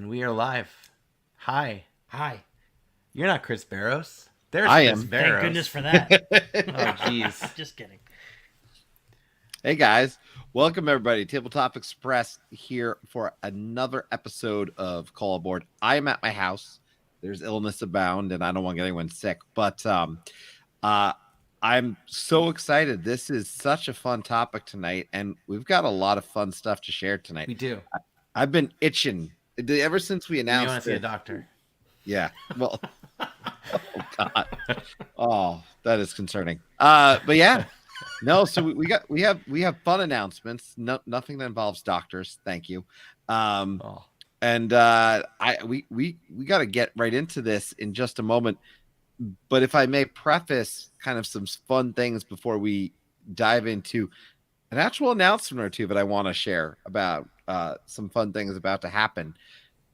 And we are live. Hi. Hi. You're not Chris Barros. There's I Chris am. Barros. Thank goodness for that. Oh, jeez. Just kidding. Hey guys, welcome everybody. Tabletop Express here for another episode of Call Aboard. I am at my house. There's illness abound, and I don't want to get anyone sick. But I'm so excited. This is such a fun topic tonight, and we've got a lot of fun stuff to share tonight. We do. I've been itching ever since we announced. You want to see a doctor? Yeah. Well. Oh God. Oh, that is concerning. But yeah. No, so we have fun announcements. Nothing that involves doctors. Thank you. And we got to get right into this in just a moment. But if I may preface kind of some fun things before we dive into an actual announcement or two that I want to share about some fun things about to happen.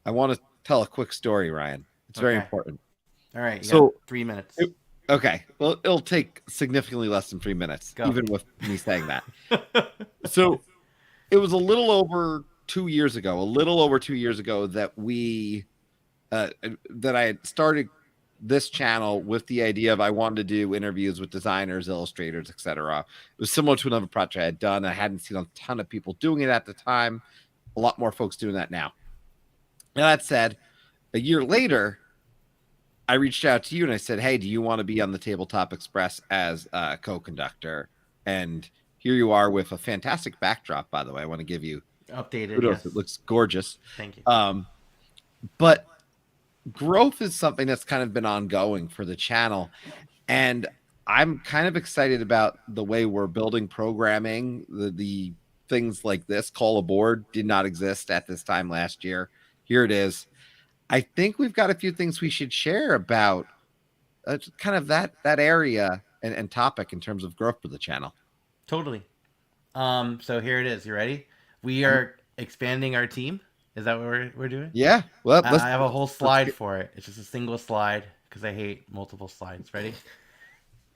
I want to tell a quick story, Ryan. It's very important. All right. So 3 minutes. Okay. Well, it'll take significantly less than 3 minutes, Go. even with me saying that. So it was a little over 2 years ago, that that I had started this channel with the idea of I wanted to do interviews with designers, illustrators, etc. It was similar to another project I had done. I hadn't seen a ton of people doing it at the time. A lot more folks doing that now. Now, that said, a year later, I reached out to you and I said, hey, do you want to be on the Tabletop Express as a co-conductor? And here you are with a fantastic backdrop, by the way. I want to give you updated. kudos. Yes. It looks gorgeous. Thank you. But growth is something that's kind of been ongoing for the channel. And I'm kind of excited about the way we're building programming. The things like this, Call Aboard, did not exist at this time last year. Here it is. I think we've got a few things we should share about kind of that area and topic in terms of growth for the channel. Totally. So here it is. You ready? We are expanding our team. Is that what we're doing? Yeah. Well, I have a whole slide for it. It's just a single slide because I hate multiple slides. Ready?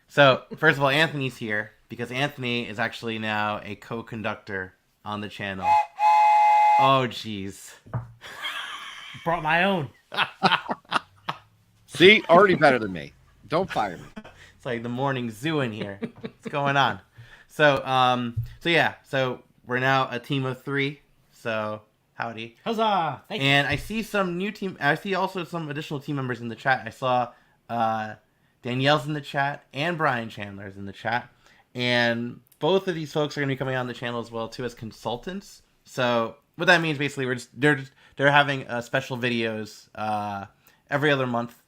So first of all, Anthony's here because Anthony is actually now a co-conductor on the channel. Oh, jeez. Brought my own. See, already better than me. Don't fire me. It's like the morning zoo in here. What's going on? So we're now a team of 3. So howdy. Huzzah! Thank you. And I see some new team. I see also some additional team members in the chat. I saw Danielle's in the chat and Brian Chandler's in the chat. And both of these folks are going to be coming on the channel as well too as consultants. So what that means basically, they're having special videos every other month.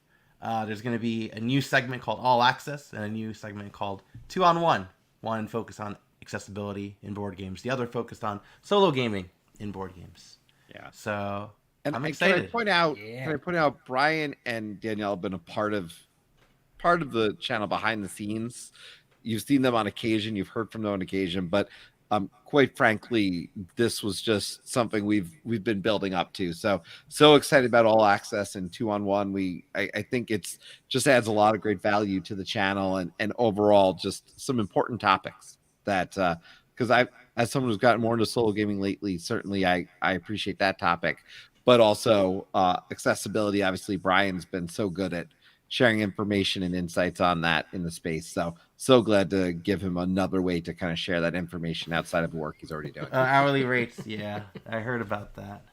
There's going to be a new segment called All Access and a new segment called 2-on-1. One focused on accessibility in board games, the other focused on solo gaming in board games. Yeah. So and I'm excited. Can I point out Brian and Danielle have been a part of the channel behind the scenes. You've seen them on occasion, you've heard from them on occasion, but quite frankly, this was just something we've been building up to. So excited about All Access and 2-on-1. I think it's just adds a lot of great value to the channel and overall just some important topics that because as someone who's gotten more into solo gaming lately, certainly I appreciate that topic, but also accessibility. Obviously, Brian's been so good at sharing information and insights on that in the space. So glad to give him another way to kind of share that information outside of the work he's already doing. Hourly rates, yeah, I heard about that.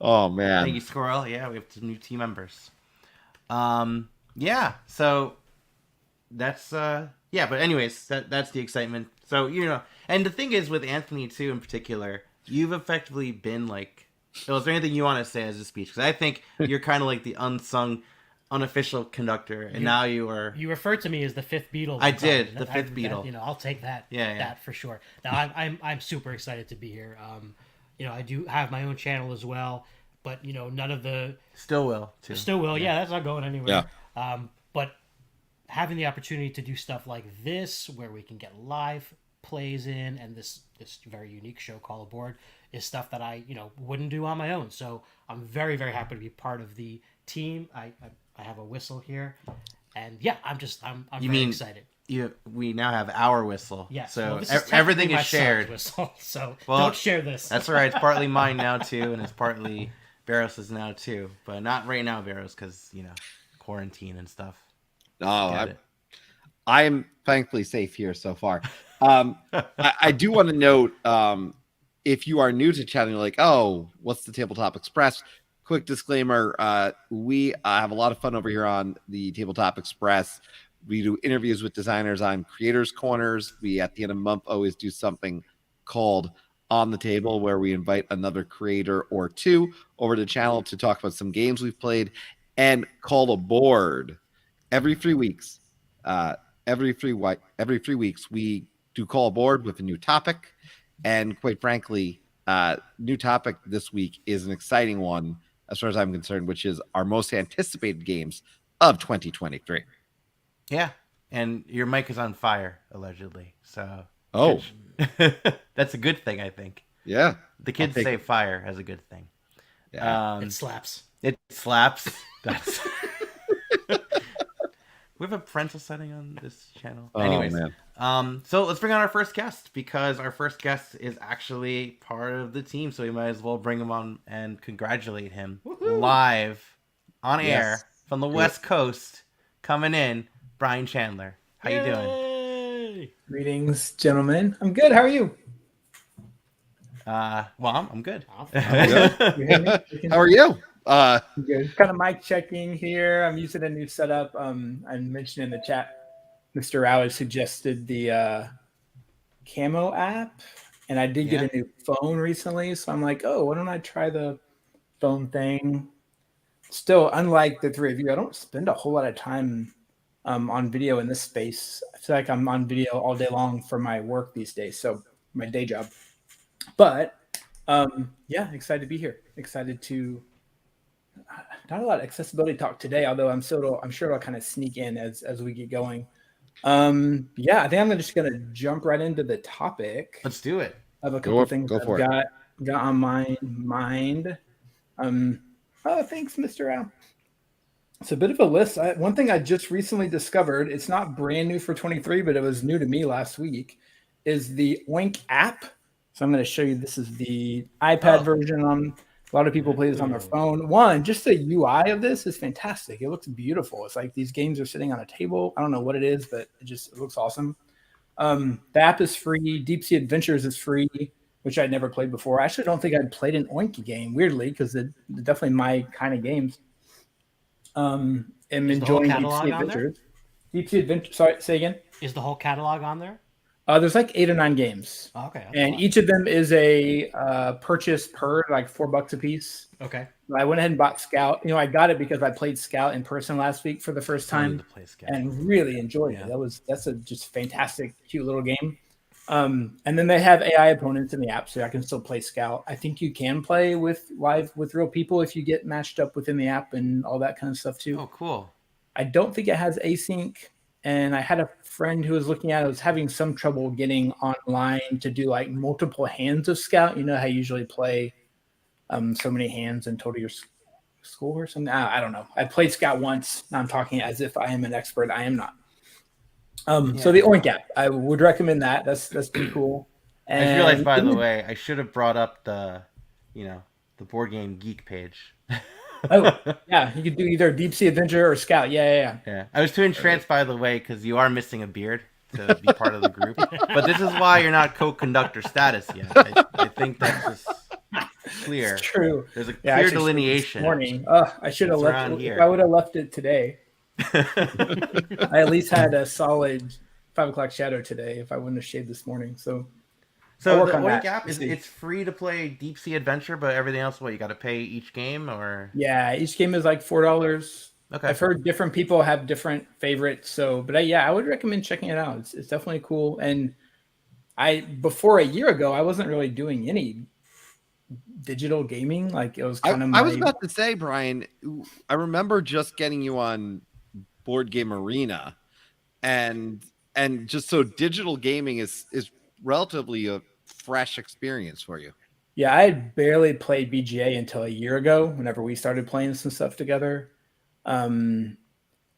Oh man, thank you, Squirrel. Yeah, we have some new team members. Yeah, so that's yeah, but anyways, that's the excitement. So and the thing is with Anthony too, in particular, you've effectively been like. So is there anything you want to say as a speech? Because I think you're kind of like the unsung, unofficial conductor, and now you are. You referred to me as the 5th Beatle. I did, the 5th Beatle. I'll take that. Yeah. That for sure. Now I'm super excited to be here. I do have my own channel as well, but none of the still will too. Still will. Yeah, that's not going anywhere. Yeah. But having the opportunity to do stuff like this, where we can get live plays in, and this very unique show, Call Aboard, is stuff that I wouldn't do on my own. So I'm very, very happy to be part of the team. I have a whistle here, and yeah, I'm very excited. we now have our whistle. Yes. So well, this is everything technically my is shared. son's whistle, so Well, don't share this. That's all right. It's partly mine now too, and it's partly Barros's now too. But not right now, Barros, because quarantine and stuff. I'm thankfully safe here so far. I do want to note, if you are new to chat and you're like, oh, what's the Tabletop Express? Quick disclaimer, we have a lot of fun over here on the Tabletop Express. We do interviews with designers on Creators Corners. We, at the end of the month, always do something called On the Table, where we invite another creator or two over to the channel to talk about some games we've played and call a board every 3 weeks. Every 3 weeks, we do call a board with a new topic. And quite frankly, new topic this week is an exciting one, as far as I'm concerned, which is our most anticipated games of 2023. Yeah, and your mic is on fire, allegedly. So, that's a good thing, I think. Yeah, the kids say fire as a good thing. Yeah, it slaps. It slaps. That's. We have a parental setting on this channel. Anyways, man. So let's bring on our first guest, because our first guest is actually part of the team, so we might as well bring him on and congratulate him live on air from the West Coast. Coming in, Brian Chandler. How you doing? Greetings, gentlemen. I'm good. How are you? Well, I'm good. How are you? Good. Kind of mic checking here. I'm using a new setup. I mentioned in the chat, Mr. Rao has suggested the Camo app, and I did get a new phone recently, so I'm like, oh, why don't I try the phone thing? Still, unlike the three of you, I don't spend a whole lot of time on video in this space. I feel like I'm on video all day long for my work these days, so my day job. But excited to be here. Excited to. Not a lot of accessibility talk today, although I'm sure it'll kind of sneak in as we get going. I think I'm just gonna jump right into the topic. Let's do it. I have a couple things I've got on my mind. Thanks, Mr. Al. It's a bit of a list. One thing I just recently discovered, it's not brand new for 23, but it was new to me last week, is the Oink app. So I'm going to show you, this is the iPad version. A lot of people play this on their phone. Just the UI of this is fantastic. It looks beautiful. It's like these games are sitting on a table. I don't know what it is, but it looks awesome. The app is free. Deep Sea Adventures is free, which I'd never played before. I actually don't think I'd played an Oink game, weirdly, because they're definitely my kind of games. I'm enjoying Deep Sea Adventures. Deep Sea Adventures. Sorry, say again. Is the whole catalog on there? There's like 8 or 9 games. Oh, okay. And each of them is a purchase per like $4 a piece. Okay. I went ahead and bought Scout. I got it because I played Scout in person last week for the first time and really enjoyed it. That's a just fantastic, cute little game. And then they have AI opponents in the app, so I can still play Scout. I think you can play live with real people if you get matched up within the app and all that kind of stuff too. Oh, cool. I don't think it has async. And I had a friend who was looking at it, was having some trouble getting online to do like multiple hands of Scout. You know how you usually play so many hands in total your school or something? I don't know. I played Scout once. Now I'm talking as if I am an expert. I am not. So the Oink app, I would recommend that. That's pretty cool. And I realized, by the way, I should have brought up the Board Game Geek page. Oh, yeah. You could do either Deep Sea Adventure or Scout. Yeah. I was too entranced, by the way, because you are missing a beard to be part of the group. But this is why you're not co-conductor status yet. I think that's just clear. It's true. There's a clear delineation. Morning. I should have left it. If I would have left it today, I at least had a solid 5 o'clock shadow today if I wouldn't have shaved this morning. So the Oink app, it's free to play Deep Sea Adventure, but everything else, you got to pay each game, or? Yeah, each game is like $4. Okay. I've heard different people have different favorites, I would recommend checking it out. It's definitely cool. And before a year ago, I wasn't really doing any digital gaming. Like it was kind of. I was about to say, Brian, I remember just getting you on Board Game Arena, and just so digital gaming is relatively a fresh experience for you. Yeah, I had barely played BGA until a year ago, whenever we started playing some stuff together.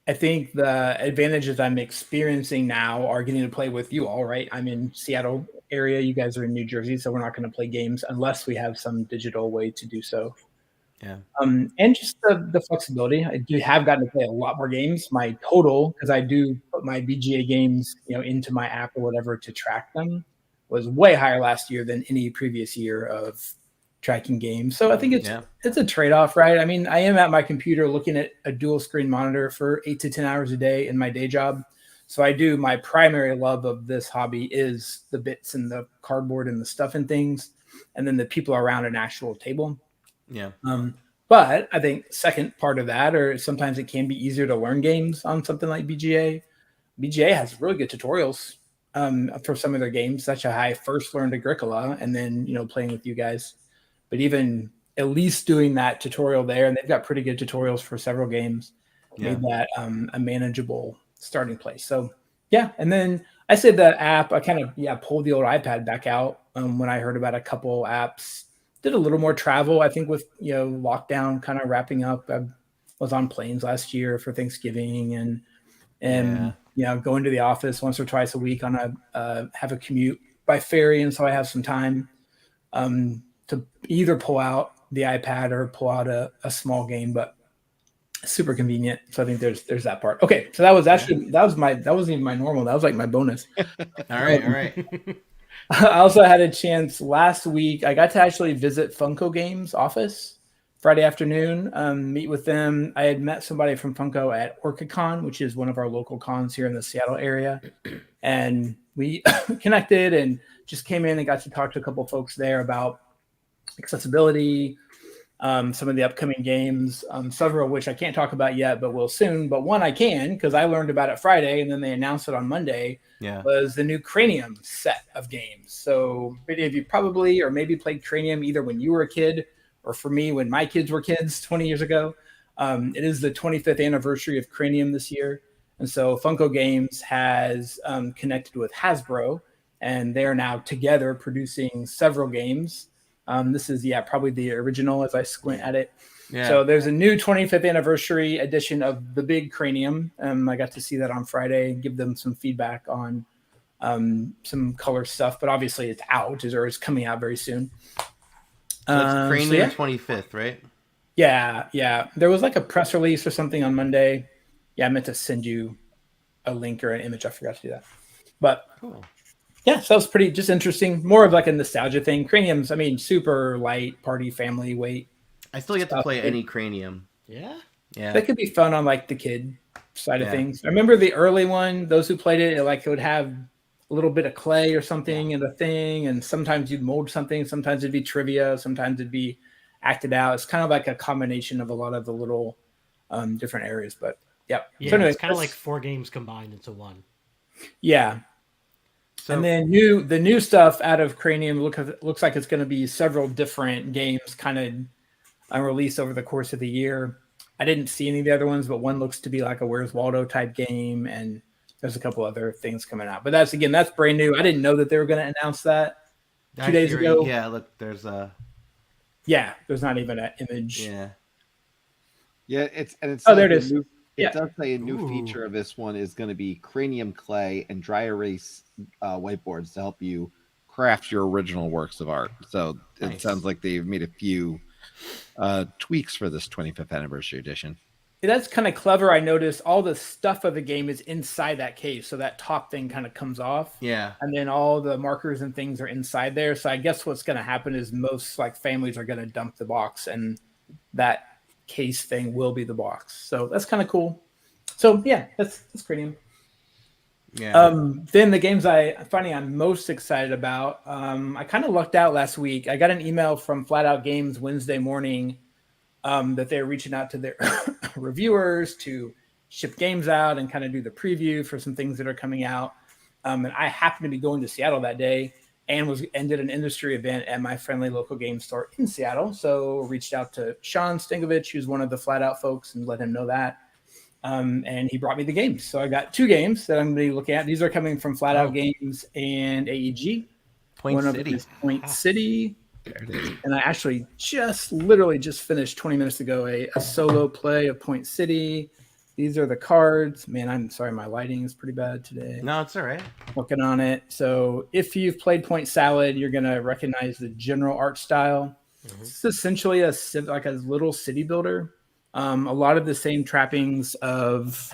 I think the advantages I'm experiencing now are getting to play with you all, right? I'm in Seattle area. You guys are in New Jersey, so we're not going to play games unless we have some digital way to do so. Yeah. And just the flexibility. I do have gotten to play a lot more games. My total, because I do put my BGA games, into my app or whatever to track them, was way higher last year than any previous year of tracking games. So I think it's a trade-off, right? I mean, I am at my computer looking at a dual screen monitor for 8 to 10 hours a day in my day job. So I do, my primary love of this hobby is the bits and the cardboard and the stuff and things, and then the people around an actual table. Yeah. But I think second part of that, or sometimes it can be easier to learn games on something like BGA. BGA has really good tutorials for some of their games. That's how I first learned Agricola, and then playing with you guys. But even at least doing that tutorial there, and they've got pretty good tutorials for several games, made that a manageable starting place. So yeah, and then I said the app. I kind of pulled the old iPad back out when I heard about a couple apps. Did a little more travel, I think, with lockdown kind of wrapping up. I was on planes last year for Thanksgiving, and going to the office once or twice a week on have a commute by ferry, and so I have some time to either pull out the iPad or pull out a small game, but super convenient. So I think there's that part. Okay, so that was actually that wasn't even my normal. That was like my bonus. All right. I also had a chance last week. I got to actually visit Funko Games office Friday afternoon, meet with them. I had met somebody from Funko at OrcaCon, which is one of our local cons here in the Seattle area. And we connected and just came in and got to talk to a couple folks there about accessibility, some of the upcoming games, several of which I can't talk about yet, but will soon. But one I can, because I learned about it Friday, and then they announced it on Monday, was the new Cranium set of games. So many of you probably or maybe played Cranium either when you were a kid or for me when my kids were kids 20 years ago. It is the 25th anniversary of Cranium this year. And so Funko Games has connected with Hasbro, and they're now together producing several games. This is probably the original as I squint at it. So there's a new 25th anniversary edition of the big Cranium. I got to see that on Friday, give them some feedback on some color stuff, but obviously it's out or it's coming out very soon. So it's Cranium 25th, right? Yeah. There was like a press release or something on Monday. I meant to send you a link or an image. I forgot to do that. But cool. Yeah, so that was pretty just interesting. More of like a nostalgia thing. Cranium's, I mean, super light, party, family weight. I still get to play any Cranium. Yeah? Yeah. That could be fun on like the kid side of things. I remember the early one, those who played it, it would have a little bit of clay or something in the thing, and sometimes you'd mold something, sometimes it'd be trivia, sometimes it'd be acted out. It's kind of like a combination of a lot of the little different areas, but so anyway, it's kind of like 4 games combined into one. Yeah. So, and then the new stuff out of Cranium looks like it's going to be several different games kind of released over the course of the year. I didn't see any of the other ones, but one looks to be like a Where's Waldo type game, and there's a couple other things coming out. But that's brand new. I didn't know that they were going to announce that 2 days ago. Yeah, look, there's there's not even an image. Yeah, it's there it is. It does say a new feature of this one is going to be Cranium clay and dry erase whiteboards to help you craft your original works of art. So it sounds like they've made a few tweaks for this 25th anniversary edition. That's kind of clever. I noticed all the stuff of the game is inside that case, so that top thing kind of comes off. Yeah, and then all the markers and things are inside there. So I guess what's going to happen is most families are going to dump the box, and that case thing will be the box. So that's kind of cool. So yeah, that's Cranium. Then the games I'm most excited about. I kind of lucked out last week. I got an email from Flat Out Games Wednesday morning that they're reaching out to their reviewers to ship games out and kind of do the preview for some things that are coming out. And I happened to be going to Seattle that day and did an industry event at my friendly local game store in Seattle. So reached out to Sean Stingovich, who's one of the Flat Out folks, and let him know that. And he brought me the games. So I got 2 games that I'm going to be looking at. These are coming from Flat Out Games and AEG. Point one City. Of them is Point City. There it is. And I actually literally just finished 20 minutes ago a solo play of Point City. These are the cards. Man, I'm sorry, my lighting is pretty bad today. No, it's all right. Working on it. So if you've played Point Salad, you're going to recognize the general art style. It's essentially a little city builder. A lot of the same trappings of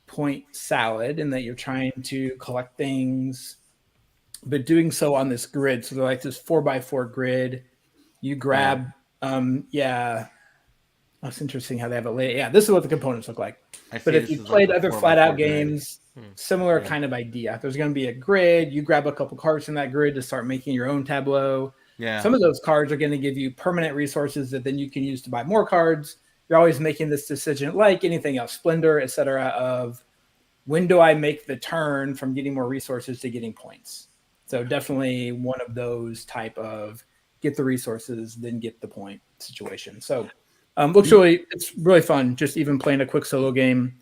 Point Salad in that you're trying to collect things, but doing so on this grid. So they're like this 4x4 grid. You grab, that's interesting how they have it laid. Yeah, this is what the components look like. But if you've played other flat out games, similar kind of idea. There's going to be a grid. You grab a couple cards from that grid to start making your own tableau. Yeah. Some of those cards are going to give you permanent resources that then you can use to buy more cards. You're always making this decision, like anything else, Splendor, etc., of when do I make the turn from getting more resources to getting points? So definitely one of those type of get the resources, then get the point situation. So it's really fun. Just even playing a quick solo game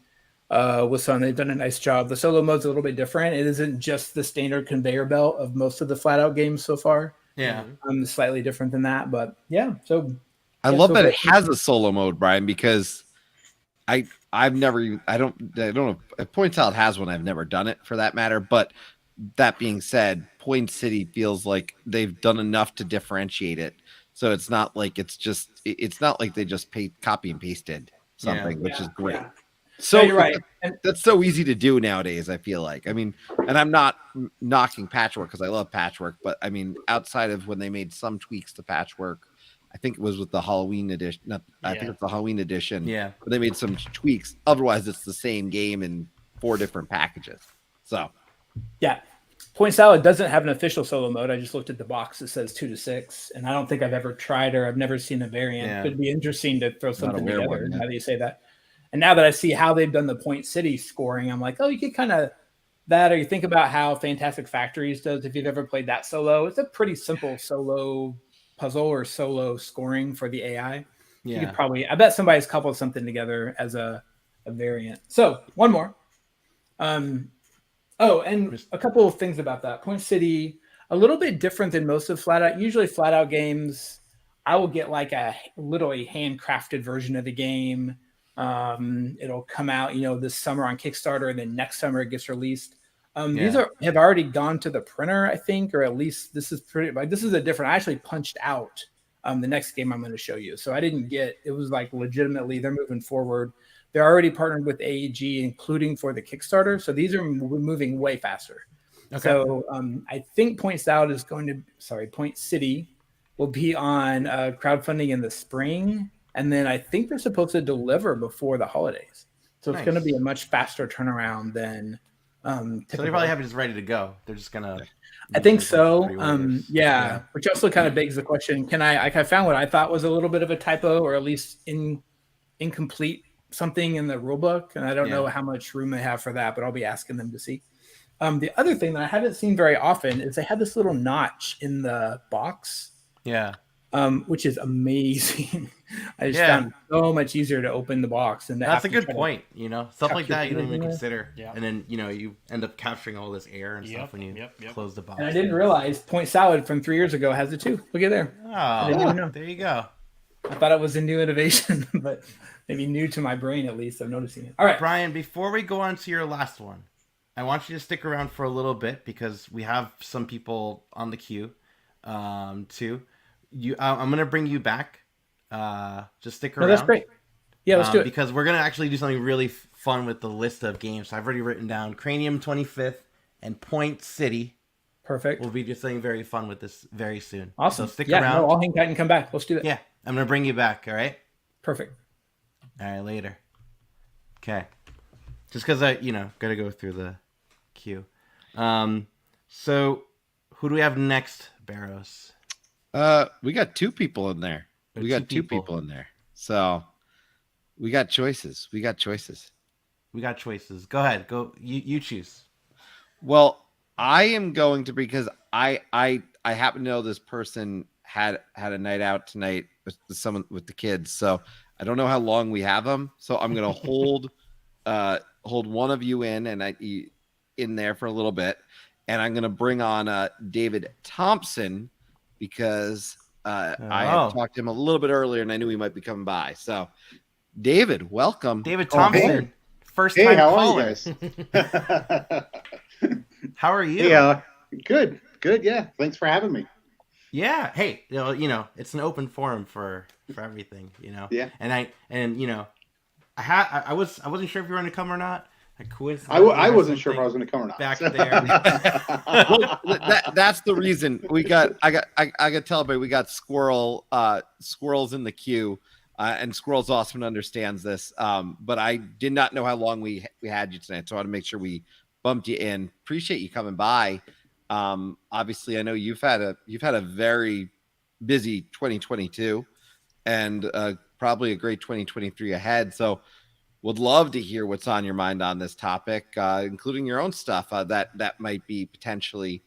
with Sun, they've done a nice job. The solo mode's a little bit different. It isn't just the standard conveyor belt of most of the flat out games so far. Yeah. Slightly different than that, but yeah. So I love that it has a solo mode, Brian, because I've never even, I don't know if Point Salad has one. I've never done it for that matter. But that being said, Point City feels like they've done enough to differentiate it. So it's not like it's not like they just copy and pasted something, which is great. Yeah. So you're right. That's so easy to do nowadays, I feel like. I mean, and I'm not knocking Patchwork because I love Patchwork, but I mean, outside of when they made some tweaks to Patchwork, I think it was with the Halloween edition. I think it's the Halloween edition. Yeah. But they made some tweaks. Otherwise, it's the same game in 4 different packages. So, yeah. Point Salad doesn't have an official solo mode. I just looked at the box. It says 2 to 6, and I don't think I've ever tried or I've never seen a variant. Yeah. It'd be interesting to throw something together. Yeah. Now that you say that, and now that I see how they've done the Point City scoring, I'm like, oh, you could kind of that, or you think about how Fantastic Factories does. If you've ever played that solo, it's a pretty simple solo puzzle or solo scoring for the AI. Yeah. You could probably, I bet somebody's coupled something together as a variant. So one more. Oh, and a couple of things about that. Point City, a little bit different than most of Flat Out. Usually Flat Out games, I will get like a literally handcrafted version of the game. It'll come out, this summer on Kickstarter, and then next summer it gets released. These have already gone to the printer, I think, or at least this is a different. I actually punched out the next game I'm going to show you. So I didn't get, it was like legitimately they're moving forward. They're already partnered with AEG, including for the Kickstarter. So these are moving way faster. Okay. So I think Point City will be on crowdfunding in the spring. And then I think they're supposed to deliver before the holidays. So it's going to be a much faster turnaround than so they probably have it just ready to go. They're just going to... I think so. Yeah. Which also kind of begs the question, I found what I thought was a little bit of a typo, or at least incomplete something in the rule book, and I don't know how much room they have for that, but I'll be asking them to see. The other thing that I haven't seen very often is they have this little notch in the box, which is amazing. I just found it so much easier to open the box, and that's a good point. Stuff like that you don't even consider, yeah. And then you end up capturing all this air and stuff when you close the box. And I didn't realize Point Salad from 3 years ago has it too. Look at there. Oh, there you go. I thought it was a new innovation, but maybe new to my brain at least. I'm noticing it. All right, Brian, before we go on to your last one, I want you to stick around for a little bit because we have some people on the queue too. I'm going to bring you back. Just stick around. Oh, that's great. Yeah, let's do it. Because we're going to actually do something really fun with the list of games. So I've already written down Cranium 25th and Point City. Perfect. We'll be doing something very fun with this very soon. Awesome. So stick around. No, I'll hang tight and come back. Let's do it. Yeah, I'm going to bring you back, all right? Perfect. All right, later. Okay. Just because I, got to go through the queue. So who do we have next, Barrows? We got 2 people in there. We got two people in there. So we got choices. We got choices. Go ahead. Go. You choose. Well, I am going to, because I happen to know this person had a night out tonight with someone with the kids. So I don't know how long we have them. So I'm going to hold one of you in there for a little bit. And I'm going to bring on David Thompson because I had talked to him a little bit earlier and I knew he might be coming by. So David, welcome. David Oh, Thompson, hey. first Hey, time how caller. are you guys? How are you? Hey, good. Yeah, thanks for having me. Yeah. Hey, it's an open forum for everything, Yeah, And I wasn't sure if you were going to come or not. I wasn't sure if I was going to come or not. Back so. there. That's the reason I got to tell everybody we got Squirrel's in the queue, and Squirrel's awesome and understands this. But I did not know how long we had you tonight, so I want to make sure we bumped you in. Appreciate you coming by. Obviously, I know you've had a very busy 2022, and probably a great 2023 ahead. So would love to hear what's on your mind on this topic, including your own stuff that might be potentially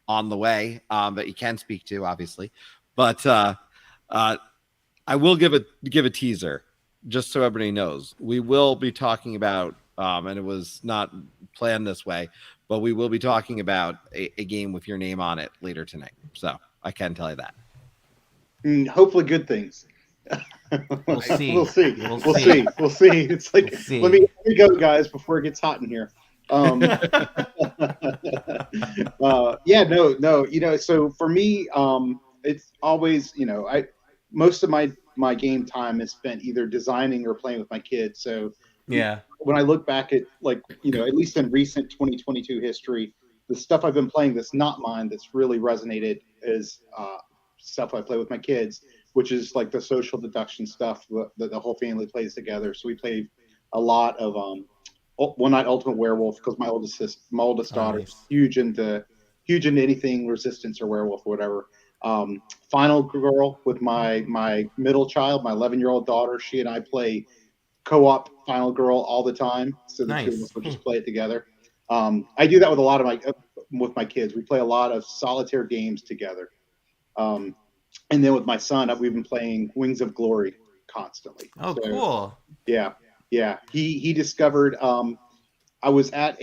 on the way that you can speak to, obviously. But I will give a teaser just so everybody knows. We will be talking about, and it was not planned this way, but we will be talking about a game with your name on it later tonight. So I can tell you that. Hopefully, good things. We'll see. We'll see. It's like let me go, guys, before it gets hot in here. Yeah, no. So for me, it's always, most of my game time is spent either designing or playing with my kids. So yeah, when I look back at at least in recent 2022 history, the stuff I've been playing that's not mine that's really resonated is stuff I play with my kids, which is like the social deduction stuff that the whole family plays together. So we played a lot of One Night Ultimate Werewolf because my oldest daughter is huge into anything resistance or werewolf or whatever. Final Girl with my middle child, my 11-year-old daughter. She and I play co-op Final Girl all the time, so the two of us will just play it together. I do that with a lot of with my kids. We play a lot of solitaire games together. And then with my son, we've been playing Wings of Glory constantly. Oh, so, cool. Yeah. He discovered. I was at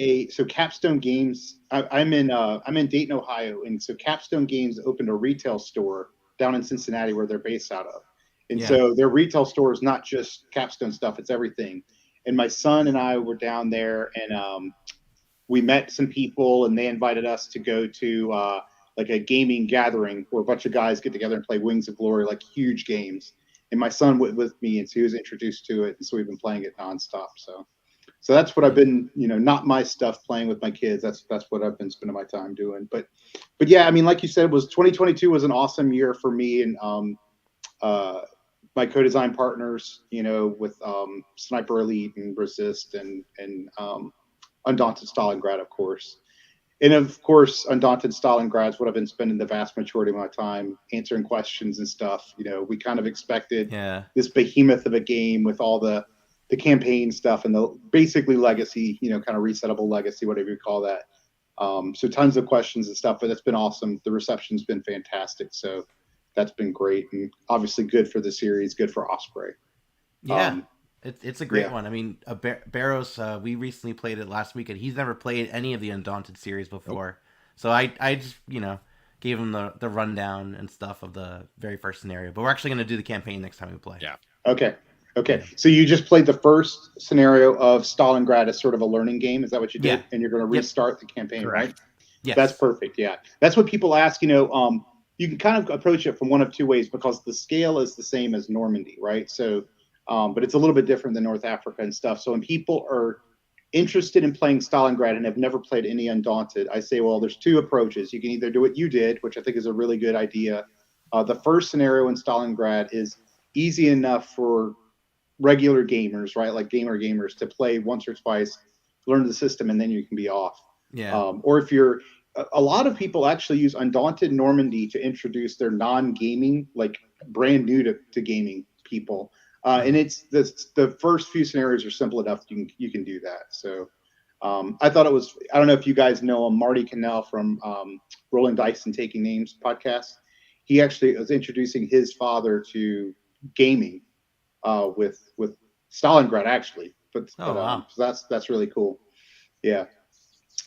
Capstone Games. I'm in Dayton, Ohio, and so Capstone Games opened a retail store down in Cincinnati where they're based out of. And so their retail store is not just Capstone stuff; it's everything. And my son and I were down there, and we met some people, and they invited us to go to like a gaming gathering where a bunch of guys get together and play Wings of Glory, like huge games. And my son went with me, and so he was introduced to it, and so we've been playing it nonstop. So that's what I've been, not my stuff playing with my kids. That's what I've been spending my time doing. But yeah, I mean, like you said, 2022 was an awesome year for me and my co-design partners, with Sniper Elite and Resist and Undaunted Stalingrad, of course. And of course, Undaunted Stalingrad is what I've been spending the vast majority of my time answering questions and stuff. We kind of expected this behemoth of a game with all the campaign stuff and the basically legacy, kind of resettable legacy, whatever you call that. So tons of questions and stuff, but it's been awesome. The reception's been fantastic. So that's been great. And obviously good for the series, good for Osprey. Yeah. It's a great one. I mean, Barrows, we recently played it last week, and he's never played any of the Undaunted series before. Nope. So I just, gave him the rundown and stuff of the very first scenario. But we're actually going to do the campaign next time we play. Yeah. Okay. So you just played the first scenario of Stalingrad as sort of a learning game. Is that what you did? Yeah. And you're going to restart the campaign, correct. Right? Yes. That's perfect. Yeah. That's what people ask, you can kind of approach it from one of two ways because the scale is the same as Normandy, right? So, but it's a little bit different than North Africa and stuff. So when people are interested in playing Stalingrad and have never played any Undaunted, I say, well, there's two approaches. You can either do what you did, which I think is a really good idea. The first scenario in Stalingrad is easy enough for regular gamers, right? Like gamer gamers to play once or twice, learn the system, and then you can be off. Yeah. Or if you're, a lot of people actually use Undaunted Normandy to introduce their non-gaming, like brand new to gaming people. And it's the first few scenarios are simple enough you can do that. So I thought it was, I don't know if you guys know him, Marty Cannell from Rolling Dice and Taking Names podcast. He actually was introducing his father to gaming with Stalingrad actually. Wow. So that's really cool. Yeah.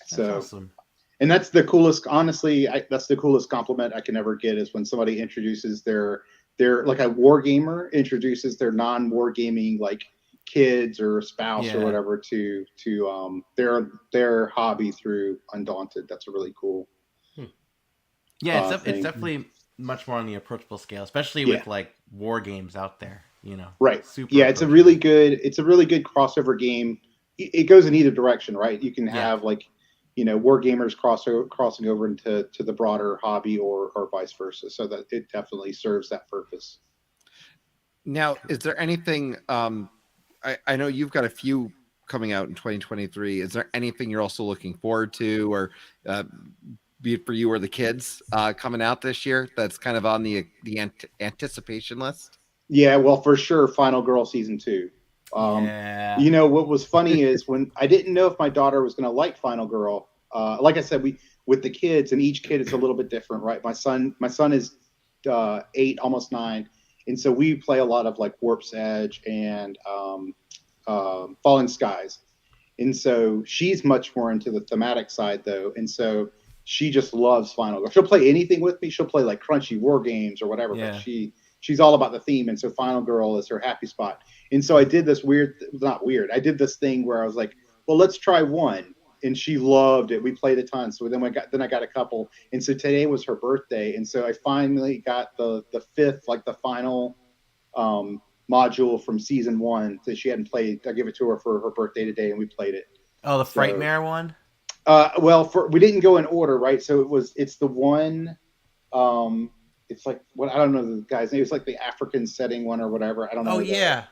That's awesome. And that's the coolest, honestly, that's the coolest compliment I can ever get is when somebody introduces their like a war gamer introduces their non-war gaming, like kids or a spouse or Yeah. whatever to their hobby through Undaunted. That's a really cool. Yeah, it's thing. definitely much more on the approachable scale, especially Yeah. with like war games out there. Right. Super. Yeah, it's a really good crossover game. It goes in either direction, right? You can have like, war gamers crossing over into the broader hobby or vice versa. So that it definitely serves that purpose. Now, is there anything? I know you've got a few coming out in 2023. Is there anything you're also looking forward to, or be it for you or the kids coming out this year that's kind of on the anticipation list? Yeah, well, for sure, Final Girl season 2. What was funny is when I didn't know if my daughter was going to like Final Girl. Like I said, with the kids, and each kid is a little bit different, right? My son is 8, almost 9, and so we play a lot of like Warp's Edge and Falling Skies, and so she's much more into the thematic side though, and so she just loves Final Girl. She'll play anything with me. She'll play like crunchy war games or whatever, but she's all about the theme, and so Final Girl is her happy spot. And so I did this I did this thing where I was like, well, let's try one. And she loved it. We played a ton. So then I got a couple. And so today was her birthday. And so I finally got the fifth, like the final module from season 1 that she hadn't played. I gave it to her for her birthday today, and we played it. Oh, the Frightmare one? We didn't go in order, right? So it's the one, it's like, what, I don't know the guy's name. It's like the African setting one or whatever. I don't know. Oh, yeah.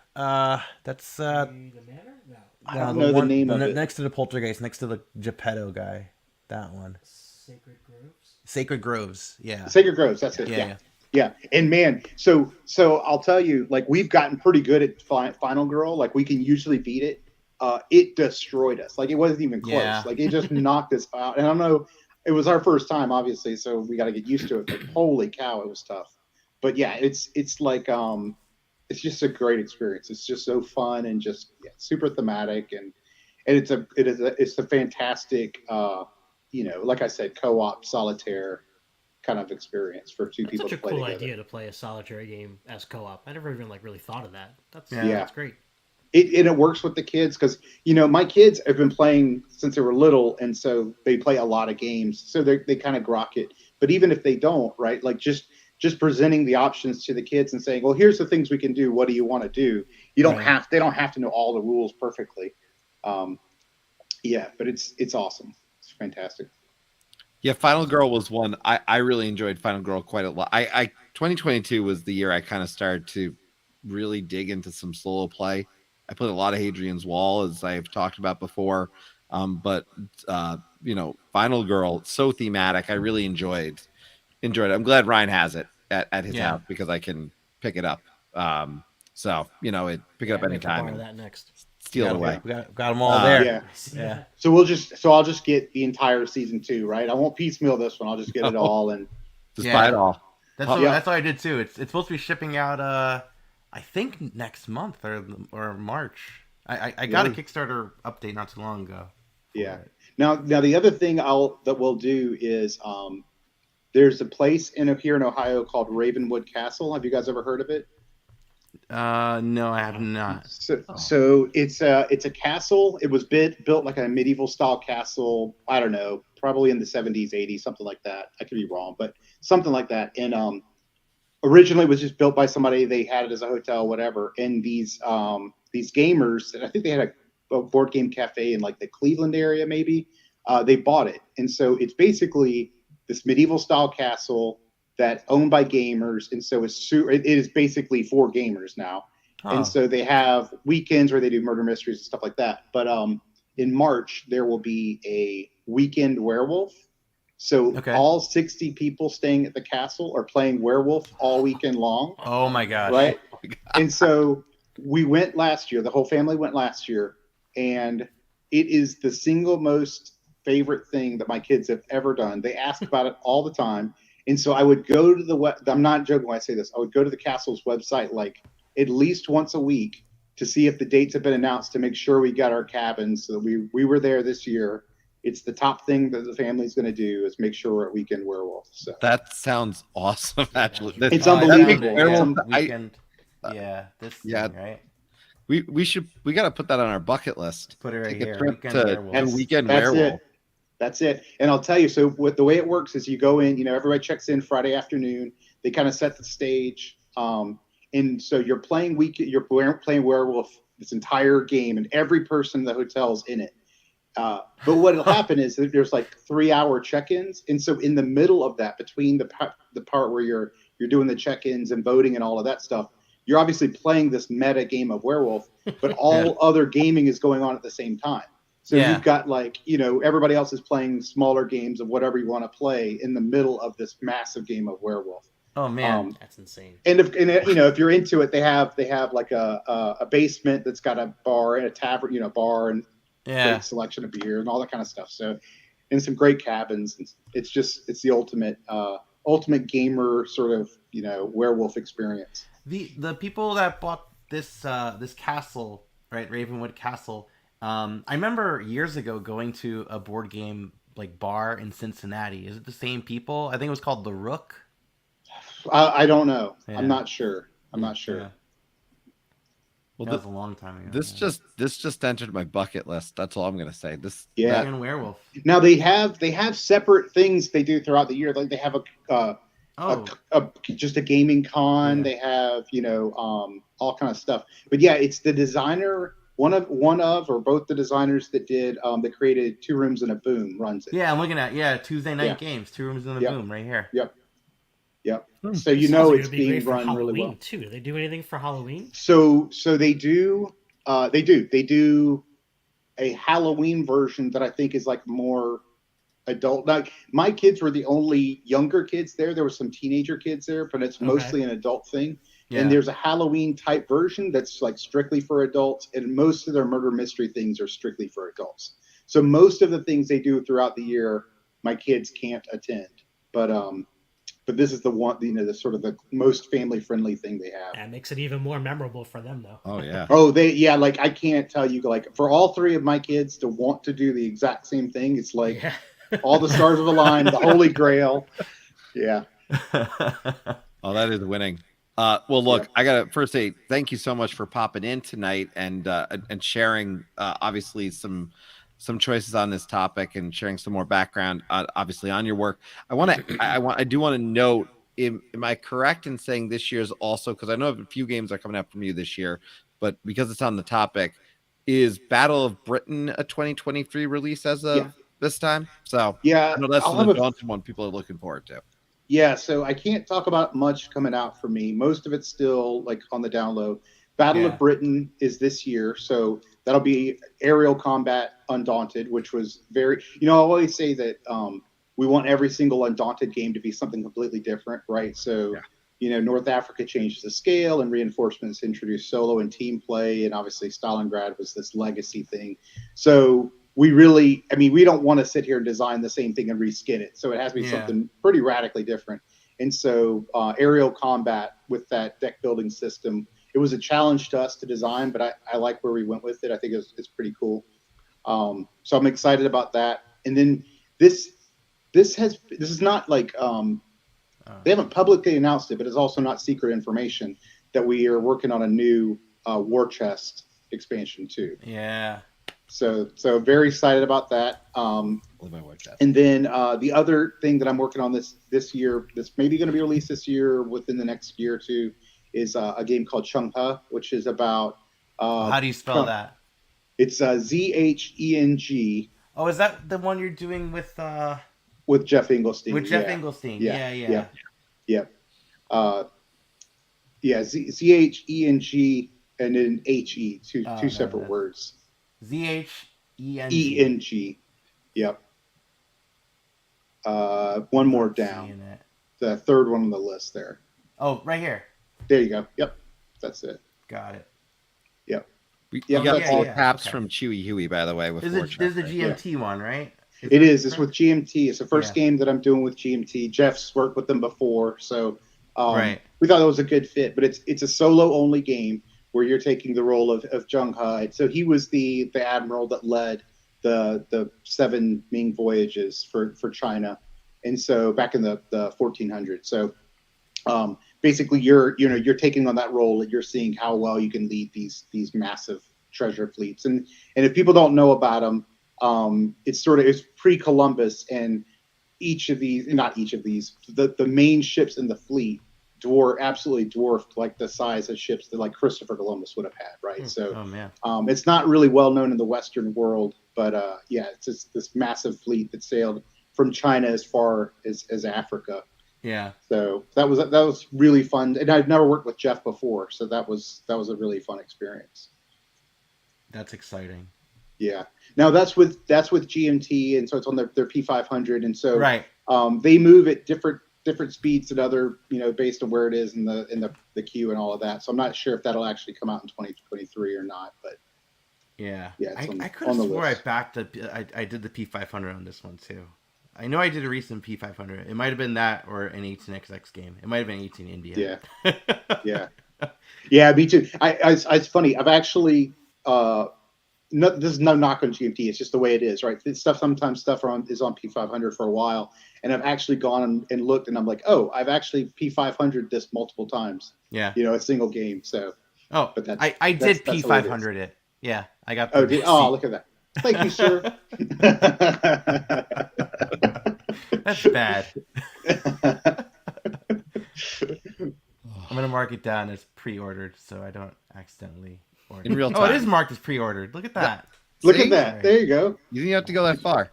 That's The manor? No. I don't know the name of it. Next to the Poltergeist, next to the Geppetto guy. That one. Sacred Groves? Sacred Groves, yeah. Sacred Groves, that's it. Yeah. And man, so I'll tell you, like, we've gotten pretty good at Final Girl. Like, we can usually beat it. It destroyed us. Like, it wasn't even close. Yeah. Like, it just knocked us out. And I don't know, it was our first time, obviously, so we got to get used to it. But holy cow, it was tough. But yeah, it's like it's just a great experience. It's just so fun and just super thematic, and it's a fantastic like I said, co-op solitaire kind of experience for two people to play together. Such a cool idea to play a solitary game as co-op. I never even really thought of that. That's great. It works with the kids because my kids have been playing since they were little, and so they play a lot of games, so they kind of grok it. But even if they don't, right, like just presenting the options to the kids and saying, well, here's the things we can do, what do you want to do? They don't have to know all the rules perfectly. But it's awesome. It's fantastic. Yeah, Final Girl was one. I really enjoyed Final Girl quite a lot. 2022 was the year I kind of started to really dig into some solo play. I played a lot of Hadrian's Wall, as I've talked about before. But Final Girl, so thematic. I really enjoyed it. I'm glad Ryan has it at his house because I can pick it up. Pick it up anytime. Borrow that next. Steal it away. We got them all there. Yeah. So I'll just get the entire season 2, right? I won't piecemeal this one. I'll just get it all and just buy it all. That's what I did too. It's supposed to be shipping out I think next month or March. I got a Kickstarter update not too long ago. Yeah. Now the other thing that we'll do is there's a place here in Ohio called Ravenwood Castle. Have you guys ever heard of it? No, I have not. So it's a castle. It was built like a medieval style castle. I don't know, probably in the 70s, 80s, something like that. I could be wrong, but something like that. And originally it was just built by somebody. They had it as a hotel, whatever. And these gamers, and I think they had a board game cafe in like the Cleveland area, maybe. They bought it, and so it's basically this medieval style castle that's owned by gamers, and so it is basically for gamers now. And so they have weekends where they do murder mysteries and stuff like that. But in March there will be a weekend werewolf. So all 60 people staying at the castle are playing werewolf all weekend long. Oh my gosh! Right, and so we went last year. The whole family went last year, and it is the single most favorite thing that my kids have ever done. They ask about it all the time. And so I would go to I'm not joking when I say this, I would go to the castle's website like at least once a week to see if the dates have been announced to make sure we got our cabins. So that we were there this year. It's the top thing that the family's going to do is make sure we're at Weekend Werewolf. So that sounds awesome, actually. It's unbelievable. Weekend, this thing, right? We got to put that on our bucket list. Put it right Take a here. trip Weekend to werewolf. the weekend That's werewolf. it. That's it. And I'll tell you, so the way it works is you go in, everybody checks in Friday afternoon. They kind of set the stage. And so you're playing werewolf this entire game, and every person in the hotel's in it. But what'll happen is that there's like 3-hour check-ins, and so in the middle of that, between the part where you're doing the check-ins and voting and all of that stuff, you're obviously playing this meta game of werewolf, but all other gaming is going on at the same time. So you've got everybody else is playing smaller games of whatever you want to play in the middle of this massive game of werewolf. Oh man, that's insane. And if you're into it, they have like a basement that's got a bar and a tavern, bar and great selection of beer and all that kind of stuff. So, and some great cabins. It's the ultimate gamer sort of werewolf experience. The people that bought this castle, right, Ravenwood Castle. I remember years ago going to a board game bar in Cincinnati. Is it the same people? I think it was called The Rook. I don't know. Yeah. I'm not sure. Yeah. Well, that was a long time ago. This just entered my bucket list. That's all I'm gonna say. And werewolf. Now they have separate things they do throughout the year. Like they have just a gaming con. Yeah. They have all kind of stuff. But yeah, it's the designer. One of or both the designers that did that created Two Rooms and a Boom runs it. Yeah, I'm looking at Tuesday night games. Two Rooms and a Boom right here. Yep. So it's being run Halloween, really well too. Do they do anything for Halloween? So they do. They do a Halloween version that I think is like more adult. Like my kids were the only younger kids there. There were some teenager kids there, but it's mostly an adult thing. Yeah. And there's a Halloween type version that's like strictly for adults, and most of their murder mystery things are strictly for adults. So most of the things they do throughout the year, my kids can't attend. But this is the one, the sort of the most family friendly thing they have. That makes it even more memorable for them, though. Oh yeah. Like I can't tell you, like for all three of my kids to want to do the exact same thing, it's like all the stars of a line, the Holy Grail. Yeah. Oh, that is winning. Well, look, I gotta first say thank you so much for popping in tonight and sharing obviously some choices on this topic and sharing some more background obviously on your work. I do want to note, am I correct in saying this year's also, because I know a few games are coming out from you this year, but because it's on the topic, is Battle of Britain a 2023 release as of this time? So I know that's the daunting one people are looking forward to. Yeah, so I can't talk about much coming out for me. Most of it's still like on the download. Battle of Britain is this year, so that'll be aerial combat Undaunted, which was very, I always say that we want every single Undaunted game to be something completely different, right? So, North Africa changes the scale, and Reinforcements introduced solo and team play, and obviously Stalingrad was this legacy thing. So we don't want to sit here and design the same thing and reskin it. So it has to be something pretty radically different. And so aerial combat with that deck building system, it was a challenge to us to design, but I like where we went with it. I think it's pretty cool. So I'm excited about that. And then this is not like they haven't publicly announced it, but it's also not secret information that we are working on a new War Chest expansion too. Yeah. So very excited about that. And then the other thing that I'm working on this year, that's maybe going to be released this year within the next year or two, is a game called Chungha, which is about. How do you spell that? It's Zheng. Oh, is that the one you're doing with Jeff Engelstein? With Jeff Engelstein, yeah. Zheng and then HE, two separate words. Zheng. Yep. One more down. The third one on the list there. Oh, right here. There you go. Yep. That's it. Got it. Yep. You got all caps from Chewy Huey, by the way. This is the GMT one, right? It is. It's with GMT. It's the first game that I'm doing with GMT. Jeff's worked with them before, so we thought it was a good fit. But it's a solo only game where you're taking the role of Zheng He. So he was the admiral that led the 7 Ming voyages for China, and so back in the 1400s. So basically you're taking on that role and you're seeing how well you can lead these massive treasure fleets. And if people don't know about them, it's pre-Columbus, and the main ships in the fleet absolutely dwarfed like the size of ships that like Christopher Columbus would have had, right? So it's not really well known in the Western world, but it's just this massive fleet that sailed from China as far as Africa. Yeah. So that was really fun, and I'd never worked with Jeff before, so that was a really fun experience. That's exciting. Yeah. Now that's with GMT, and so it's on their P500, and so right. They move at different speeds than other, based on where it is in the queue and all of that. So I'm not sure if that'll actually come out in 2023 or not, but yeah. I could have swore I did the P500 on this one too. I know I did a recent P500. It might have been that or an 18XX game. It might have been 18 India. Yeah. Yeah, me too. It's funny. I've actually this is no knock on GMT. It's just the way it is, right? Sometimes stuff is on P500 for a while, and I've actually gone and looked, and I'm like, oh, I've actually P500 this multiple times. Yeah. A single game. So. Oh, but I did P500 it. Yeah, I got. Look at that. Thank you, sir. That's bad. I'm gonna mark it down as pre-ordered so I don't accidentally order. In real time. Oh, it is marked as pre-ordered. Look at that. Look at that. There you go. You didn't have to go that far.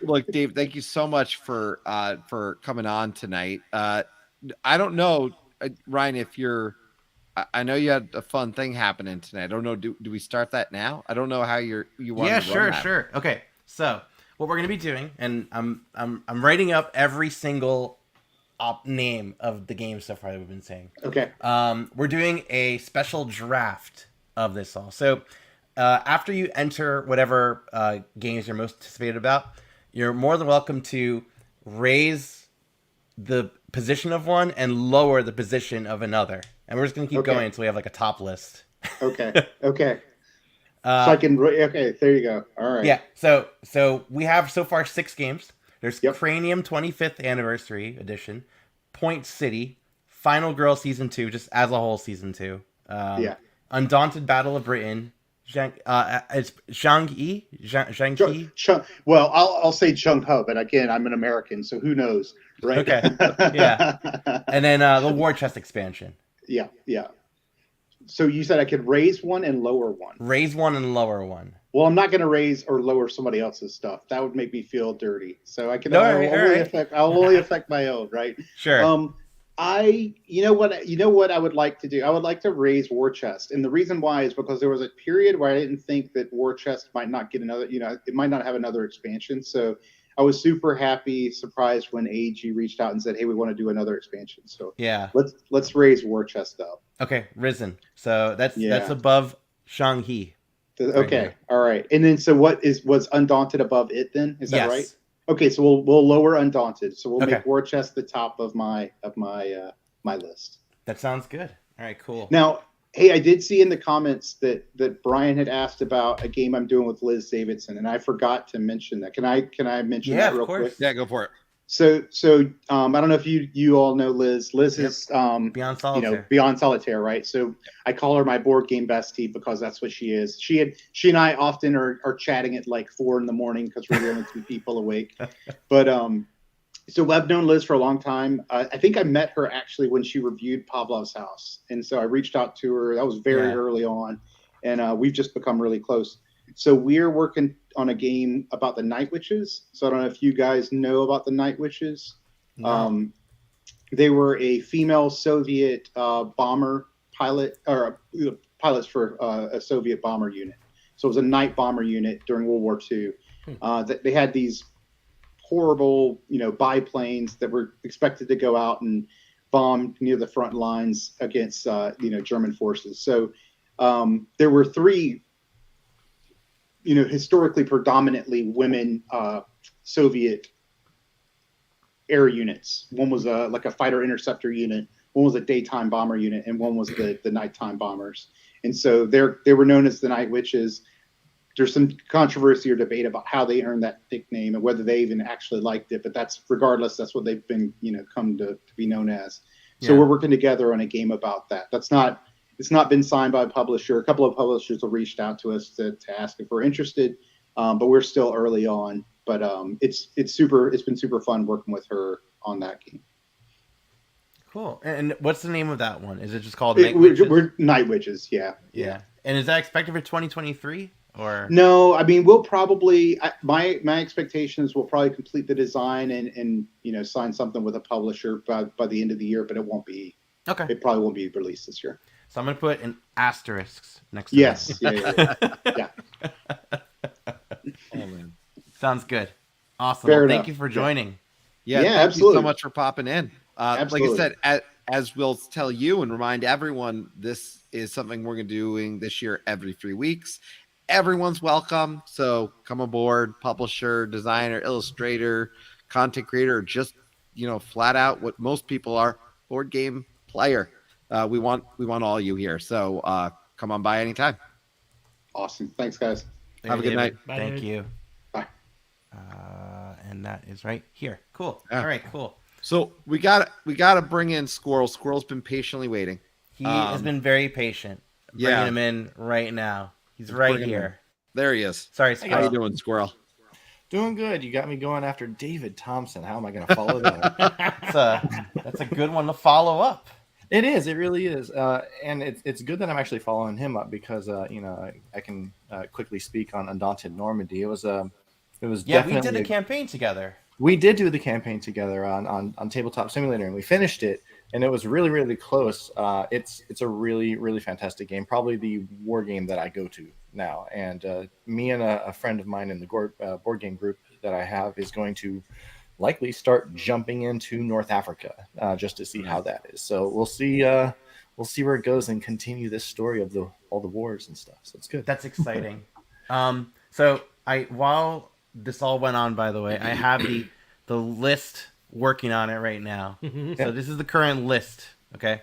Look, Dave, thank you so much for coming on tonight. I don't know, Ryan, if I know you had a fun thing happening tonight. I don't know. Do we start that now? I don't know how you want. Yeah, to run that. sure. Okay, so what we're gonna be doing, and I'm writing up every single name of the game so far that we've been saying. Okay. We're doing a special draft of this all. So after you enter whatever games you're most anticipated about, you're more than welcome to raise the position of one and lower the position of another. And we're just going to keep going until we have like a top list. Okay. So I can. Okay, there you go. All right. Yeah. So we have so far 6 games. There's Cranium 25th Anniversary Edition, Point City, Final Girl Season 2, just as a whole Season 2. Undaunted Battle of Britain. It's Zhangyi. Well, I'll say Chung Ho, but again, I'm an American, so who knows, right? Okay. Yeah. And then the War Chest expansion. Yeah. So you said I could raise one and lower one. Raise one and lower one. Well, I'm not going to raise or lower somebody else's stuff. That would make me feel dirty. So I can I'll only affect my own, right? Sure. You know what I would like to do? I would like to raise War Chest. And the reason why is because there was a period where I didn't think that War Chest might not get another, it might not have another expansion. So I was super surprised when AEG reached out and said, hey, we want to do another expansion. So yeah, let's raise War Chest up. Okay, Risen. So that's above Shanghi. Okay, all right. And then so was Undaunted above it then? Is that right? Okay, so we'll lower Undaunted. So we'll make War Chest the top of my list. That sounds good. All right, cool. Now, hey, I did see in the comments that Brian had asked about a game I'm doing with Liz Davidson, and I forgot to mention that. Can I mention that real quick? Yeah, go for it. So I don't know if you all know Liz. Liz is Beyond Solitaire. Beyond Solitaire, right? So I call her my board game bestie because that's what she is. She and I often are chatting at like 4 a.m. because we're the only 2 people awake. But so I've known Liz for a long time. I think I met her actually when she reviewed Pavlov's House, and so I reached out to her. That was very early on, and we've just become really close. So we're working on a game about the Night Witches. So I don't know if you guys know about the Night Witches. No. They were a female Soviet bomber pilot, or pilots for a Soviet bomber unit. So it was a night bomber unit during World War II. They had these horrible, biplanes that were expected to go out and bomb near the front lines against, German forces. So there were 3 historically predominantly women Soviet air units. One was like a fighter interceptor unit, one was a daytime bomber unit, and one was the nighttime bombers. And so they were known as the Night Witches. there's some controversy or debate about how they earned that nickname and whether they even actually liked it. But that's regardless. That's what they've been, come to be known as. So Yeah. we're working together on a game about that. It's not been signed by a publisher. A couple of publishers have reached out to us to ask if we're interested, but we're still early on. But it's been super fun working with her on that game. Cool. And what's the name of that one? Is it just called We're Night Witches, yeah. And is that expected for 2023 or? No, I mean we'll probably my expectation is we'll probably complete the design and sign something with a publisher by the end of the year, but it won't be. Okay. It probably won't be released this year. So I'm gonna put an asterisk next to Yes. that. Yeah. Oh man. Sounds good. Awesome. Fair Well, enough. thank you for joining. Yeah, Yeah, thank absolutely. you so much for popping in. Like I Absolutely. said, as we'll tell you and remind everyone, this is something we're going to be doing this year every 3 weeks. Everyone's welcome. So come aboard, publisher, designer, illustrator, content creator, or just, flat out what most people are, board game player. We want all you here. So come on by anytime. Awesome. Thanks, guys. Have a good night. Bye, Thank David. you. Bye. And that is right here. Cool. Yeah. All right, cool. So we gotta bring in Squirrel. Squirrel's been patiently waiting. He has been very patient. Bringing yeah. him in right now. He's right bring him here. There he is. Sorry, How you Squirrel. doing, Squirrel? Doing good. You got me going after David Thompson. How am I going to follow that? That's a good one to follow up. It is. It really is. And it's good that I'm actually following him up because I can quickly speak on Undaunted Normandy. It was Yeah, definitely we did a campaign together. We did do the campaign together on Tabletop Simulator, and we finished it, and it was really, really close. It's a really, really fantastic game, probably the war game that I go to now. And me and a friend of mine in the board game group that I have is going to likely start jumping into North Africa just to see how that is. So we'll see where it goes and continue this story of all the wars and stuff. So it's good. That's exciting. So while this all went on, by the way, I have the list working on it right now. So this is the current list. Okay.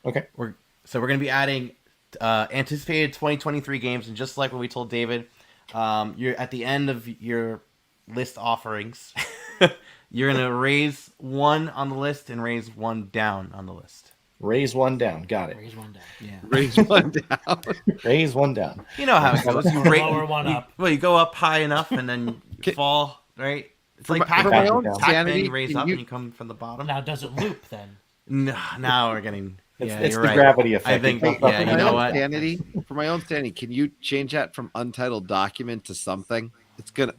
We're going to be adding anticipated 2023 games, and just like what we told David, you're at the end of your list offerings. You're going to raise one on the list and raise one down on the list. Raise one down. Got it. Raise one down. Yeah. Raise one down. Raise one down. You know how it goes. You Lower one up. Well, you go up high enough and then you fall, right? It's like for my own Pac-Man. sanity, You raise can up you- and you come from the bottom. Now, does it loop then? No, now we're getting... It's you're the right. gravity effect. I think, It yeah, goes you up know and what? down. For my own sanity, can you change that from untitled document to something?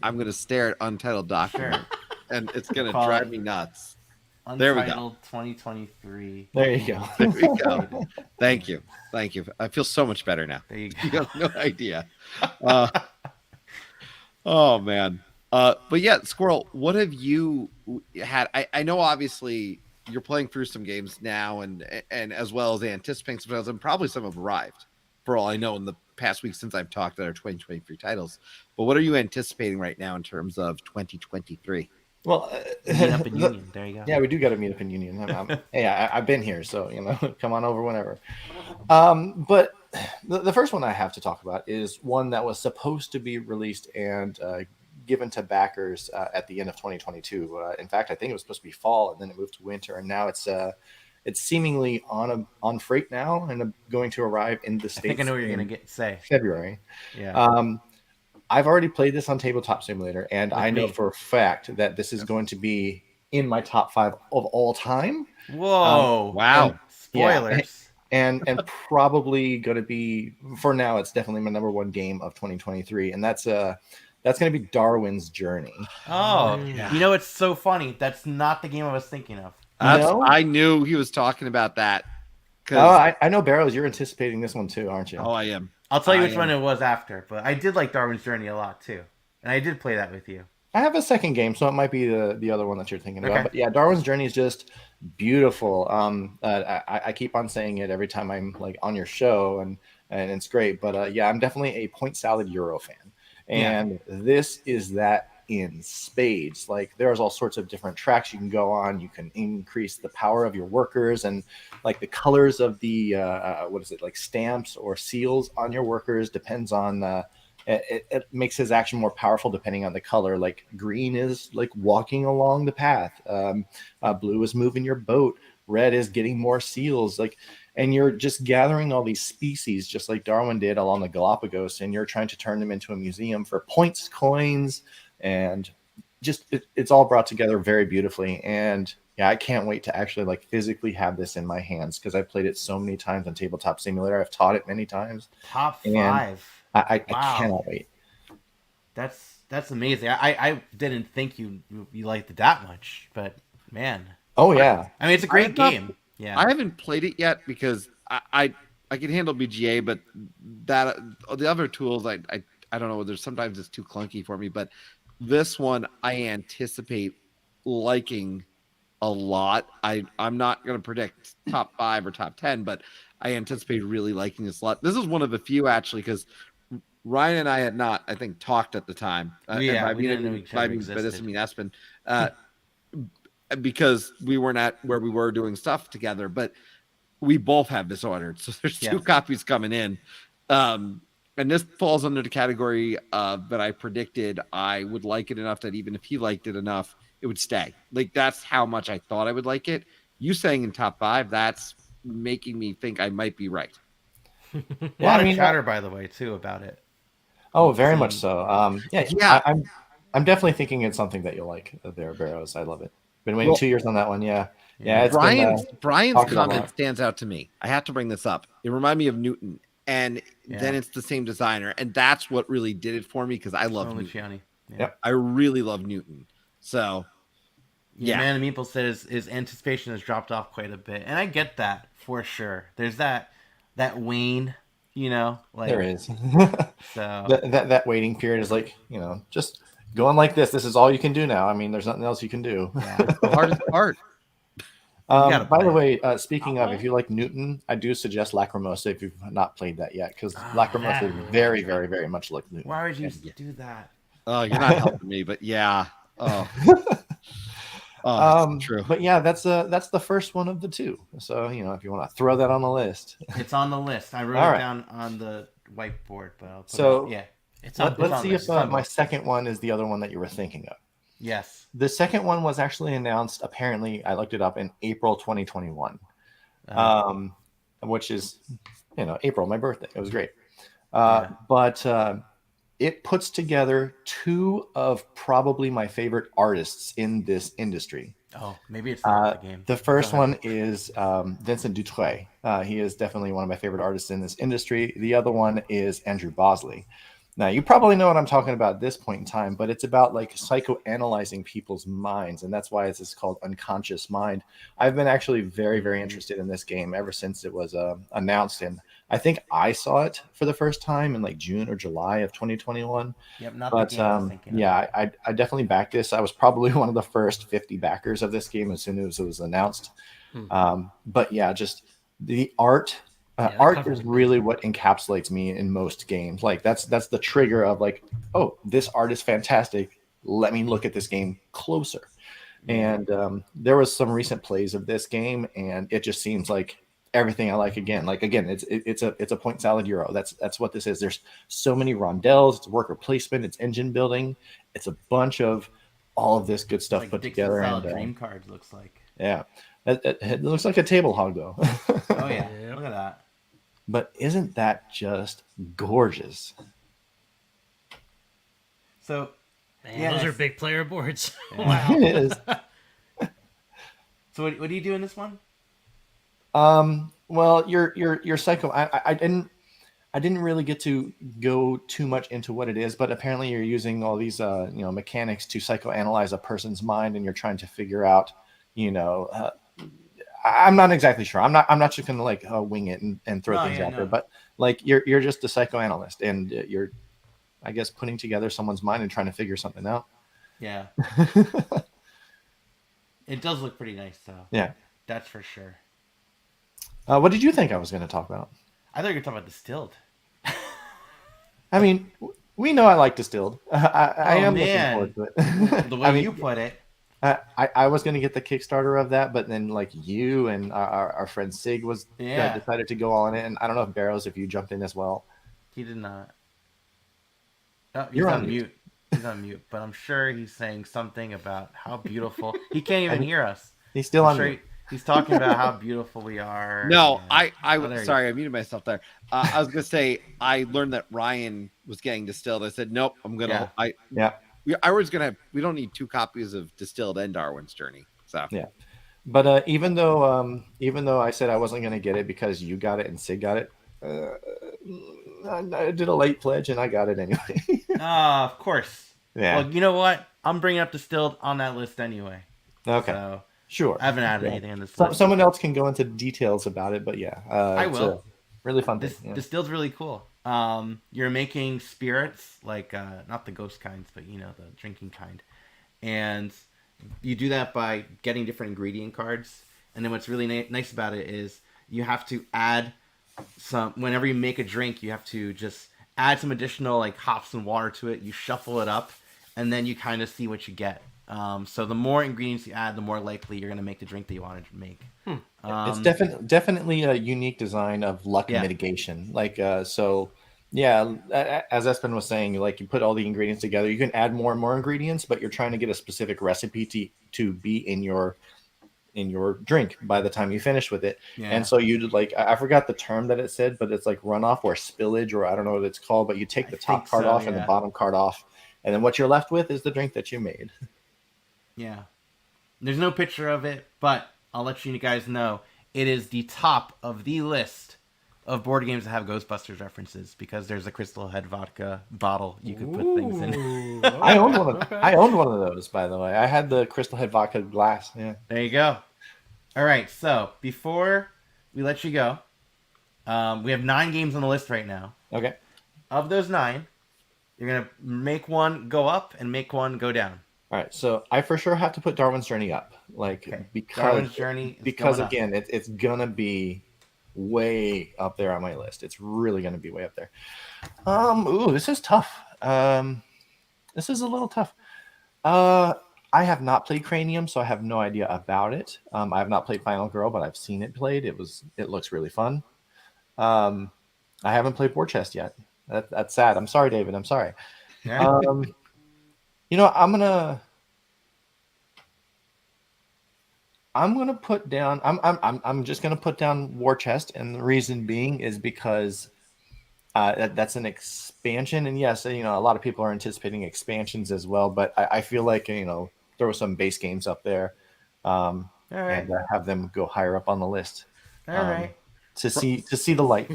I'm gonna stare at untitled document, and it's gonna Call drive it me nuts. There we go. Untitled 2023. There you go. There we go. Thank you. I feel so much better now. There you go. You have no idea. Oh man. But yeah, Squirrel, what have you had? I know obviously you're playing through some games now, and as well as anticipating some titles, and probably some have arrived. For all I know, in the past week since I've talked about our 2023 titles. But what are you anticipating right now in terms of 2023? Well, Meet up in Union. There you go. yeah, we do got to meet up in Union. Hey, I've been here, so come on over whenever. But the first one I have to talk about is one that was supposed to be released and given to backers at the end of 2022. In fact, I think it was supposed to be fall, and then it moved to winter, and now it's seemingly on freight now and going to arrive in the I States. think I know what you're in going to say. February. Yeah. I've already played this on Tabletop Simulator, and With I know me. for a fact that this is going to be in my top 5 of all time. Whoa. Wow. Spoilers. And probably going to be, for now, it's definitely my number 1 game of 2023, and that's going to be Darwin's Journey. Oh, Yeah. you know, it's so funny. That's not the game I was thinking of. No? I knew he was talking about that. Oh, I know, Barrows, you're anticipating this one too, aren't you? Oh, I am. I'll tell you I which one it was after, but I did like Darwin's Journey a lot too. And I did play that with you. I have a second game, so it might be the other one that you're thinking about. Okay. But yeah, Darwin's Journey is just beautiful. I keep on saying it every time I'm like on your show, and it's great. But yeah, I'm definitely a Point Salad Euro fan, and this is that in spades. Like there's all sorts of different tracks you can go on. You can increase the power of your workers, and like the colors of the what is it, like stamps or seals on your workers depends on it makes his action more powerful depending on the color. Like green is like walking along the path, blue is moving your boat, red is getting more seals, like, and you're just gathering all these species just like Darwin did along the Galapagos, and you're trying to turn them into a museum for points, coins, and just it's all brought together very beautifully. And yeah, I can't wait to actually like physically have this in my hands, because I've played it so many times on Tabletop Simulator. I've taught it many times. Top And 5. I Wow. cannot wait. That's amazing. I didn't think you liked it that much, but man. Oh yeah. I mean, it's a great game. Yeah. I haven't played it yet because I can handle BGA, but that the other tools I don't know. There's sometimes it's too clunky for me, but this one I anticipate liking a lot. I'm not going to predict top 5 or top 10, but I anticipate really liking this a lot. This is one of the few actually, because Ryan and I had not, I think, talked at the time. We didn't know each other by this existed. I mean Espen, because we weren't at where we were doing stuff together, but we both have this ordered, so there's 2 copies coming in. And this falls under the category that I predicted I would like it enough that even if he liked it enough, it would stay. Like, that's how much I thought I would like it. You saying in top 5, that's making me think I might be right. A lot of chatter, by the way, too, about it. Oh, very much so. I'm definitely thinking it's something that you'll like there, Barrows. I love it. Been waiting 2 years on that one. Yeah. It's Brian's comment stands out to me. I have to bring this up. It reminded me of Newton, and then it's the same designer, and that's what really did it for me, because I love Newton. Yep. I really love Newton. So Man, Meeple said his anticipation has dropped off quite a bit, and I get that for sure. There's that wane, like there is. So that waiting period is like, just going like this. This is all you can do now. I mean, there's nothing else you can do. It's the hardest part. By the way, speaking of, if you like Newton, I do suggest Lacrimosa if you've not played that yet, because Lacrimosa is very, very, very much like Newton. Why would you do that? Oh, you're not helping me, but yeah. Oh. True. But yeah, that's the first one of the 2. So if you want to throw that on the list, it's on the list. I wrote it down on the whiteboard, but I'll put it. Let's see if my second one is the other one that you were thinking of. Yes. The second one was actually announced, apparently, I looked it up, in April 2021, which is, April, my birthday. It was great. But it puts together 2 of probably my favorite artists in this industry. Oh, maybe it's not the game. The first one is Vincent Dutrait. He is definitely one of my favorite artists in this industry. The other one is Andrew Bosley. Now, you probably know what I'm talking about at this point in time, but it's about like psychoanalyzing people's minds, and that's why it's called Unconscious Mind. I've been actually very, very interested in this game ever since it was announced, and I think I saw it for the first time in like June or July of 2021. Yep, not but the game I was thinking yeah, I definitely backed this. I was probably one of the first 50 backers of this game as soon as it was announced. But yeah, just the art. Art is really what encapsulates me in most games. Like that's the trigger of like, oh, this art is fantastic. Let me look at this game closer. And there was some recent plays of this game, and it just seems like everything I like again. Like again, it's a point salad Euro. That's what this is. There's so many rondelles. It's worker placement. It's engine building. It's a bunch of all of this good stuff put together. And dream cards looks like. Yeah, it looks like a table hog though. Oh yeah, look at that. But isn't that just gorgeous? So, those are big player boards. Wow. It is. So what do you do in this one? Well, you're psycho. I didn't really get to go too much into what it is, but apparently you're using all these mechanics to psychoanalyze a person's mind, and you're trying to figure out, I'm not exactly sure. I'm not just gonna like wing it and throw things out there, but like you're just a psychoanalyst, and you're, I guess, putting together someone's mind and trying to figure something out. Yeah. It does look pretty nice, though. Yeah, that's for sure. What did you think I was going to talk about? I thought you were talking about distilled. I mean, we know I like distilled. I am looking forward to it. The way you put it. I was going to get the Kickstarter of that, but then like you and our friend Sig decided to go on it, and I don't know if Barrows, if you jumped in as well. He did not. Oh, he's You're on on mute. He's on mute, but I'm sure he's saying something about how beautiful. He can't even hear us. He's still I'm on sure mute. he's talking about how beautiful we are. No, and- I there he sorry, I muted myself there. I was gonna say I learned that Ryan was getting distilled. I said nope. I'm gonna. Yeah. I was gonna. We don't need 2 copies of distilled and Darwin's Journey. So Yeah. But even though I said I wasn't going to get it because you got it and Sid got it, I did a late pledge and I got it anyway. Of course. Yeah. Well, you know what? I'm bringing up distilled on that list anyway. Okay. So Sure. I haven't added anything on this list. Someone else can go into details about it, but yeah, I it's will. a really fun thing. Yeah. Distilled's really cool. You're making spirits, like not the ghost kinds, but the drinking kind, and you do that by getting different ingredient cards. And then what's really nice about it is you have to add some. Whenever you make a drink, you have to just add some additional like hops and water to it. You shuffle it up, and then you kind of see what you get. So the more ingredients you add, the more likely you're going to make the drink that you wanted to make. It's definitely a unique design of luck mitigation. Like so, yeah. As Espen was saying, like you put all the ingredients together, you can add more and more ingredients, but you're trying to get a specific recipe to be in your drink by the time you finish with it. Yeah. And so you did like I forgot the term that it said, but it's like runoff or spillage or I don't know what it's called. But you take the top card off and the bottom card off, and then what you're left with is the drink that you made. Yeah. There's no picture of it, but I'll let you guys know it is the top of the list of board games that have Ghostbusters references because there's a Crystal Head vodka bottle you could put things in. I owned one of those, by the way. I had the Crystal Head vodka glass. Yeah. There you go. All right, so before we let you go, we have 9 games on the list right now. Okay. Of those 9, you're gonna make one go up and make one go down. All right, so I for sure have to put Darwin's Journey up, because Darwin's Journey is because going up. again, it's gonna be way up there on my list. It's really gonna be way up there. This is tough. This is a little tough. I have not played Cranium, so I have no idea about it. I have not played Final Girl, but I've seen it played. It looks really fun. I haven't played War Chest yet. That's sad. I'm sorry, David. I'm sorry. Yeah. I'm gonna put down. I'm just gonna put down War Chest, and the reason being is because that's an expansion, and yes, a lot of people are anticipating expansions as well. But I feel like throw some base games up there, All right. and have them go higher up on the list. All right. To see the light.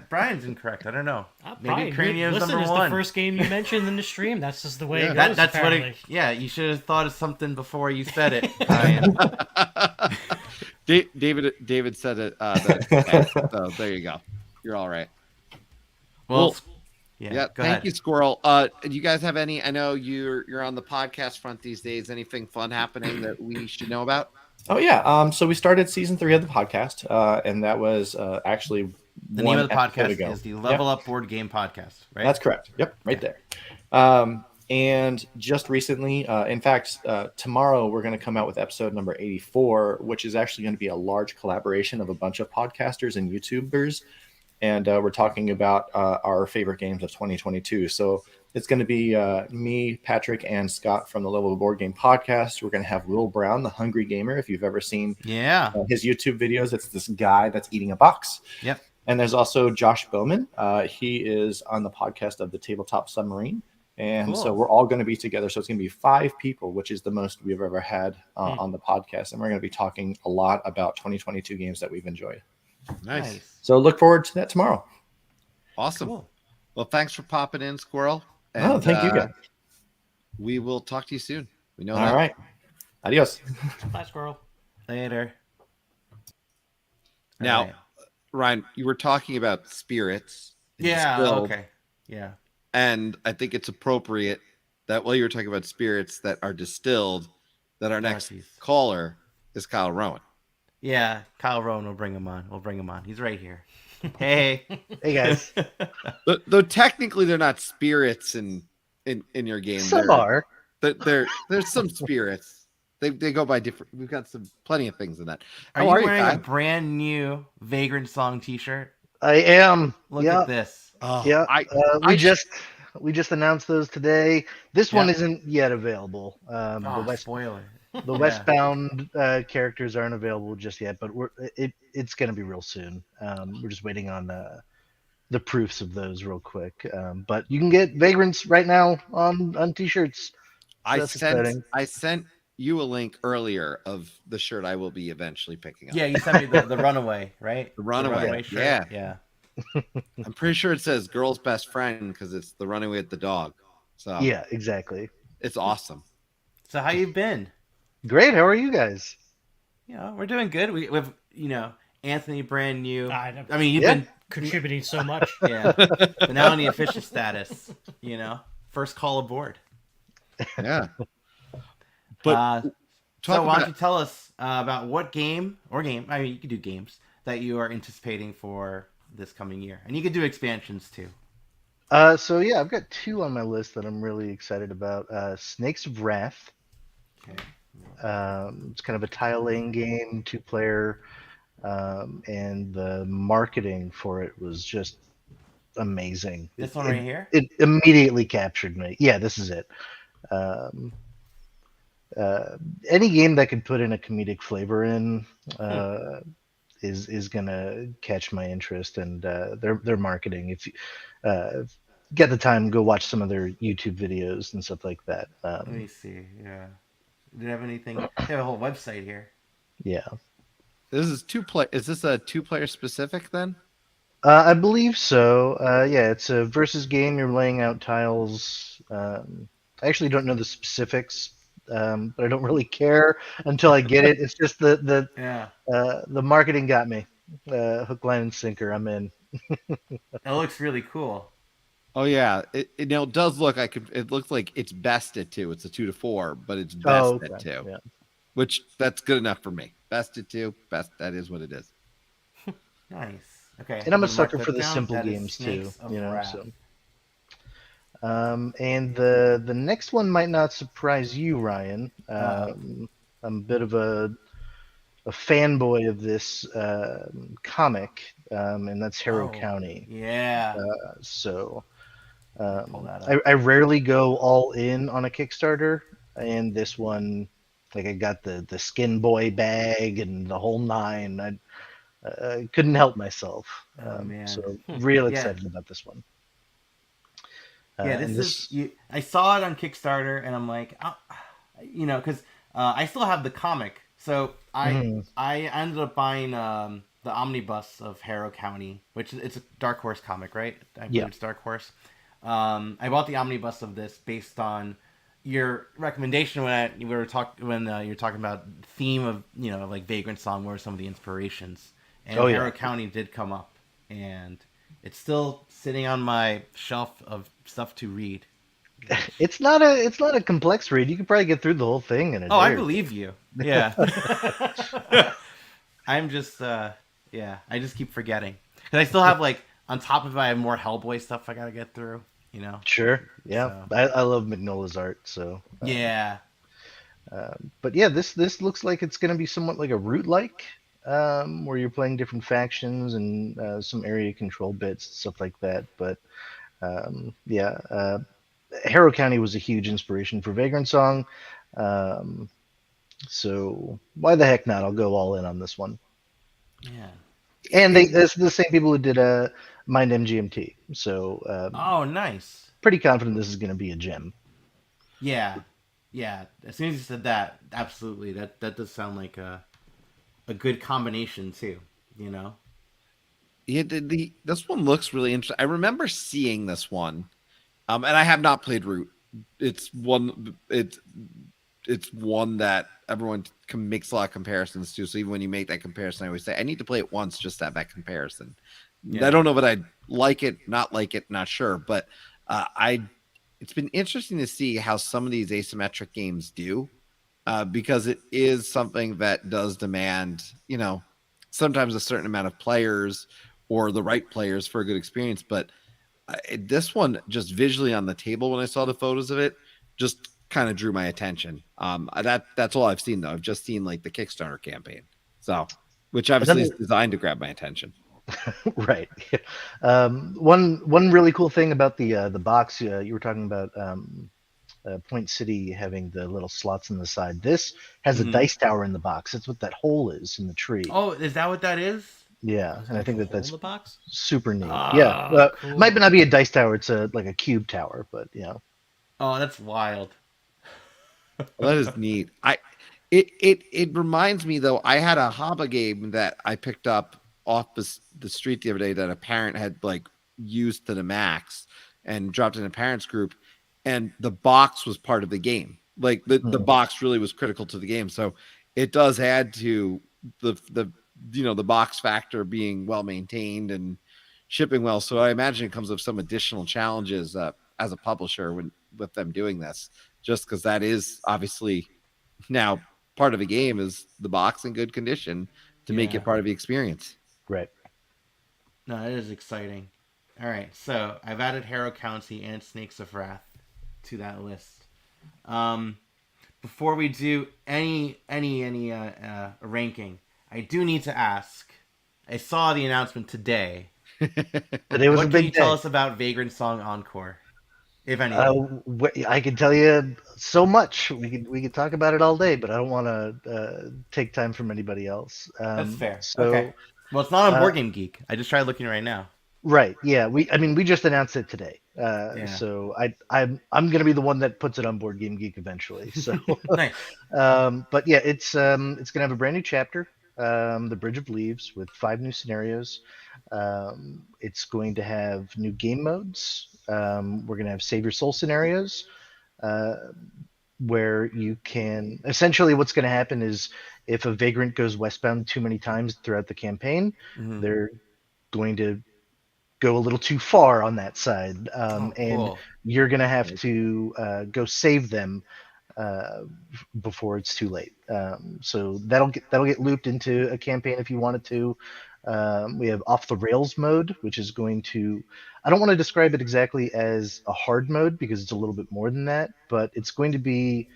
Brian's incorrect. I don't know. Maybe Brian, Cranium's listen, number it's 1. the first game you mentioned in the stream. That's just the way it goes. That's apparently. what it. Yeah, you should have thought of something before you said it, Brian. David said it. So there you go. You're all right. Well, Go thank ahead. You, Squirrel. Do you guys have any? I know you're on the podcast front these days. Anything fun happening that we should know about? Oh yeah. So we started season 3 of the podcast, and that was actually the name of the podcast ago. is the Level Up Board Game Podcast, right? That's correct. Yep, right there. And just recently, in fact, tomorrow we're going to come out with episode number 84, which is actually going to be a large collaboration of a bunch of podcasters and YouTubers. And we're talking about our favorite games of 2022. So it's going to be me, Patrick, and Scott from the Level Up Board Game Podcast. We're going to have Will Brown, the Hungry Gamer, if you've ever seen his YouTube videos. It's this guy that's eating a box. Yep. And there's also Josh Bowman. He is on the podcast of the Tabletop Submarine. And so we're all going to be together. So it's going to be 5 people, which is the most we've ever had on the podcast. And we're going to be talking a lot about 2022 games that we've enjoyed. Nice. So look forward to that tomorrow. Awesome. Cool. Well, thanks for popping in, Squirrel. And, thank you, guys. We will talk to you soon. We know all that. All right. Adios. Bye, Squirrel. Later. Now, right. Ryan, you were talking about spirits. Yeah. Okay. Yeah. And I think it's appropriate that while you were talking about spirits that are distilled, that our next caller is Kyle Rowan. Yeah, Kyle Rowan will bring him on. He's right here. Hey. Hey, guys. Though technically they're not spirits in your game. Some are. There's some spirits. They go by different. We've got plenty of things in that. Are you wearing a brand new Vagrant Song T-shirt? I am. Look at this. Oh, Yeah, I we just announced those today. This one Yeah. isn't yet available. Oh, spoiler. The Yeah. Westbound characters aren't available just yet, but it's going to be real soon. We're just waiting on the proofs of those real quick. But you can get Vagrants right now on t-shirts. So that's exciting. I sent you a link earlier of the shirt I will be eventually picking up. Yeah, you sent me the Runaway, right? The Runaway. shirt. Yeah. Yeah. I'm pretty sure it says girl's best friend because it's the Runaway with the dog. So Yeah, exactly. it's awesome. So how you been? Great. How are you guys? We're doing good. We've Anthony, brand new. I mean, you've Yeah. been contributing so much. yeah, but now in the official status, first call aboard. Yeah. But so why don't you tell us about what game? I mean, you could do games that you are anticipating for this coming year, and you could do expansions too. So yeah, I've got two on my list that I'm really excited about. Snakes of Wrath. Okay. It's kind of a tile laying game, 2-player, and the marketing for it was just amazing. This one right here? It immediately captured me. Yeah, this is it. Any game that could put in a comedic flavor in is gonna catch my interest, and their marketing. If you get the time, go watch some of their YouTube videos and stuff like that. Let me see. Yeah. Do they have anything? They have a whole website here. Yeah. this is Is this a 2-player specific then? I believe so. Yeah, it's a versus game. You're laying out tiles. I actually don't know the specifics, but I don't really care until I get it. It's just the marketing got me. Hook, line, and sinker. I'm in. It looks really cool. Oh yeah, it does look like it looks like it's best at 2. It's a 2 to 4, but it's best at 2, Yeah. which that's good enough for me. Best at 2, best. That is what it is. Nice. Okay. And I'm a Mark sucker that for the down. simple That is games too. Snakes of Wrath. So. And the next one might not surprise you, Ryan. I'm a bit of a fanboy of this comic, and that's Harrow County. Yeah. So Pull that up. I rarely go all in on a Kickstarter, and this one, like, I got the skin boy bag and the whole nine. I couldn't help myself. Oh, man. So real Yeah. excited about this one. Yeah, I saw it on Kickstarter, and I'm like, because I still have the comic, so I ended up buying the omnibus of Harrow County, which it's a Dark Horse comic, right? I believe it's Dark Horse. I bought the omnibus of this based on your recommendation when you were talking about theme of like Vagrant Song. What were some of the inspirations? And Harrow County did come up, and it's still sitting on my shelf of stuff to read. It's not a complex read. You can probably get through the whole thing in a day. I believe you. Yeah. I'm just I just keep forgetting. Because I still have, like, on top of it, I have more Hellboy stuff I gotta get through, Sure. Yeah. So. I love Mignola's art, so yeah. But yeah, this looks like it's gonna be somewhat like a root-like, where you're playing different factions and some area control bits, stuff like that. But Harrow County was a huge inspiration for Vagrant Song. So why the heck not? I'll go all in on this one. Yeah. And that's the same people who did Mind MGMT. So nice. pretty confident this is going to be a gem. Yeah. Yeah. As soon as you said that, absolutely. That does sound like a good combination too, Yeah, this one looks really interesting. I remember seeing this one. And I have not played Root. It's one that everyone makes a lot of comparisons to. So even when you make that comparison, I always say I need to play it once just to have that comparison. Yeah. I don't know, but I like it, not sure. But it's been interesting to see how some of these asymmetric games do, because it is something that does demand, sometimes a certain amount of players or the right players for a good experience. But this one, just visually on the table when I saw the photos of it, just kind of drew my attention. That's all I've seen though. I've just seen like the Kickstarter campaign, so which obviously is designed to grab my attention. Right. One really cool thing about the box you were talking about, Point City having the little slots in the side. This has a Mhm. dice tower in the box. That's what that hole is in the tree. Oh, is that what that is? Yeah, There's and an I think actual that hole in that's the box. super neat. Yeah, Ah, it might cool. not be a dice tower. It's a like a cube tower, but Oh, that's wild. Well, that is neat. It reminds me though. I had a Haba game that I picked up off the street the other day that a parent had like used to the max and dropped in a parents group, and the box was part of the game. Like the box really was critical to the game. So it does add to the the box factor being well maintained and shipping well. So I imagine it comes with some additional challenges as a publisher with them doing this, just because that is obviously now part of the game is the box in good condition to make Yeah. it part of the experience. right. No, that is exciting. All right, so I've added Harrow County and Snakes of Wrath to that list. Um, Before we do any ranking, I do need to ask. I saw the announcement today. Today was a What can you big tell day. us about Vagrant Song Encore, if anything? I can tell you so much. We could talk about it all day, but I don't want to take time from anybody else. That's fair. Okay. So Well, it's not on uh, Board Game Geek. I just tried looking right now. right, yeah. We just announced it today. Yeah. So I'm gonna be the one that puts it on Board Game Geek eventually. So, Nice. but yeah, it's gonna have a brand new chapter, the Bridge of Leaves, with 5 new scenarios. It's going to have new game modes. We're gonna have Save Your Soul scenarios, uh, where you can essentially what's going to happen is if a vagrant goes westbound too many times throughout the campaign, Mm-hmm. they're going to go a little too far on that side, Oh, and cool. you're going to have to go save them uh, before it's too late. So that'll get looped into a campaign if you wanted to. We have off the rails mode, which is going to. I don't want to describe it exactly as a hard mode because it's a little bit more than that, but it's going to be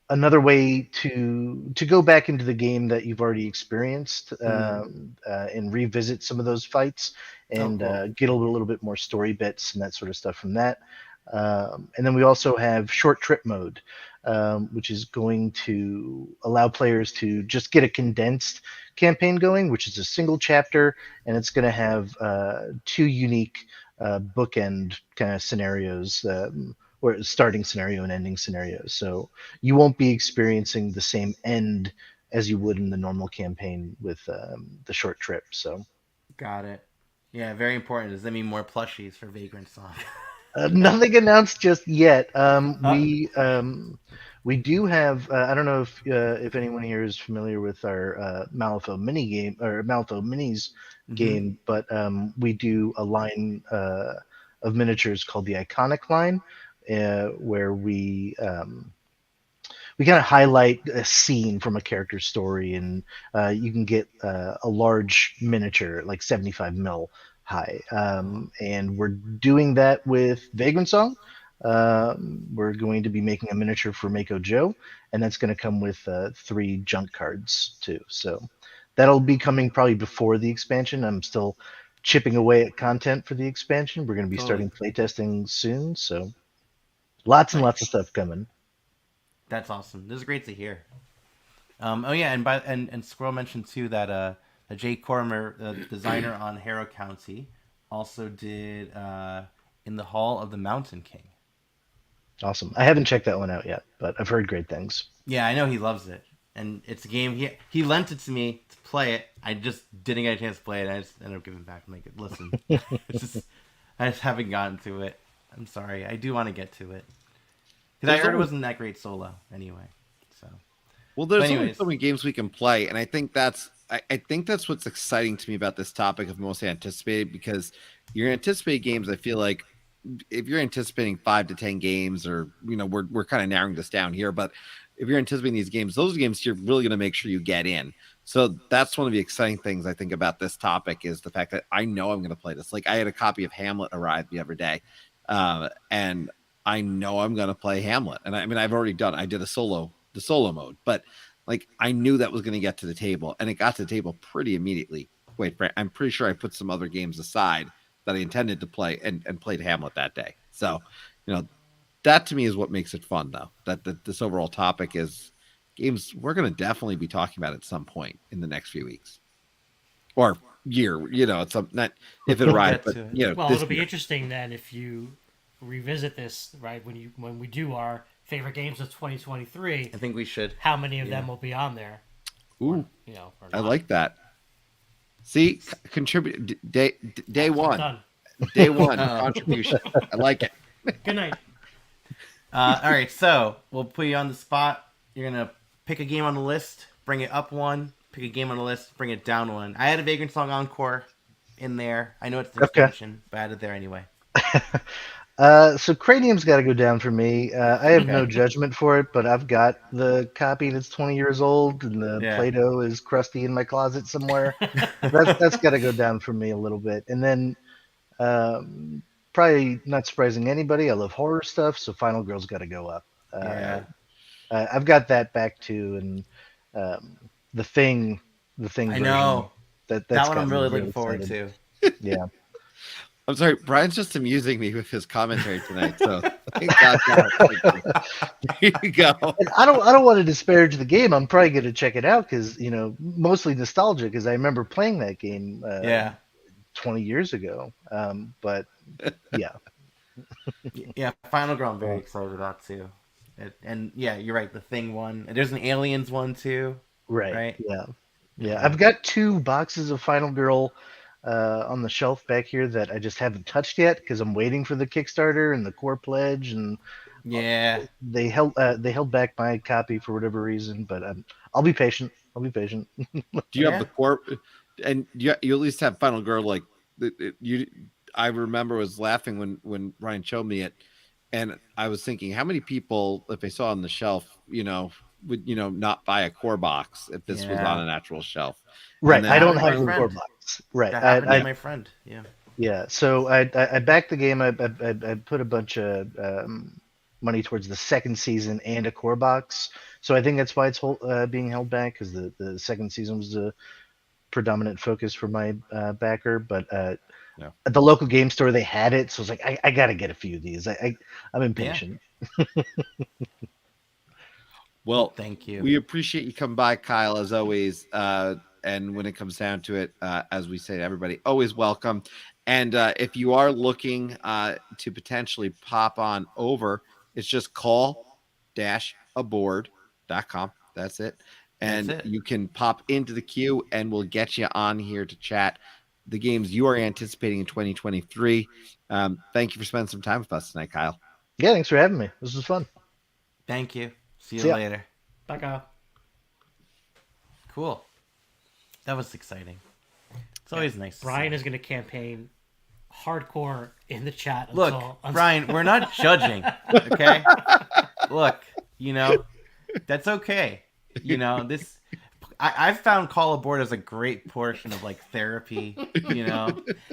another way to go back into the game that you've already experienced, and revisit some of those fights Oh, and cool. get a little bit more story bits and that sort of stuff from that. And then we also have short trip mode, which is going to allow players to just get a condensed campaign going, which is a single chapter, and it's going to have 2 unique bookend kind of scenarios, or starting scenario and ending scenario. So you won't be experiencing the same end as you would in the normal campaign with the short trip. So Got it. Yeah, very important. Does that mean more plushies for Vagrant Song? nothing announced just yet. Uh, We do have. I don't know if anyone here is familiar with our Malifaux mini game or Malifaux minis mm-hmm. game, but we do a line of miniatures called the Iconic line, where we kind of highlight a scene from a character's story, and you can get a large miniature, like 75 mil high. And we're doing that with Vagrant Song. We're going to be making a miniature for Mako Joe, and that's going to come with 3 junk cards too. So that'll be coming probably before the expansion. I'm still chipping away at content for the expansion. We're going to be Totally. starting playtesting soon, so lots and Nice. lots of stuff coming. That's awesome. This is great to hear. Oh yeah, and Squirrel mentioned too that Jay Cormer, the designer on Harrow County, also did In the Hall of the Mountain King. Awesome. I haven't checked that one out yet, but I've heard great things. Yeah, I know he loves it, and it's a game he lent it to me to play it. I just didn't get a chance to play it. I just ended up giving it back. I'm like, listen, I just haven't gotten to it. I'm sorry. I do want to get to it because I heard it wasn't that great solo anyway. So. Well, there's only anyways. so many games we can play, and I think that's what's exciting to me about this topic of most anticipated, because you're anticipating games. I feel like if you're anticipating 5 to 10 games, or we're kind of narrowing this down here, but if you're anticipating these games, those games you're really going to make sure you get in. So that's one of the exciting things I think about this topic, is the fact that I know I'm going to play this. Like, I had a copy of Hamlet arrive the other day, and I know I'm going to play Hamlet. And I mean, I've already done. I did the solo mode, but like I knew that was going to get to the table, and it got to the table pretty immediately I'm pretty sure I put some other games aside that I intended to play and played Hamlet that day. So, that to me is what makes it fun, though. That this overall topic is games we're going to definitely be talking about at some point in the next few weeks or year. It's not if it We'll arrives, get but to it. Well, this it'll be year. interesting then if you revisit this, right, when we do our favorite games of 2023. I think we should. How many of them will be on there? Ooh, Or I not. like that. See, contribute day one. Done. Day one Uh-oh. contribution. I like it. Good night. All right, so we'll put you on the spot. You're gonna pick a game on the list, bring it up one. Pick a game on the list, bring it down one. I had a Vagrant Song Encore in there. I know it's an extension, but I had it there anyway. So Cranium's got to go down for me. I have no judgment for it, but I've got the copy that's 20 years old, and the Play-Doh is crusty in my closet somewhere. That's got to go down for me a little bit. And then, probably not surprising anybody, I love horror stuff, so Final Girl's got to go up. I've got that back too, and the thing. I know that one I'm really looking forward to. Yeah. I'm sorry, Brian's just amusing me with his commentary tonight. So thank God. Here you go. And I don't want to disparage the game. I'm probably going to check it out because mostly nostalgia because I remember playing that game. 20 years ago. But yeah. Yeah, Final Girl I'm very excited about too. And yeah, you're right. The Thing one. And there's an Aliens one too. Right. Yeah. I've got 2 boxes of Final Girl on the shelf back here that I just haven't touched yet because I'm waiting for the Kickstarter and the core pledge, and they held back my copy for whatever reason. But I'll be patient. Do you have the core? And you at least have Final Girl like you. I remember was laughing when Ryan showed me it, and I was thinking how many people, if they saw it on the shelf, would not buy a core box if this was on an actual shelf. Right. I don't have the core box. Right. That happened to my friend. Yeah. Yeah. So I backed the game. I put a bunch of money towards the second season and a core box. So I think that's why it's being held back because the second season was the predominant focus for my backer. But at the local game store, they had it. So I was like, I got to get a few of these. I'm impatient. Yeah. Well, thank you. We appreciate you coming by, Kyle, as always. And when it comes down to it, as we say to everybody, always welcome. And if you are looking to potentially pop on over, it's just call-aboard.com. That's it. And you can pop into the queue and we'll get you on here to chat the games you are anticipating in 2023. Thank you for spending some time with us tonight, Kyle. Yeah, thanks for having me. This was fun. Thank you. See you later. Bye, Kyle. Cool. That was exciting. It's always nice. Brian is going to campaign hardcore in the chat. Look, Brian, we're not judging, okay? Look, that's okay. This I've found Call Aboard as a great portion of therapy.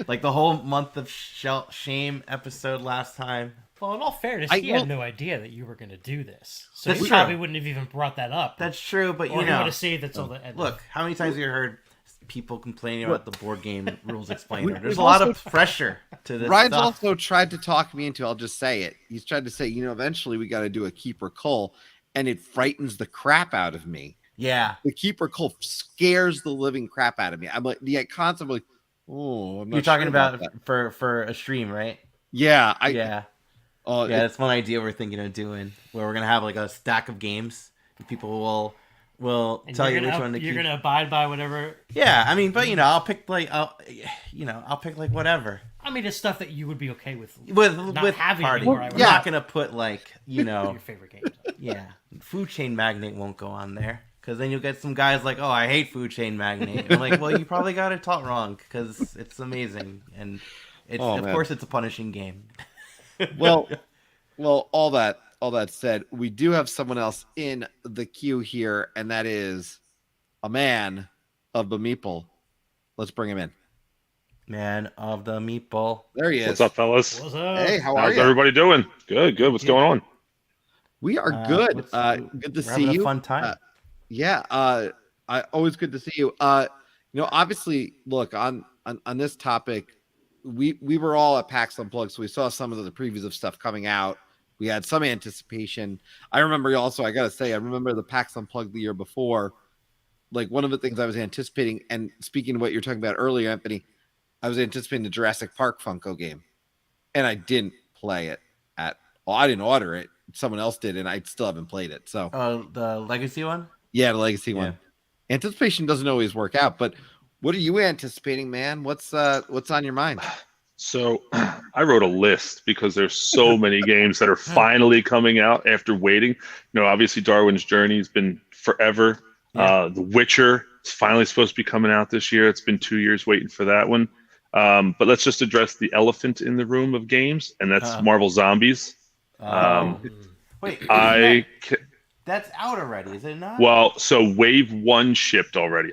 Like the whole month of shame episode last time. Well, in all fairness, he had no idea that you were going to do this, so he probably wouldn't have even brought that up. That's true, but he would have saved it till the end. Look, how many times have you heard people complaining about the board game rules explainer? There's a lot of pressure to this. Ryan's stuff. also tried to talk me into. I'll just say it. He's tried to say, eventually we got to do a keeper cull, and it frightens the crap out of me. Yeah, the keeper cull scares the living crap out of me. I'm like, constantly. Oh, I'm not you're talking sure about for a stream, right? Yeah, that's one idea we're thinking of doing, where we're gonna have a stack of games, and people will tell you which one to keep. You're gonna abide by whatever. Yeah, I mean, but I'll pick I'll pick whatever. I mean, it's stuff that you would be okay with having. Party. We're not gonna put your favorite games. Yeah, Food Chain Magnate won't go on there because then you'll get some guys like, oh, I hate Food Chain Magnate. And I'm like, well, you probably got it taught wrong because it's amazing and it's of course it's a punishing game. Well, all that said, we do have someone else in the queue here, and that is a man of the Meeple. Let's bring him in. Man of the Meeple. There he is. What's up, fellas? What's up? Hey, how are you? How's everybody doing? Good. What's going on? We are good. Good to see you. A fun time. Always good to see you. Obviously, look on this topic, we were all at PAX Unplugged, so we saw some of the previews of stuff coming out. We had some anticipation. I remember also, I gotta say, I remember the PAX Unplugged the year before. Like, one of the things I was anticipating, and speaking of what you're talking about earlier, Anthony, I was anticipating the Jurassic Park Funko game, and I didn't play it at all. I didn't order it. Someone else did, and I still haven't played it. So, the Legacy one? yeah, the Legacy one. Anticipation doesn't always work out, but what are you anticipating, man? What's on your mind? So I wrote a list because there's so many games that are finally coming out after waiting. Obviously Darwin's Journey has been forever. The Witcher is finally supposed to be coming out this year. It's been 2 years waiting for that one. But let's just address the elephant in the room of games, and that's Marvel Zombies. Wait, that's out already, is it not? Well, so Wave 1 shipped already.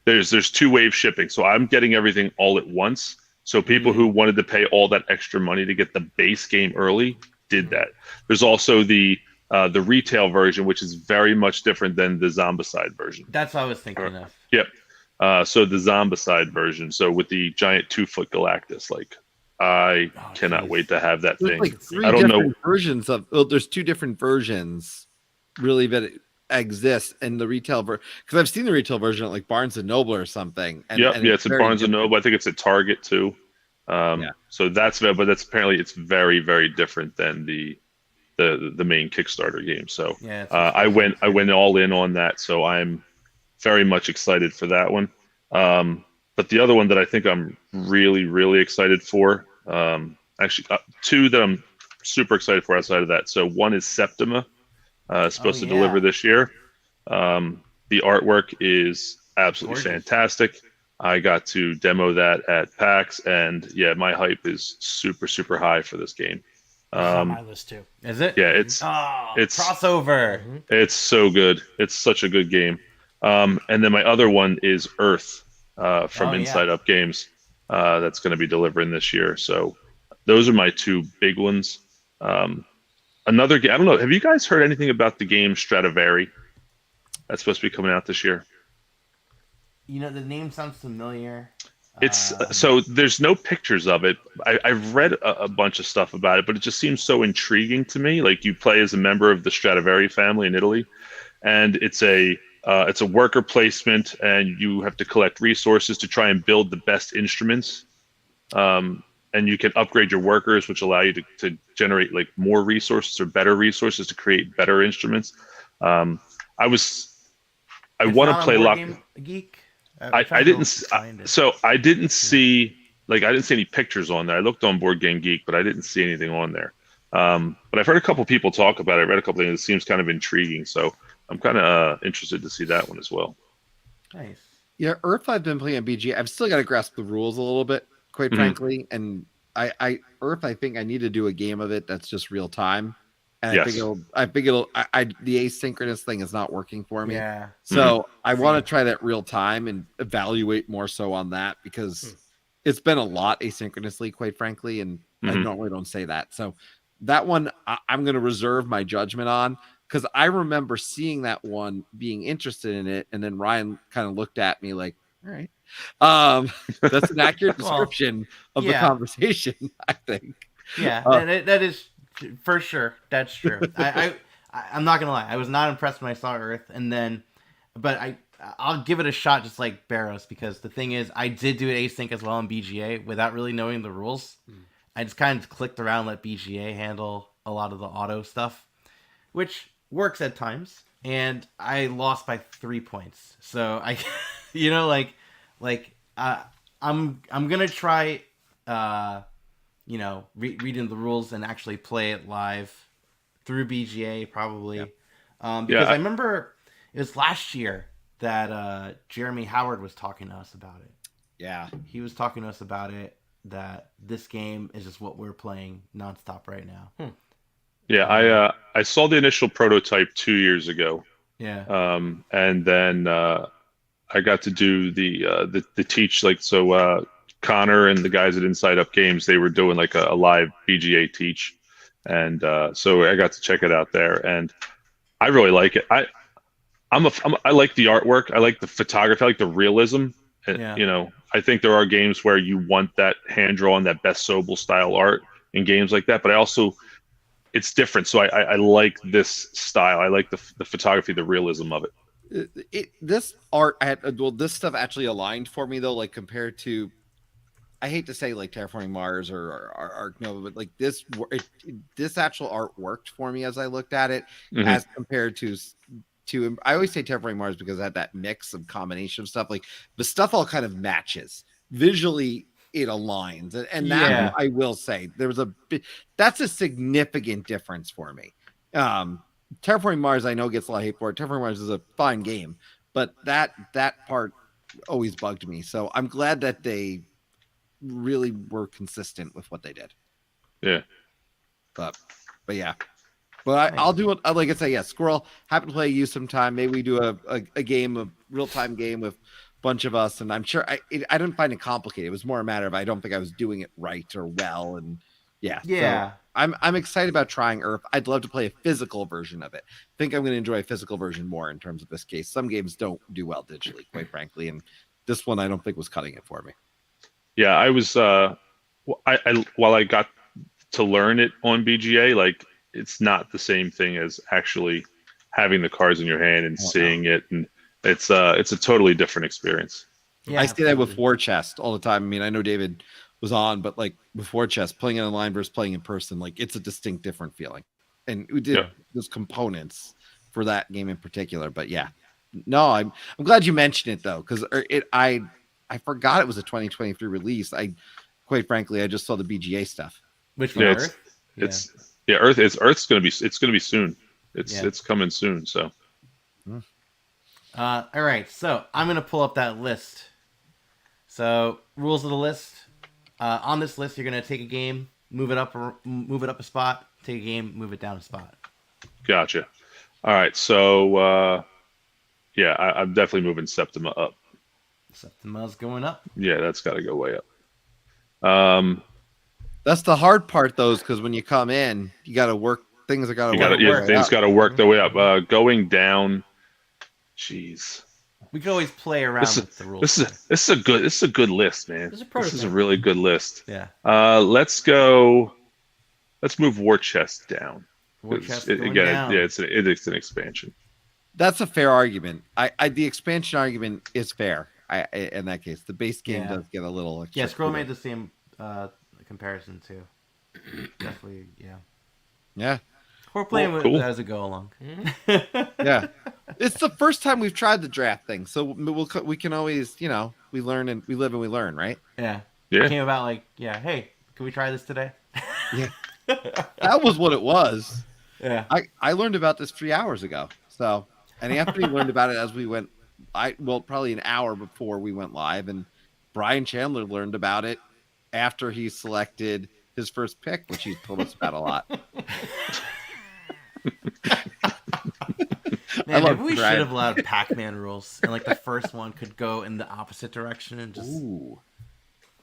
There's 2 wave shipping, so I'm getting everything all at once. So people who wanted to pay all that extra money to get the base game early did that. There's also the retail version, which is very much different than the Zombicide version. That's what I was thinking of. Yep. So the Zombicide version, so with the giant 2-foot Galactus, I cannot wait to have that thing. Like 3 I don't know versions of. Well, there's 2 different versions, really, that exists in the retail version. Because I've seen the retail version at like Barnes and Noble or something. And it's at Barnes and Noble. I think it's at Target too. So that's apparently it's very, very different than the main Kickstarter game. So I went all in on that. So I'm very much excited for that one. But the other one that I think I'm really, really excited for, actually 2 that I'm super excited for outside of that. So one is Septima, supposed to deliver this year. The artwork is absolutely fantastic. I got to demo that at PAX, and my hype is super, super high for this game. On my list too. Is it? Yeah, it's crossover. It's so good. It's such a good game. And then my other one is Earth from Inside Up Games. That's going to be delivering this year. So those are my 2 big ones. Another game, I don't know. Have you guys heard anything about the game Stradivari? That's supposed to be coming out this year. The name sounds familiar. It's so there's no pictures of it. I've read a bunch of stuff about it, but it just seems so intriguing to me. Like, you play as a member of the Stradivari family in Italy, and it's a worker placement, and you have to collect resources to try and build the best instruments. And you can upgrade your workers, which allow you to generate more resources or better resources to create better instruments. I want to play Geek. I didn't see any pictures on there. I looked on Board Game Geek, but I didn't see anything on there. But I've heard a couple people talk about it. I read a couple things. It seems kind of intriguing, so I'm kind of interested to see that one as well. Nice. Yeah, Earth I've been playing on BG. I've still got to grasp the rules a little bit, quite frankly. And Earth, I think I need to do a game of it that's just real time. And I think the asynchronous thing is not working for me. Yeah. So I want to try that real time and evaluate more so on that, because it's been a lot asynchronously, quite frankly, and I normally don't say that. So that one I'm going to reserve my judgment on, because I remember seeing that one, being interested in it, and then Ryan kind of looked at me like, all right. That's an accurate description of the conversation, I think. Yeah, that is for sure. That's true. I'm not gonna lie. I was not impressed when I saw Earth, but I'll give it a shot, just like Barrows, because the thing is, I did do async as well in BGA without really knowing the rules. I just kind of clicked around, let BGA handle a lot of the auto stuff, which works at times. And I lost by 3 points. So I'm gonna try, reading the rules and actually play it live through BGA probably, because I remember it was last year that Jeremy Howard was talking to us about it. Yeah, he was talking to us about it, that this game is just what we're playing nonstop right now. Yeah, I saw the initial prototype 2 years ago. Yeah. And then I got to do the teach, Connor and the guys at Inside Up Games, they were doing a live BGA teach, and so I got to check it out there, and I really like it. I like the artwork. I like the photography. I like the realism. And, Yeah. I think there are games where you want that hand drawn, that Best Sobel style art in games like that. But I also, it's different. So I like this style. I like the photography, the realism of it. This this stuff actually aligned for me though, like compared to, I hate to say like Terraforming Mars or Ark Nova, but like this actual art worked for me as I looked at it, as compared to I always say Terraforming Mars because it had that mix of combination of stuff. Like the stuff all kind of matches visually, it aligns, and that I will say that's a significant difference for me. Terraforming Mars I know gets a lot of hate for it. Terraforming Mars is a fine game, but that part always bugged me. So I'm glad that they really were consistent with what they did. Yeah. But yeah. But I'll do it. Like I say, yeah, Squirrel, happy to play you sometime. Maybe we do a game, a real-time game with a bunch of us. And I'm sure I didn't find it complicated. It was more a matter of I don't think I was doing it right or well. And yeah. So I'm excited about trying Earth. I'd love to play a physical version of it. I think I'm going to enjoy a physical version more in terms of this case. Some games don't do well digitally, quite frankly. And this one I don't think was cutting it for me. Yeah, I was while I got to learn it on BGA, like it's not the same thing as actually having the cards in your hand and seeing it, and it's a totally different experience. Yeah, I say that with War Chest all the time. I mean, I know David was on, but like with War Chest, playing it online versus playing in person, like it's a distinct different feeling. And we did those components for that game in particular. But yeah, no, I'm glad you mentioned it though, because I forgot it was a 2023 release. Quite frankly, I just saw the BGA stuff. Which one? Earth's gonna be soon. It's coming soon. So, all right. So I'm gonna pull up that list. So rules of the list. On this list, you're gonna take a game, move it up a spot. Take a game, move it down a spot. Gotcha. All right. So I'm definitely moving Septima up. Septima's going up. Yeah, that's got to go way up. That's the hard part, though, because when you come in, you got to work. Things are got to work. Things got to work their way up. Going down. Jeez. We could always play around with the rules. This is a good list, man. This is a really good list. Yeah. Let's move War Chest down. War Chest down. Yeah, it's an expansion. That's a fair argument. The expansion argument is fair. In that case, the base game does get a little extra. Yeah, Squirrel made the same comparison too. Definitely, yeah. Yeah. We're playing with it as we go along. Yeah. It's the first time we've tried the draft thing, so we can always, we learn and we live and we learn, right? Yeah. It came about hey, can we try this today? Yeah. That was what it was. Yeah. I learned about this 3 hours ago. So, and Anthony learned about it as we went. Probably an hour before we went live, and Brian Chandler learned about it after he selected his first pick, which he told us about a lot. Man, maybe we should have allowed Pac-Man rules, and the first one could go in the opposite direction and just. Ooh.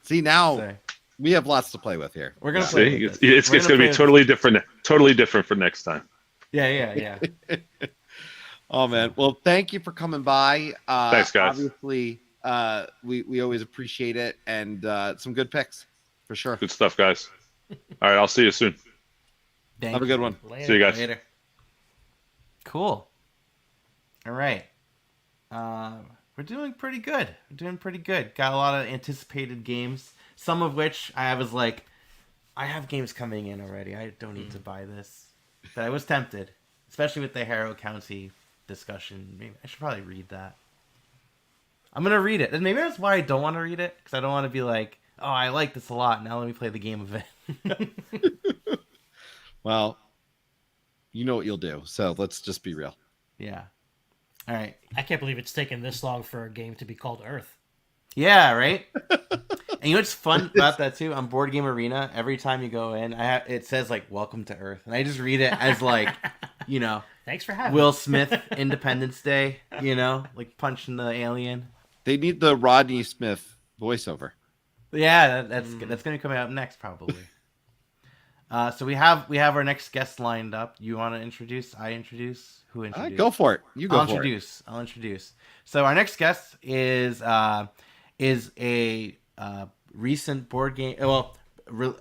See, now we have lots to play with here. We're gonna play. It's going to be totally different for next time. Yeah. Oh man! Well, thank you for coming by. Thanks, guys. Obviously, we always appreciate it, and some good picks for sure. Good stuff, guys. All right, I'll see you soon. Have a good one. Later. See you guys later. Cool. All right. We're doing pretty good. Got a lot of anticipated games. Some of which I was like, I have games coming in already. I don't need to buy this, but I was tempted, especially with the Harrow County discussion. Maybe I should probably read that. I'm gonna read it, and maybe that's why I don't want to read it, because I don't want to be like, oh, I like this a lot. Now let me play the game of it. Well, you know what you'll do, so let's just be real. Yeah. All right. I can't believe it's taken this long for a game to be called Earth. Yeah, right. And you know what's fun about that too? On Board Game Arena, every time you go in, it says "Welcome to Earth," and I just read it as thanks for having Will Smith Independence Day, punching the alien. They need the Rodney Smith voiceover. Yeah, that's going to be coming up next probably. So we have our next guest lined up. You want to introduce? I introduce? Who introduce? Go for it. You go for it. I'll introduce. So our next guest is a recent board game. Well,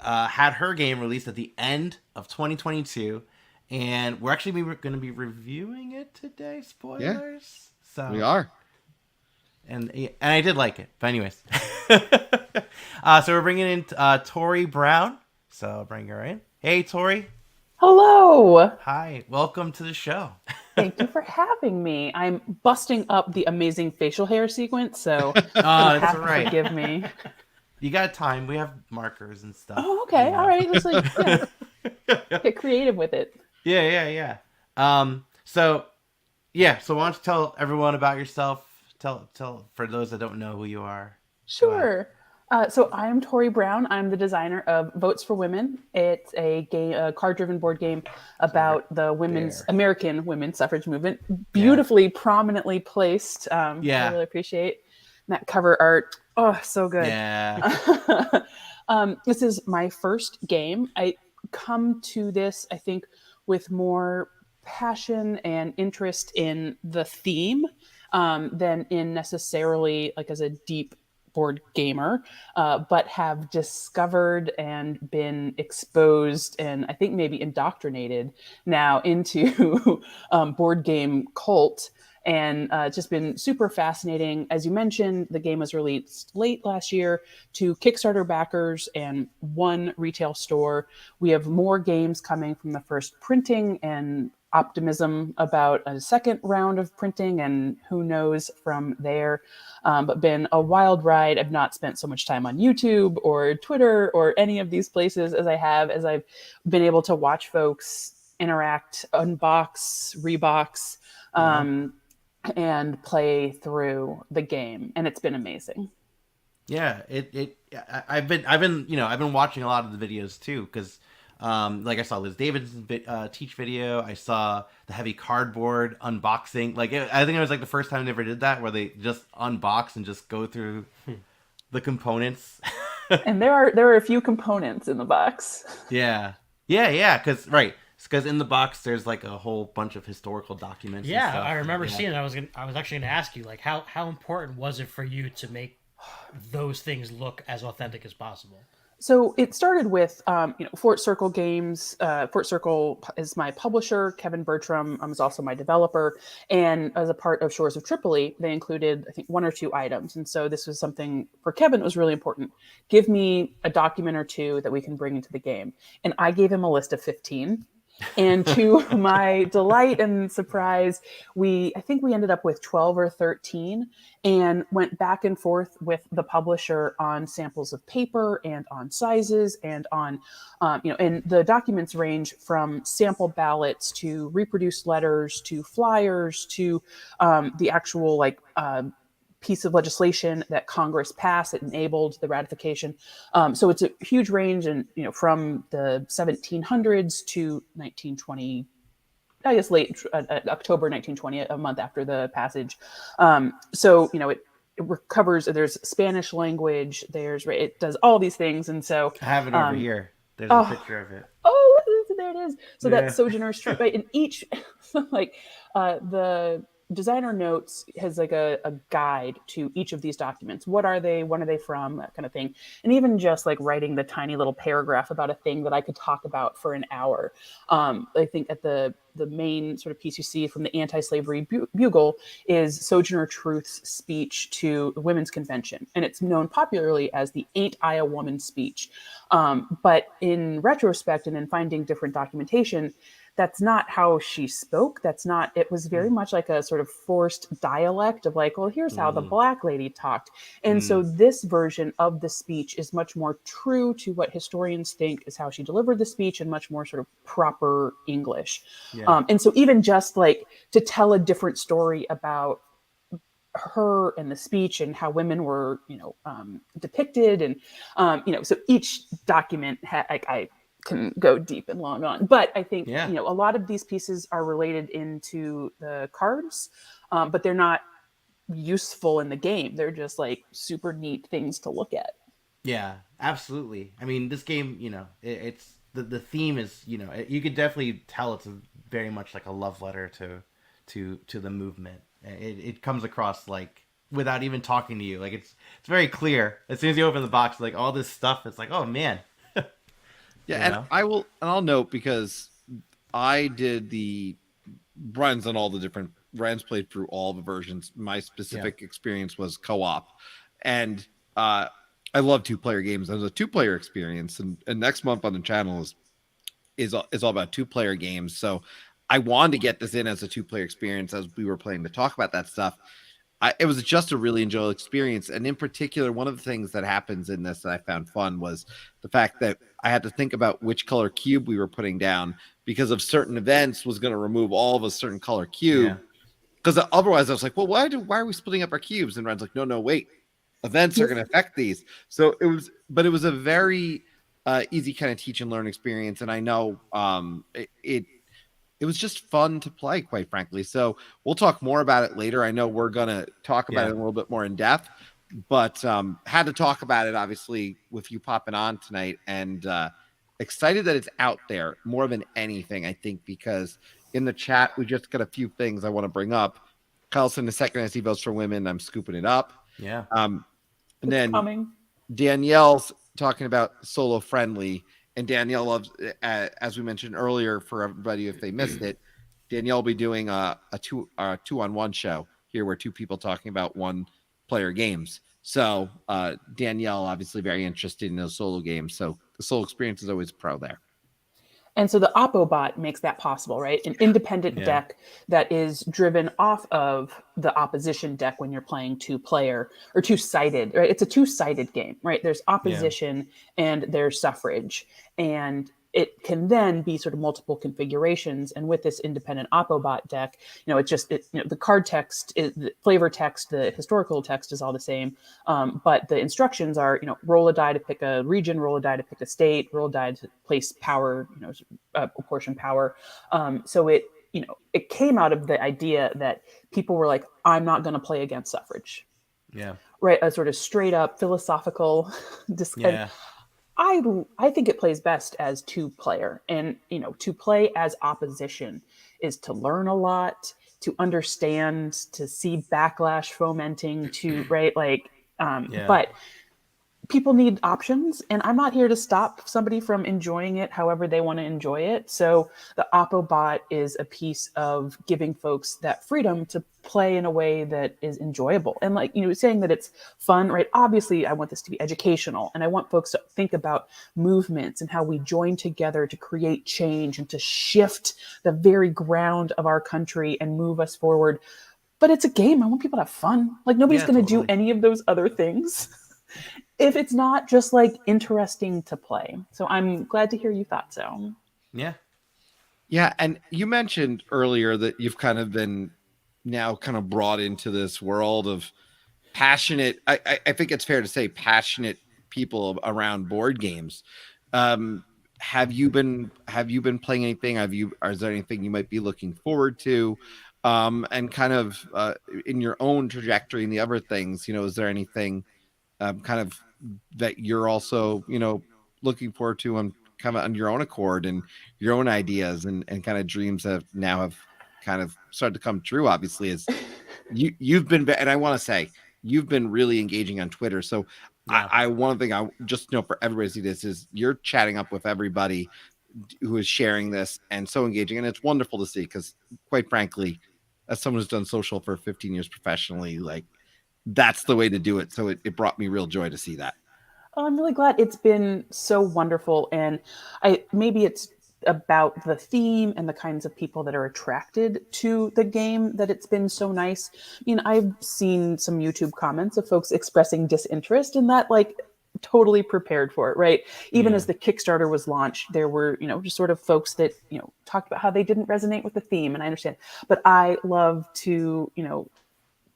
had her game released at the end of 2022, and we're actually going to be reviewing it today. Spoilers. Yeah, so we are. And I did like it. But anyways, so we're bringing in Tory Brown. So I'll bring her in. Hey, Tory. Hello. Hi. Welcome to the show. Thank you for having me. I'm busting up the amazing facial hair sequence, so you that's have right. to forgive me. You got time. We have markers and stuff. Oh, okay. You know. All right. Just get creative with it. Yeah. So why don't you tell everyone about yourself? Tell for those that don't know who you are. Sure. So I'm Tory Brown. I'm the designer of Votes for Women. It's a card-driven board game about the American women's suffrage movement. Beautifully, prominently placed. I really appreciate that cover art. Oh, so good. Yeah. This is my first game. I come to this, I think, with more passion and interest in the theme than in necessarily like as a deep board gamer, but have discovered and been exposed and I think maybe indoctrinated now into board game cult. And it's just been super fascinating. As you mentioned, the game was released late last year to Kickstarter backers and one retail store. We have more games coming from the first printing and optimism about a second round of printing and who knows from there. But been a wild ride. I've not spent so much time on YouTube or Twitter or any of these places as I've been able to watch folks interact, unbox, rebox, and play through the game. And it's been amazing. Yeah, I've been watching a lot of the videos too, because like I saw Liz Davidson's teach video. I saw the heavy cardboard unboxing. I think it was like the first time they ever did that, where they just unbox and just go through the components. And there are a few components in the box. Yeah, because in the box there's like a whole bunch of historical documents. Yeah, and stuff. I remember seeing it. I was actually going to ask you, like, how important was it for you to make those things look as authentic as possible? So it started with, Fort Circle Games. Fort Circle is my publisher. Kevin Bertram is also my developer. And as a part of Shores of Tripoli, they included, I think, 1 or 2 items. And so this was something for Kevin that was really important. Give me a document or 2 that we can bring into the game. And I gave him a list of 15. And to my delight and surprise, I think we ended up with 12 or 13 and went back and forth with the publisher on samples of paper and on sizes and on, and the documents range from sample ballots to reproduced letters to flyers to the actual piece of legislation that Congress passed that enabled the ratification. So it's a huge range, and from the 1700s to 1920, I guess late October 1920, a month after the passage. It recovers. There's Spanish language. It does all these things, and so I have it over here. There's a picture of it. Oh, there it is. So that's Sojourner's Truth, right? In each, the designer notes has like a guide to each of these documents. What are they? When are they from? That kind of thing. And even just like writing the tiny little paragraph about a thing that I could talk about for an hour. I think at the main sort of piece you see from the Anti-Slavery Bugle is Sojourner Truth's speech to the Women's Convention. And it's known popularly as the Ain't I a Woman speech. But in retrospect and in finding different documentation, that's not how she spoke. It was very much like a sort of forced dialect of like, well, here's how the Black lady talked. And so this version of the speech is much more true to what historians think is how she delivered the speech and much more sort of proper English. Yeah. And so even just like to tell a different story about her and the speech and how women were, depicted. And, so each document I can go deep and long on, but I think, a lot of these pieces are related into the cards, but they're not useful in the game. They're just like super neat things to look at. Yeah, absolutely. I mean, this game, the theme is, you know, you could definitely tell it's very much like a love letter to the movement. It comes across like without even talking to you, like it's very clear as soon as you open the box, like all this stuff. It's like, oh man. Yeah, and I'll note, because I did the runs on all the different runs, played through all the versions. My specific experience was co-op, and I love 2-player games. There's a 2-player experience, and next month on the channel is all about 2-player games. So I wanted to get this in as a 2-player experience as we were playing to talk about that stuff. It was just a really enjoyable experience. And in particular, one of the things that happens in this that I found fun was the fact that I had to think about which color cube we were putting down, because of certain events was going to remove all of a certain color cube. Because otherwise I was like, well, why are we splitting up our cubes? And Ryan's like, no, wait, events are going to affect these. So it was a very easy kind of teach and learn experience. And I know it was just fun to play, quite frankly. So we'll talk more about it later. I know we're going to talk about it a little bit more in depth, but had to talk about it, obviously, with you popping on tonight, and excited that it's out there more than anything, I think, because in the chat, we just got a few things I want to bring up. Carlson, the second as he votes for women, I'm scooping it up. Yeah. And then Danielle's talking about solo friendly. And Danielle loves, as we mentioned earlier, for everybody if they missed it, Danielle will be doing a 2-on-1 show here, where 2 people talking about 1-player games. So Danielle obviously very interested in those solo games. So the solo experience is always a pro there. And so the Oppobot makes that possible, right? An independent deck that is driven off of the opposition deck when you're playing 2-player or 2-sided, right? It's a 2-sided game, right? There's opposition and there's suffrage. And it can then be sort of multiple configurations. And with this independent Oppobot deck, you know, the card text, the flavor text, the historical text is all the same. But the instructions are, you know, roll a die to pick a region, roll a die to pick a state, roll a die to place power, you know, apportion power. So it came out of the idea that people were like, I'm not going to play against suffrage. Yeah. Right. A sort of straight up philosophical discussion. I think it plays best as 2-player, and, you know, to play as opposition is to learn a lot, to understand, to see backlash fomenting, to but people need options, and I'm not here to stop somebody from enjoying it however they want to enjoy it. So the Oppobot is a piece of giving folks that freedom to play in a way that is enjoyable. And, like, you know, saying that it's fun, right? Obviously, I want this to be educational, and I want folks to think about movements and how we join together to create change and to shift the very ground of our country and move us forward. But it's a game. I want people to have fun. Like, nobody's going to do any of those other things if it's not just, like, interesting to play. So I'm glad to hear you thought so. Yeah. Yeah. And you mentioned earlier that you've kind of been now kind of brought into this world of passionate, I think it's fair to say, passionate people around board games. Have you been playing anything? Is there anything you might be looking forward to? And kind of in your own trajectory and the other things, you know, is there anything kind of that you're also, you know, looking forward to on kind of on your own accord and your own ideas and kind of dreams that have kind of started to come true? Obviously, as you've been, and I want to say you've been really engaging on Twitter. So one thing I just know for everybody to see this is you're chatting up with everybody who is sharing this and so engaging, and it's wonderful to see, because quite frankly, as someone who's done social for 15 years professionally, like, that's the way to do it. So it brought me real joy to see that. Oh, I'm really glad. It's been so wonderful. And maybe it's about the theme and the kinds of people that are attracted to the game that it's been so nice. I mean, I've seen some YouTube comments of folks expressing disinterest, and that, like, totally prepared for it, right? Even as the Kickstarter was launched, there were, you know, just sort of folks that, you know, talked about how they didn't resonate with the theme, and I understand. But I love to, you know,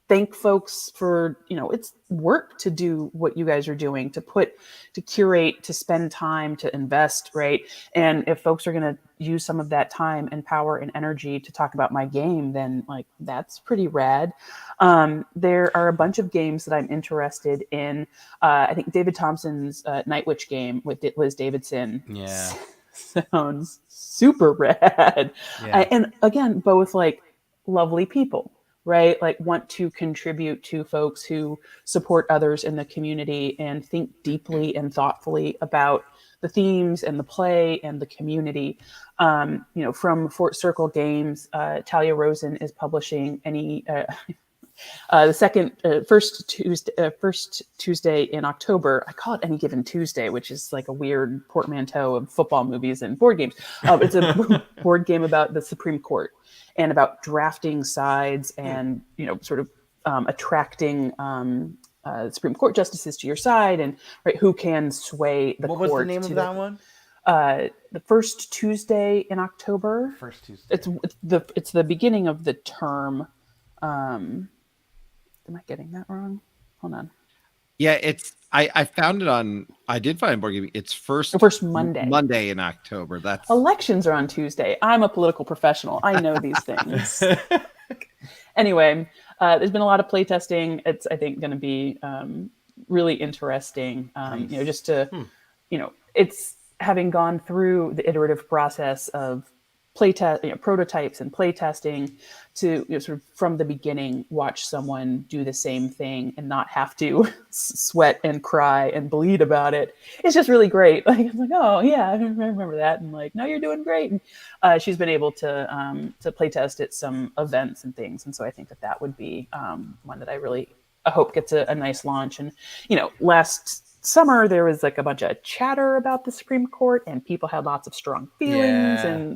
thank folks for, you know, it's work to do what you guys are doing, to curate, to spend time, to invest, right? And if folks are going to use some of that time and power and energy to talk about my game, then, like, that's pretty rad. There are a bunch of games that I'm interested in. I think David Thompson's Night Witch game with Liz Davidson. Yeah. sounds super rad. Yeah. And again, both like lovely people, right? Like want to contribute to folks who support others in the community and think deeply and thoughtfully about the themes and the play and the community. From Fort Circle Games, Talia Rosen is publishing first Tuesday in October. I call it Any Given Tuesday, which is like a weird portmanteau of football movies and board games. It's a board game about the Supreme Court and about drafting sides and sort of attracting Supreme Court justices to your side, and right, who can sway the court. What was the name of that one? The first Tuesday in October. First Tuesday. It's the beginning of the term. Am I getting that wrong? Hold on. Yeah, I found it on. I did find board gaming. It's first Monday. Monday in October. That's Elections are on Tuesday. I'm a political professional. I know these things. Anyway, there's been a lot of play testing. It's, I think, going to be really interesting. Nice. Just to, it's having gone through the iterative process of prototypes and play testing to sort of from the beginning watch someone do the same thing and not have to sweat and cry and bleed about it. It's just really great. Like, I'm like, oh yeah, I remember that. And like, no, you're doing great. And she's been able to play test at some events and things. And so I think that would be one that I hope gets a nice launch. And, last summer there was like a bunch of chatter about the Supreme Court and people had lots of strong feelings. Yeah.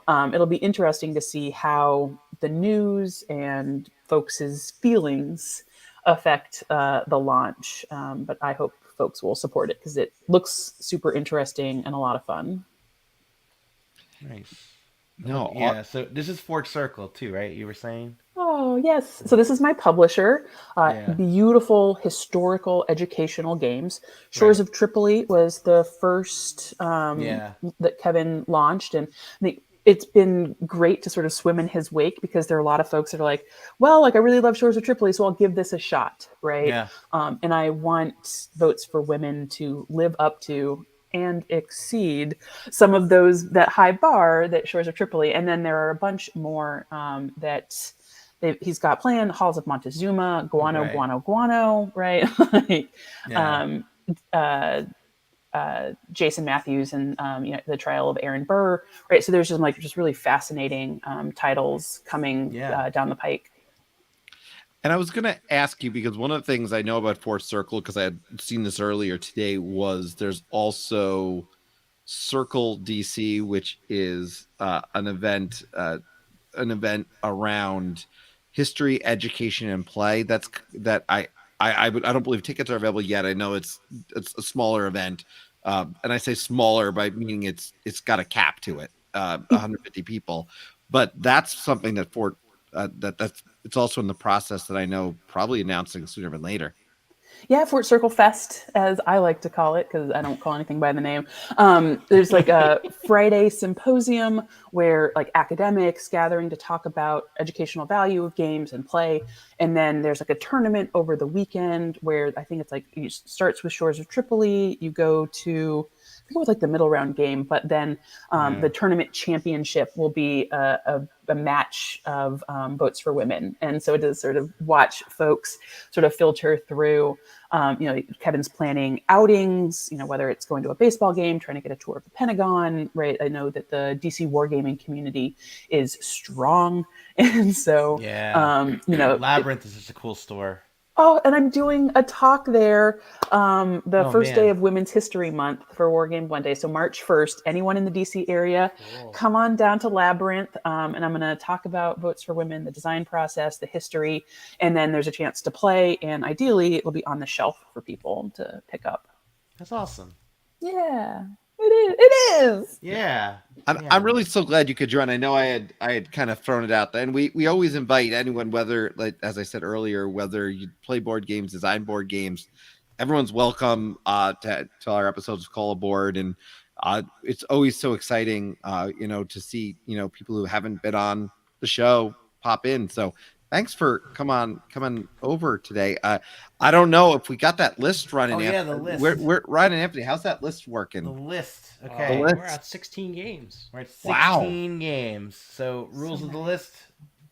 And it'll be interesting to see how the news and folks' feelings affect the launch. But I hope folks will support it because it looks super interesting and a lot of fun. Nice. no. Yeah. So this is Fort Circle too, right? You were saying. Oh, yes. So this is my publisher. Yeah. Beautiful historical educational games. Shores of Tripoli was the first that Kevin launched. And it's been great to sort of swim in his wake because there are a lot of folks that are like, well, like I really love Shores of Tripoli, so I'll give this a shot, right? Yeah. And I want Votes for Women to live up to and exceed some of that high bar that Shores of Tripoli. And then there are a bunch more that he's got planned: Halls of Montezuma, Guano, right? Like, Jason Matthews and The Trial of Aaron Burr, right? So there's just really fascinating titles coming down the pike. And I was going to ask you, because one of the things I know about Fort Circle, because I had seen this earlier today, was there's also Circle DC, which is an event around history, education, and play. I don't believe tickets are available yet. I know it's a smaller event, and I say smaller by meaning it's got a cap to it, 150 people. But that's something that it's also in the process that I know probably announcing sooner than later. Yeah, Fort Circle Fest, as I like to call it, because I don't call anything by the name. There's like a Friday symposium where like academics gathering to talk about educational value of games and play. And then there's like a tournament over the weekend where I think it's like it starts with Shores of Tripoli. You go to, I think it was like the middle round game, but then the tournament championship will be a match of Votes for Women. And so it is sort of watch folks sort of filter through, Kevin's planning outings, whether it's going to a baseball game, trying to get a tour of the Pentagon, right? I know that the DC wargaming community is strong. And so, Labyrinth is just a cool store. Oh, and I'm doing a talk there the first day of Women's History Month for Wargame One Day. So March 1st, anyone in the DC area, come on down to Labyrinth. And I'm going to talk about Votes for Women, the design process, the history, and then there's a chance to play. And ideally, it will be on the shelf for people to pick up. That's awesome. Yeah. It is. Yeah. I'm really so glad you could join. I know I had kind of thrown it out there, and we always invite anyone, whether, like as I said earlier, whether you play board games, design board games, everyone's welcome to our episodes of Call Aboard, and it's always so exciting, to see people who haven't been on the show pop in. So thanks for coming over today. I don't know if we got that list running. Oh yeah, the list. We're Ryan and Anthony. How's that list working? The list. Okay, we're at 16 games. We're at 16 games. So rules of the list: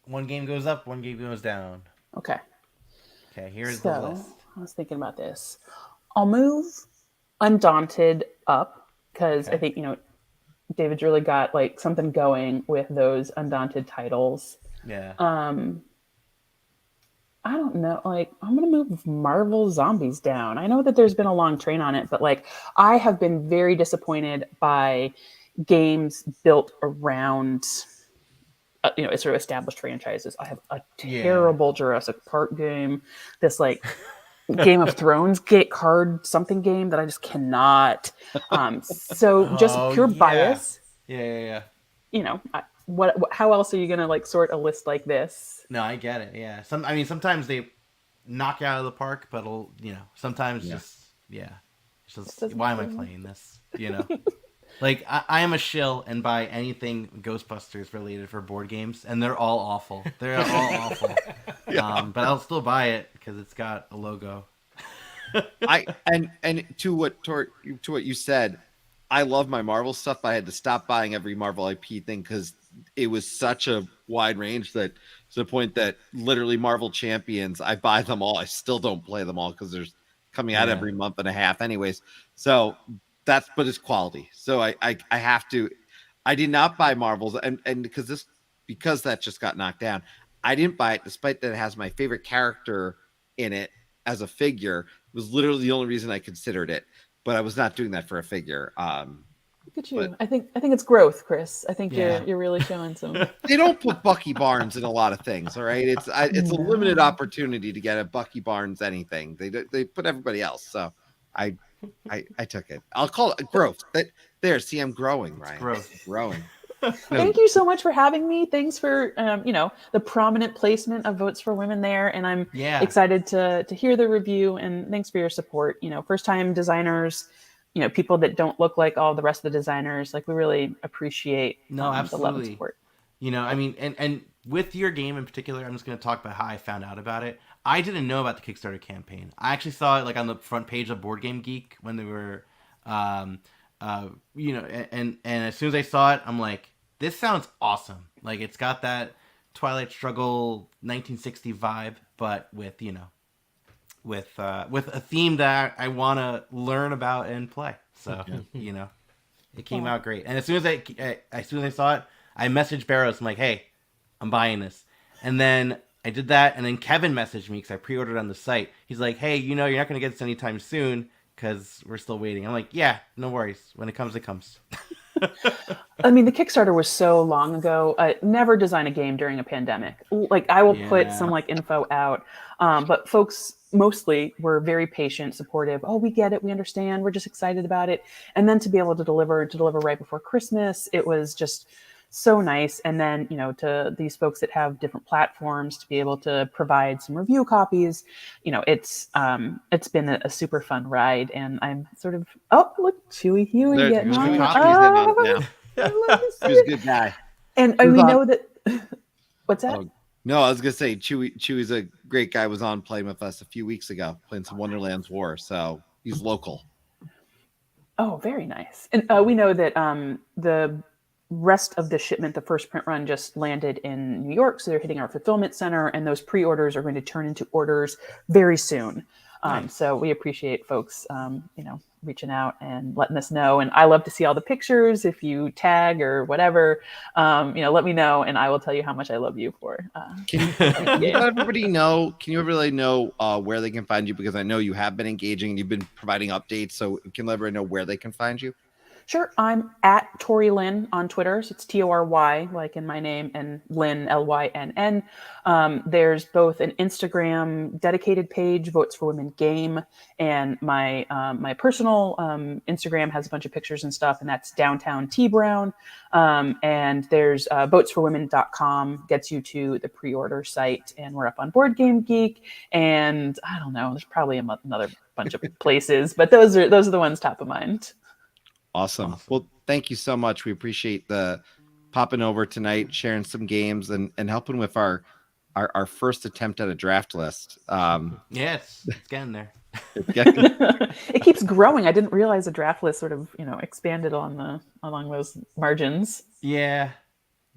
1 game goes up, 1 game goes down. Okay. Okay, here's the list. I was thinking about this. I'll move Undaunted up because I think David's really got like something going with those Undaunted titles. Yeah. I don't know. Like, I'm gonna move Marvel Zombies down. I know that there's been a long train on it, but like, I have been very disappointed by games built around, sort of established franchises. I have a terrible Jurassic Park game. This like Game of Thrones card something game that I just cannot. So just pure bias. Yeah. How else are you gonna like sort a list like this? No, I get it. Yeah. Sometimes they knock it out of the park, but sometimes just why am I playing this? Like I am a shill and buy anything Ghostbusters related for board games, and they're all awful. They're all awful. But I'll still buy it because it's got a logo. And to what you said, I love my Marvel stuff. I had to stop buying every Marvel IP thing because it was such a wide range that to the point that literally Marvel Champions, I buy them all. I still don't play them all because there's coming out every month and a half anyways. So but it's quality. So I have to, I did not buy Marvels and because that just got knocked down. I didn't buy it despite that it has my favorite character in it as a figure. It was literally the only reason I considered it, but I was not doing that for a figure. Look at you. But I think it's growth, Chris. I think you're really showing some. They don't put Bucky Barnes in a lot of things. All right. It's a limited opportunity to get a Bucky Barnes anything. They put everybody else. So I took it. I'll call it growth. See, I'm growing, Ryan. Growth. Growing. Thank you so much for having me. Thanks for the prominent placement of Votes for Women there, and I'm excited to hear the review. And thanks for your support. First time designers, people that don't look like all the rest of the designers. Like we really appreciate the love and support. And with your game in particular, I'm just going to talk about how I found out about it. I didn't know about the Kickstarter campaign. I actually saw it like on the front page of Board Game Geek when they were, and as soon as I saw it, I'm like, this sounds awesome. Like it's got that Twilight Struggle 1960 vibe, but with a theme that I want to learn about and play. So it came out great. And as soon as I saw it, I messaged Barrows. I'm like, hey, I'm buying this. And then I did that, and then Kevin messaged me because I pre-ordered on the site. He's like, hey, you're not going to get this anytime soon because we're still waiting. I'm like, yeah, no worries. When it comes, it comes. The Kickstarter was so long ago. Never design a game during a pandemic. Like I will put some like info out, but folks mostly were very patient, supportive. Oh, we get it. We understand. We're just excited about it. And then to be able to deliver right before Christmas, it was just so nice. And then, to these folks that have different platforms to be able to provide some review copies, it's been a super fun ride. And I'm sort of, look, Chewy Huey getting on. He's a good guy. And we know that, what's that? No, I was going to say Chewy's a great guy, was on playing with us a few weeks ago, playing some Wonderland's War. So he's local. Oh, very nice. And we know that the rest of the shipment, the first print run, just landed in New York. So they're hitting our fulfillment center, and those pre-orders are going to turn into orders very soon. Nice. So we appreciate folks, reaching out and letting us know. And I love to see all the pictures. If you tag or whatever, let me know, and I will tell you how much I love you for. Can you let everybody know? Can you everybody know where they can find you? Because I know you have been engaging and you've been providing updates. So can you let everybody know where they can find you? Sure. I'm at Tory Lynn on Twitter. So it's Tory, like in my name, and Lynn, Lynn. There's both an Instagram dedicated page, Votes for Women Game, and my my personal Instagram has a bunch of pictures and stuff, and that's Downtown T Brown. And there's votesforwomen.com gets you to the pre-order site, and we're up on Board Game Geek, and I don't know, there's probably another bunch of places, but those are the ones top of mind. Awesome. Well, thank you so much. We appreciate the popping over tonight, sharing some games and helping with our our first attempt at a draft list. Yes, it's getting there. It keeps growing. I didn't realize the draft list sort of expanded along those margins. Yeah,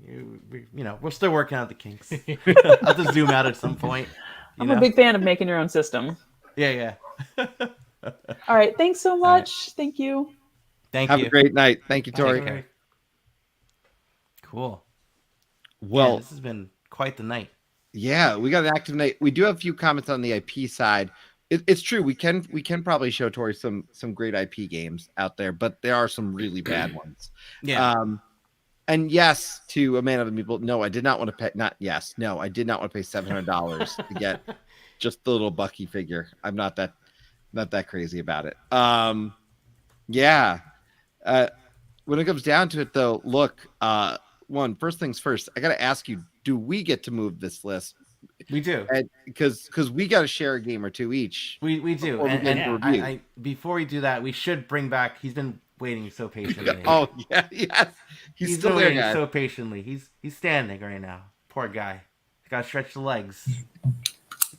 we're still working out the kinks. I'll have to zoom out at some point. I'm a big fan of making your own system. Yeah. All right. Thanks so much. Thank you. Have a great night. Thank you, Tory. Cool. Well, this has been quite the night. Yeah, we got an active night. We do have a few comments on the IP side. It's true. We can probably show Tory some great IP games out there, but there are some really bad ones. Yeah. And yes, to a man of the Meeple, no, I did not want to pay. No, I did not want to pay $700 to get just the little Bucky figure. I'm not that crazy about it. Yeah. When it comes down to it, though, look. First things first. I got to ask you: do we get to move this list? We do, because we got to share a game or two each. We do. And before we do that, we should bring back. He's been waiting so patiently. Oh yeah, yes. He's still there, guys. So patiently. He's standing right now. Poor guy. He's got to stretch the legs.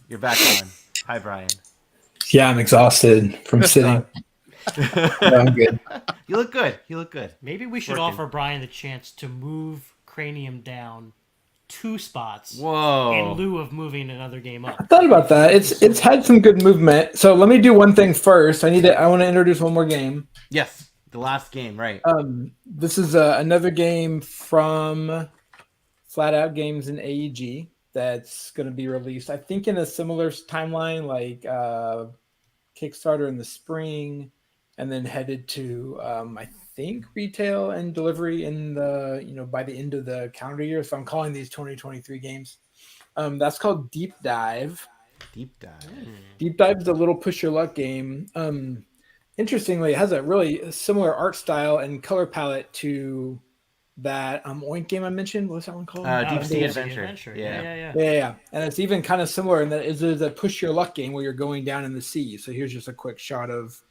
You're back on. Hi, Brian. Yeah, I'm exhausted from sitting. No, I'm good. You look good. Maybe we should offer Brian the chance to move Cranium down 2 spots. Whoa! In lieu of moving another game up. I thought about that. It's had some good movement. So let me do one thing first. I want to introduce one more game. Yes, the last game, right? This is another game from Flat Out Games and AEG that's going to be released. I think in a similar timeline, like Kickstarter in the spring. And then headed to, I think, retail and delivery in the, by the end of the calendar year. So I'm calling these 2023 games. That's called Deep Dive. Deep Dive. Deep Dive is a little push your luck game. Interestingly, it has a really similar art style and color palette to that Oink game I mentioned. What's that one called? Deep Sea Adventure. Yeah. And it's even kind of similar in that it is a push your luck game where you're going down in the sea. So here's just a quick shot of.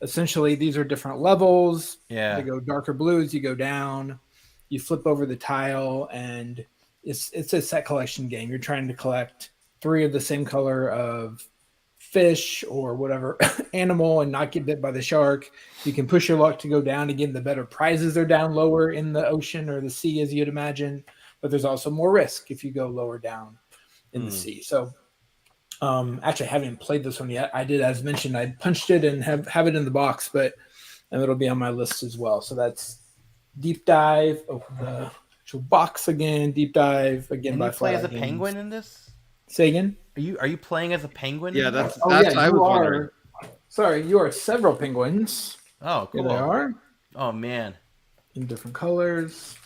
Essentially, these are different levels. Yeah. They go darker blues. You go down. You flip over the tile, and it's a set collection game. You're trying to collect 3 of the same color of fish or whatever animal and not get bit by the shark. You can push your luck to go down. Again, the better prizes are down lower in the ocean or the sea, as you'd imagine. But there's also more risk if you go lower down in the sea. So actually, I haven't played this one yet. I did, as mentioned, I punched it and have it in the box, and it'll be on my list as well. So that's Deep Dive. Open the actual box again. Deep Dive again. Can by you play as a Games. Penguin in this? Say again. Are you playing as a penguin? Yeah, that's yeah, I was wondering. Sorry, you are several penguins. Oh, cool. Here they are. Oh man. In different colors.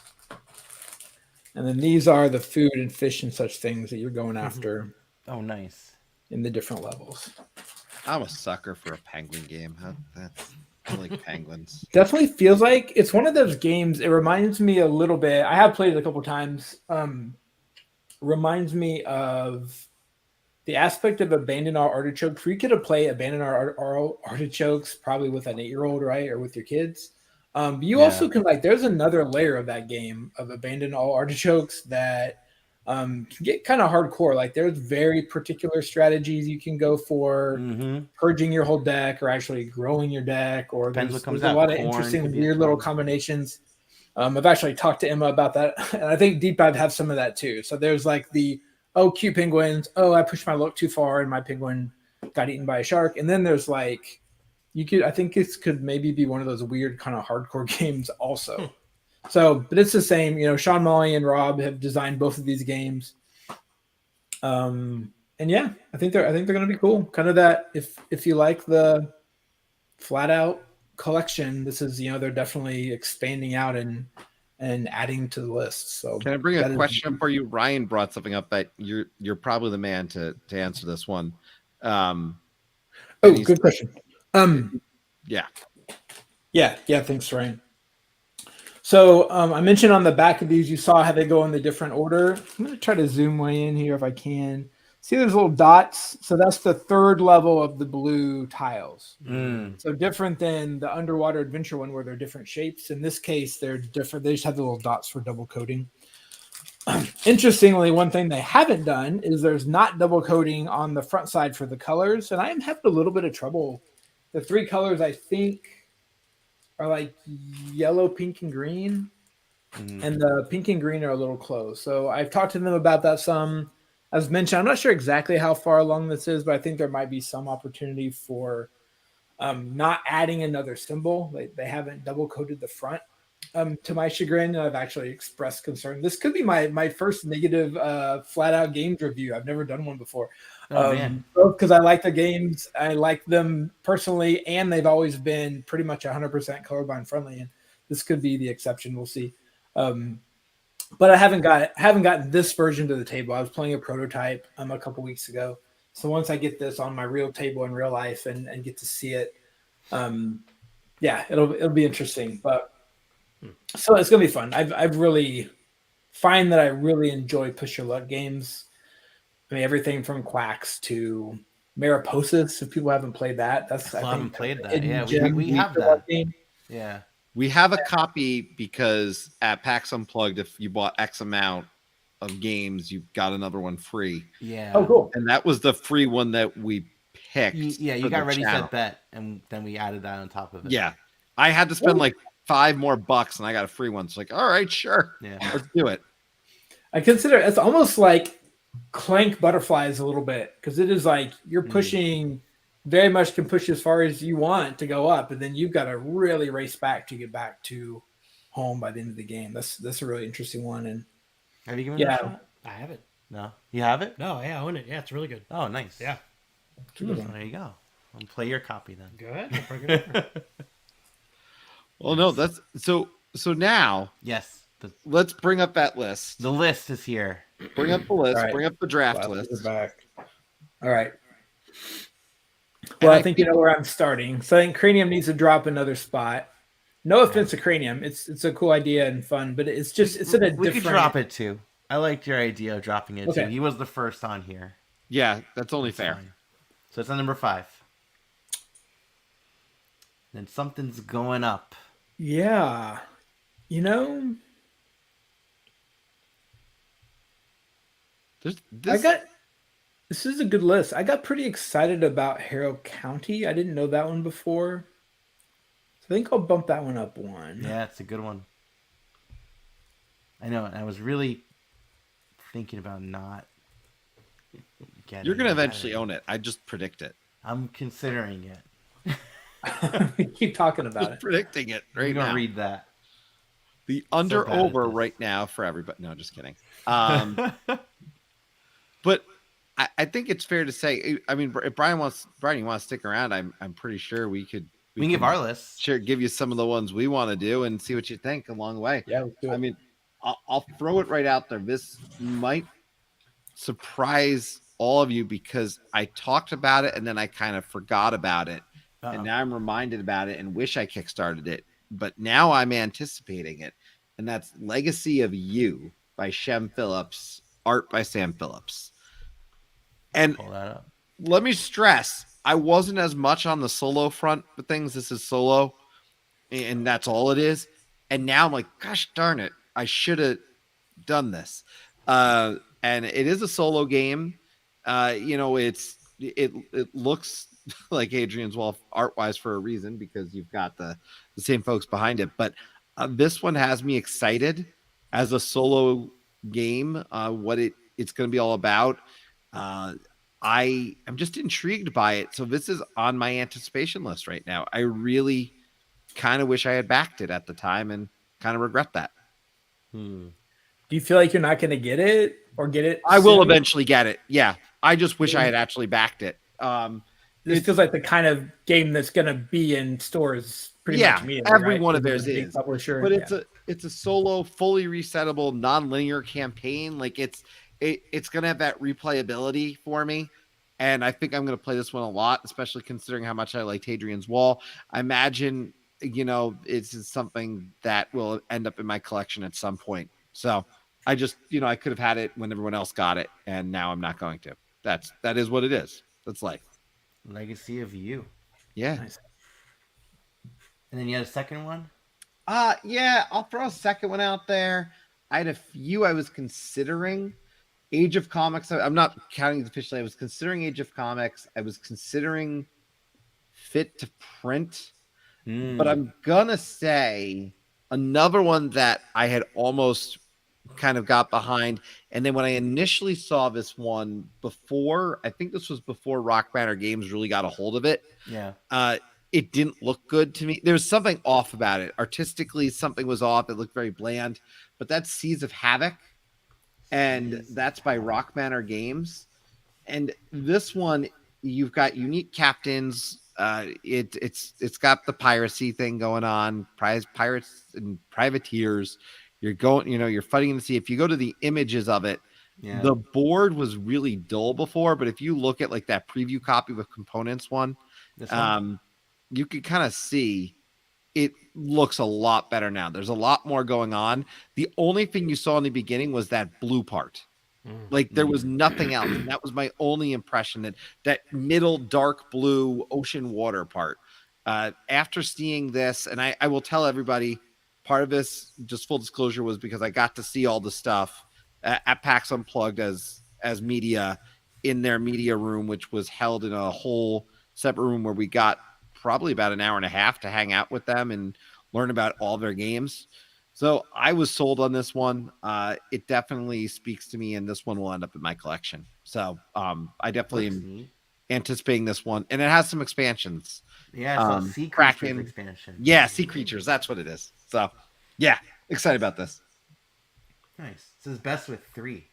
And then these are the food and fish and such things that you're going after. Oh, nice. In the different levels. I'm a sucker for a penguin game. I like penguins. Definitely feels like it's one of those games. It reminds me a little bit. I have played it a couple times. Reminds me of the aspect of Abandon Our Artichokes. We could have played Abandon Our Artichokes probably with an 8-year-old, right? Or with your kids. You also can there's another layer of that game of Abandon All Artichokes that can get kind of hardcore. Like there's very particular strategies you can go for purging your whole deck or actually growing your deck, or there's a lot of interesting weird little combinations. I've actually talked to Emma about that, and I think Deep Dive have some of that too. So there's like the cute penguins, I pushed my luck too far and my penguin got eaten by a shark, and then there's like I think it could maybe be one of those weird kind of hardcore games also. So, but it's the same, Sean, Molly, and Rob have designed both of these games. And yeah, I think they're going to be cool. Kind of that, if you like the Flat Out collection, this is, they're definitely expanding out and adding to the list. So can I bring a question for you? Ryan brought something up that you're probably the man to answer this one. Good question. Yeah. Thanks, Ryan. So I mentioned on the back of these, you saw how they go in the different order. I'm going to try to zoom way in here if I can. See those little dots? So that's the 3rd level of the blue tiles. So different than the Underwater Adventure one where they're different shapes. In this case, they're different. They just have the little dots for double coating. Interestingly, one thing they haven't done is there's not double coding on the front side for the colors, and I am having a little bit of trouble. The 3 colors I think are like yellow, pink, and green, and the pink and green are a little close. So I've talked to them about that some. As mentioned, I'm not sure exactly how far along this is, but I think there might be some opportunity for not adding another symbol. They haven't double coded the front. To my chagrin, I've actually expressed concern. This could be my first negative flat out games review. I've never done one before. Man. Both because I like the games, I like them personally, and they've always been pretty much 100% colorblind friendly. And this could be the exception. We'll see. But I haven't gotten this version to the table. I was playing a prototype a couple weeks ago. So once I get this on my real table in real life and get to see it, yeah, it'll be interesting. But so it's gonna be fun. I've really find that I really enjoy push your luck games. I mean, everything from Quacks to Mariposas. If people haven't played that, I haven't played that. Yeah, we have that. Game. Yeah. We have a copy because at PAX Unplugged, if you bought X amount of games, you got another one free. Yeah. Oh, cool. And that was the free one that we picked. You got Ready, Set, Bet, and then we added that on top of it. Yeah. I had to spend like $5 more, and I got a free one. It's like, all right, sure. Yeah. Let's do it. I consider it's almost like Clank Butterflies a little bit because it is like you're pushing very much can push as far as you want to go up, and then you've got to really race back to get back to home by the end of the game. That's a really interesting one. And have you given it a shot? I haven't. No, you have it? No, yeah, I own it. Yeah, it's really good. Oh, nice. Yeah. There you go. I'll play your copy then. Go ahead. Well, no, that's so now. Yes. Let's bring up that list. The list is here. Bring up the list. Right. Bring up the draft list. Back. All right. Well, I think you know where I'm starting. So I think Cranium needs to drop another spot. No offense to Cranium. It's a cool idea and fun, but it's in a different... We could drop it too. I liked your idea of dropping it too. He was the first on here. Yeah, that's only fair. Fine. So it's on number 5. Then something's going up. Yeah. You know... This is a good list. I got pretty excited about Harrow County. I didn't know that one before. So I think I'll bump that one up one. Yeah, it's a good one. I know. I was really thinking about not getting You're going to eventually own it. I just predict it. I'm considering it. We keep talking about it. Predicting it right You're now. going to read that. The under-over right now for everybody. No, just kidding. But I think it's fair to say. I mean, if Brian, you want to stick around? I'm pretty sure we can give our list. Sure, give you some of the ones we want to do and see what you think along the way. Yeah, let's do it. I mean, I'll throw it right out there. This might surprise all of you because I talked about it and then I kind of forgot about it, and now I'm reminded about it and wish I kickstarted it. But now I'm anticipating it, and that's Legacy of You by Shem Phillips, art by Sam Phillips. And let me stress, I wasn't as much on the solo front for things. This is solo, and that's all it is. And now I'm like, gosh darn it, I should have done this. And it is a solo game. It looks like Adrian's Wall art-wise for a reason because you've got the same folks behind it. But this one has me excited as a solo game, what it's going to be all about. I am just intrigued by it. So this is on my anticipation list right now. I really kind of wish I had backed it at the time and kind of regret that. Do you feel like you're not going to get it or get it? I will eventually get it. Yeah. I just wish I had actually backed it. This feels like the kind of game that's going to be in stores pretty much immediately. Every right? one of theirs is. Publisher, but it's a solo, fully resettable, non-linear campaign. Like it's going to have that replayability for me. And I think I'm going to play this one a lot, especially considering how much I liked Hadrian's Wall. I imagine, it's something that will end up in my collection at some point. So I just, I could have had it when everyone else got it, and now I'm not going to. That is what it is. That's life. Legacy of You. Yeah. Nice. And then you had a second one? Yeah, I'll throw a second one out there. had a few I was considering. Age of Comics. I'm not counting it officially. I was considering Age of Comics. I was considering Fit to Print. But I'm gonna say another one that I had almost kind of got behind. And then when I initially saw this one before, I think this was before Rock Banner Games really got a hold of it. Yeah. It didn't look good to me. There was something off about it. Artistically, something was off. It looked very bland. But that's Seas of Havoc. And that's by Rock Banner Games. And this one, you've got unique captains. It's got the piracy thing going on, pirates and privateers. You're going, you're fighting in the sea. If you go to the images of it, the board was really dull before, but if you look at like that preview copy with components one, you could kind of see it looks a lot better now. There's a lot more going on. The only thing you saw in the beginning was that blue part. Like there was nothing else. And that was my only impression, that middle dark blue ocean water part. After seeing this, and I will tell everybody, part of this, just full disclosure, was because I got to see all the stuff at PAX Unplugged as media in their media room, which was held in a whole separate room where we got probably about an hour and a half to hang out with them and learn about all their games. So I was sold on this one. It definitely speaks to me, and this one will end up in my collection. So I definitely am anticipating this one, and it has some expansions. Yeah, it's a Sea Creatures expansion. Yeah, Sea Creatures. That's what it is. So yeah, excited about this. Nice. This is best with 3.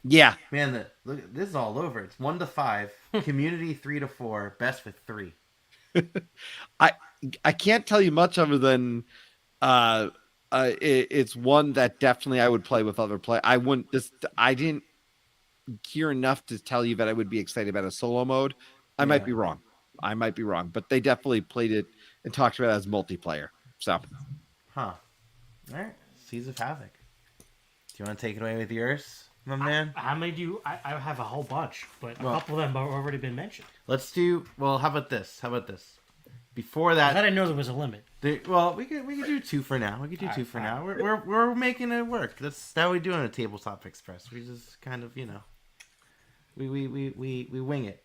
Yeah, man. Look, this is all over. It's 1 to 5, community 3 to 4, best with 3. I can't tell you much other than it's one that definitely I would play with other play. I didn't hear enough to tell you that I would be excited about a solo mode. I might be wrong, but they definitely played it and talked about it as multiplayer. So, all right, Seas of Havoc. Do you want to take it away with yours, my man? How many do you? I have a whole bunch, but a couple of them have already been mentioned. Let's do. Well, how about this? Before that, I didn't know there was a limit. We could do 2 for now. We could do 2 for now. We're making it work. That's how we do on a Tabletop Express. We just kind of we wing it.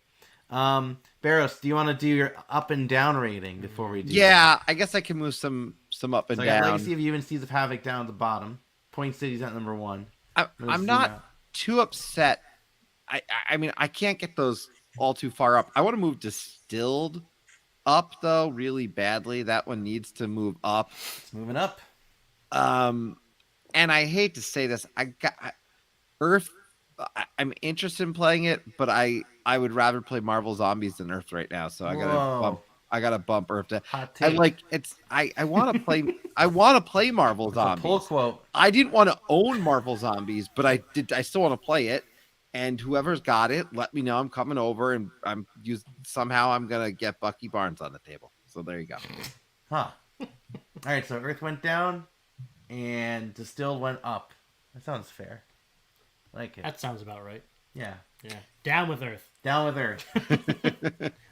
Barros, do you want to do your up and down rating before we do? Yeah, that? I guess I can move some up and so down. Legacy of You and Seas of Havoc down at the bottom. Point City's at number 1. I'm not too upset. I mean, I can't get those all too far up. I want to move Distilled up though really badly. That one needs to move up. It's moving up. And I hate to say this, I got Earth. I'm interested in playing it, but I would rather play Marvel Zombies than Earth right now. So I gotta bump Earth to. And like I want to play. I want to play Marvel Zombies. Pull quote. I didn't want to own Marvel Zombies, but I did. I still want to play it. And whoever's got it, let me know. I'm coming over, and somehow I'm gonna get Bucky Barnes on the table. So there you go. All right. So Earth went down, and Distilled went up. That sounds fair. I like it. That sounds about right. Yeah. Down with Earth. Down with Earth.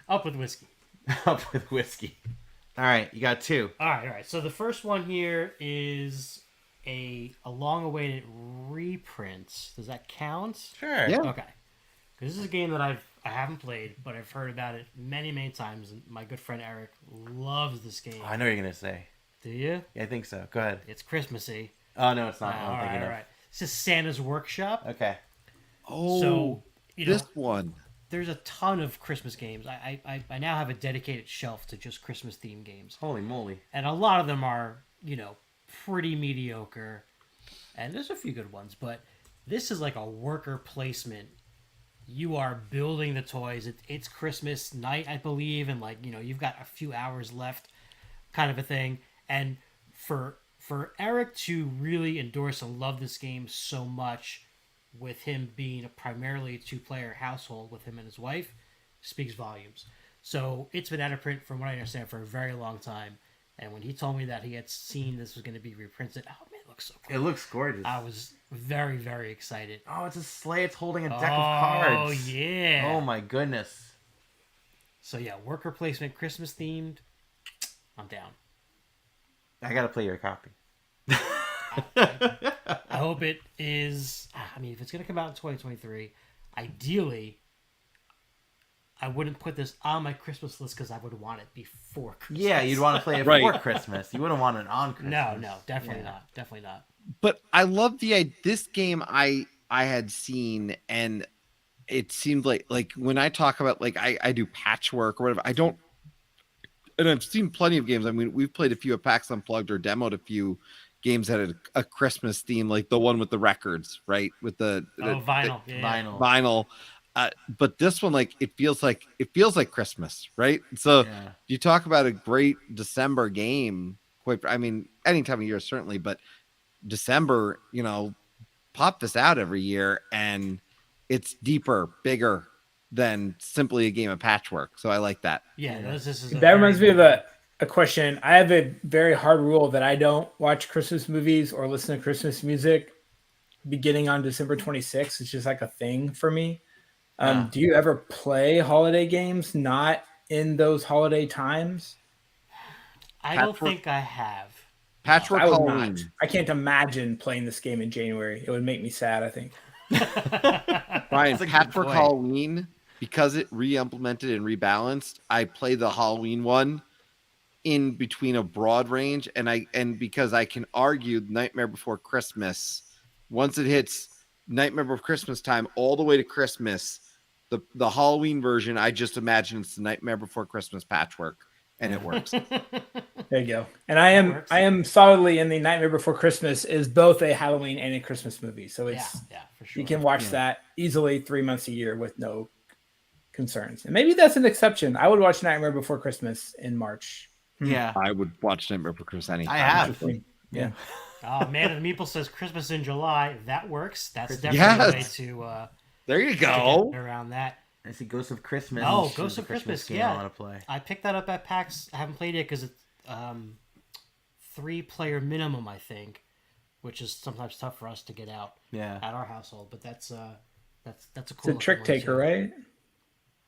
Up with whiskey. Up with whiskey. All right. You got 2. All right. So the first one here is a long-awaited reprint. Does that count? Sure. Yeah. Okay. Because this is a game that I haven't played, but I've heard about it many, many times. And my good friend Eric loves this game. I know what you're gonna say. Do you? Yeah, I think so. Go ahead. It's Christmassy. Oh no, it's not. All right. This is Santa's Workshop. Okay. Oh, so this one. There's a ton of Christmas games. I now have a dedicated shelf to just Christmas themed games. Holy moly! And a lot of them are pretty mediocre, and there's a few good ones, but this is like a worker placement. You are building the toys. It's Christmas night, I believe, and you've got a few hours left, kind of a thing. And for Eric to really endorse and love this game so much, with him being primarily a 2-player household with him and his wife, speaks volumes. So it's been out of print, from what I understand, for a very long time. And when he told me that he had seen this was going to be reprinted, oh man, it looks so cool. It looks gorgeous. I was very, very excited. Oh, it's a sleigh. It's holding a deck of cards. Oh, yeah. Oh, my goodness. So, yeah, worker placement, Christmas themed. I'm down. I got to play your copy. I I hope it is. I mean, if it's going to come out in 2023, ideally, I wouldn't put this on my Christmas list because I would want it before Christmas. Yeah, you'd want to play it Right. before Christmas. You wouldn't want it on Christmas. No, definitely not. Definitely not. But I love this game I had seen, and it seemed like when I talk about like I do patchwork or whatever, I don't, and I've seen plenty of games. I mean, we've played a few at PAX Unplugged or demoed a few games that had a Christmas theme, like the one with the records, right? With the vinyl, vinyl. But this one, like it feels like Christmas, right? So you talk about a great December game. I mean, any time of year certainly, but December, pop this out every year, and it's deeper, bigger than simply a game of patchwork. So I like that. Yeah, this is that reminds me of a question. I have a very hard rule that I don't watch Christmas movies or listen to Christmas music beginning on December 26th. It's just like a thing for me. Do you ever play holiday games not in those holiday times? I don't think I have. Patchwork Halloween. I can't imagine playing this game in January. It would make me sad, I think. Brian, Patchwork Halloween, because it re-implemented and rebalanced, I play the Halloween one in between a broad range, and because I can argue Nightmare Before Christmas, once it hits Nightmare Before Christmas time all the way to Christmas, the Halloween version, I just imagine it's the Nightmare Before Christmas patchwork, and it works. There you go. And I am solidly in the Nightmare Before Christmas is both a Halloween and a Christmas movie. So it's for sure. You can watch that easily 3 months a year with no concerns. And maybe that's an exception. I would watch Nightmare Before Christmas in March. Yeah. I would watch Nightmare Before Christmas anytime. I have. Yeah. Man of the Meeple says Christmas in July. That works. That's definitely a way to there you go. get around that. I see Ghost of Christmas. Oh, Ghost of Christmas, game yeah. I want to play. I picked that up at PAX. I haven't played it because it's 3-player minimum, I think, which is sometimes tough for us to get out at our household. But that's a cool. It's a trick taker, right?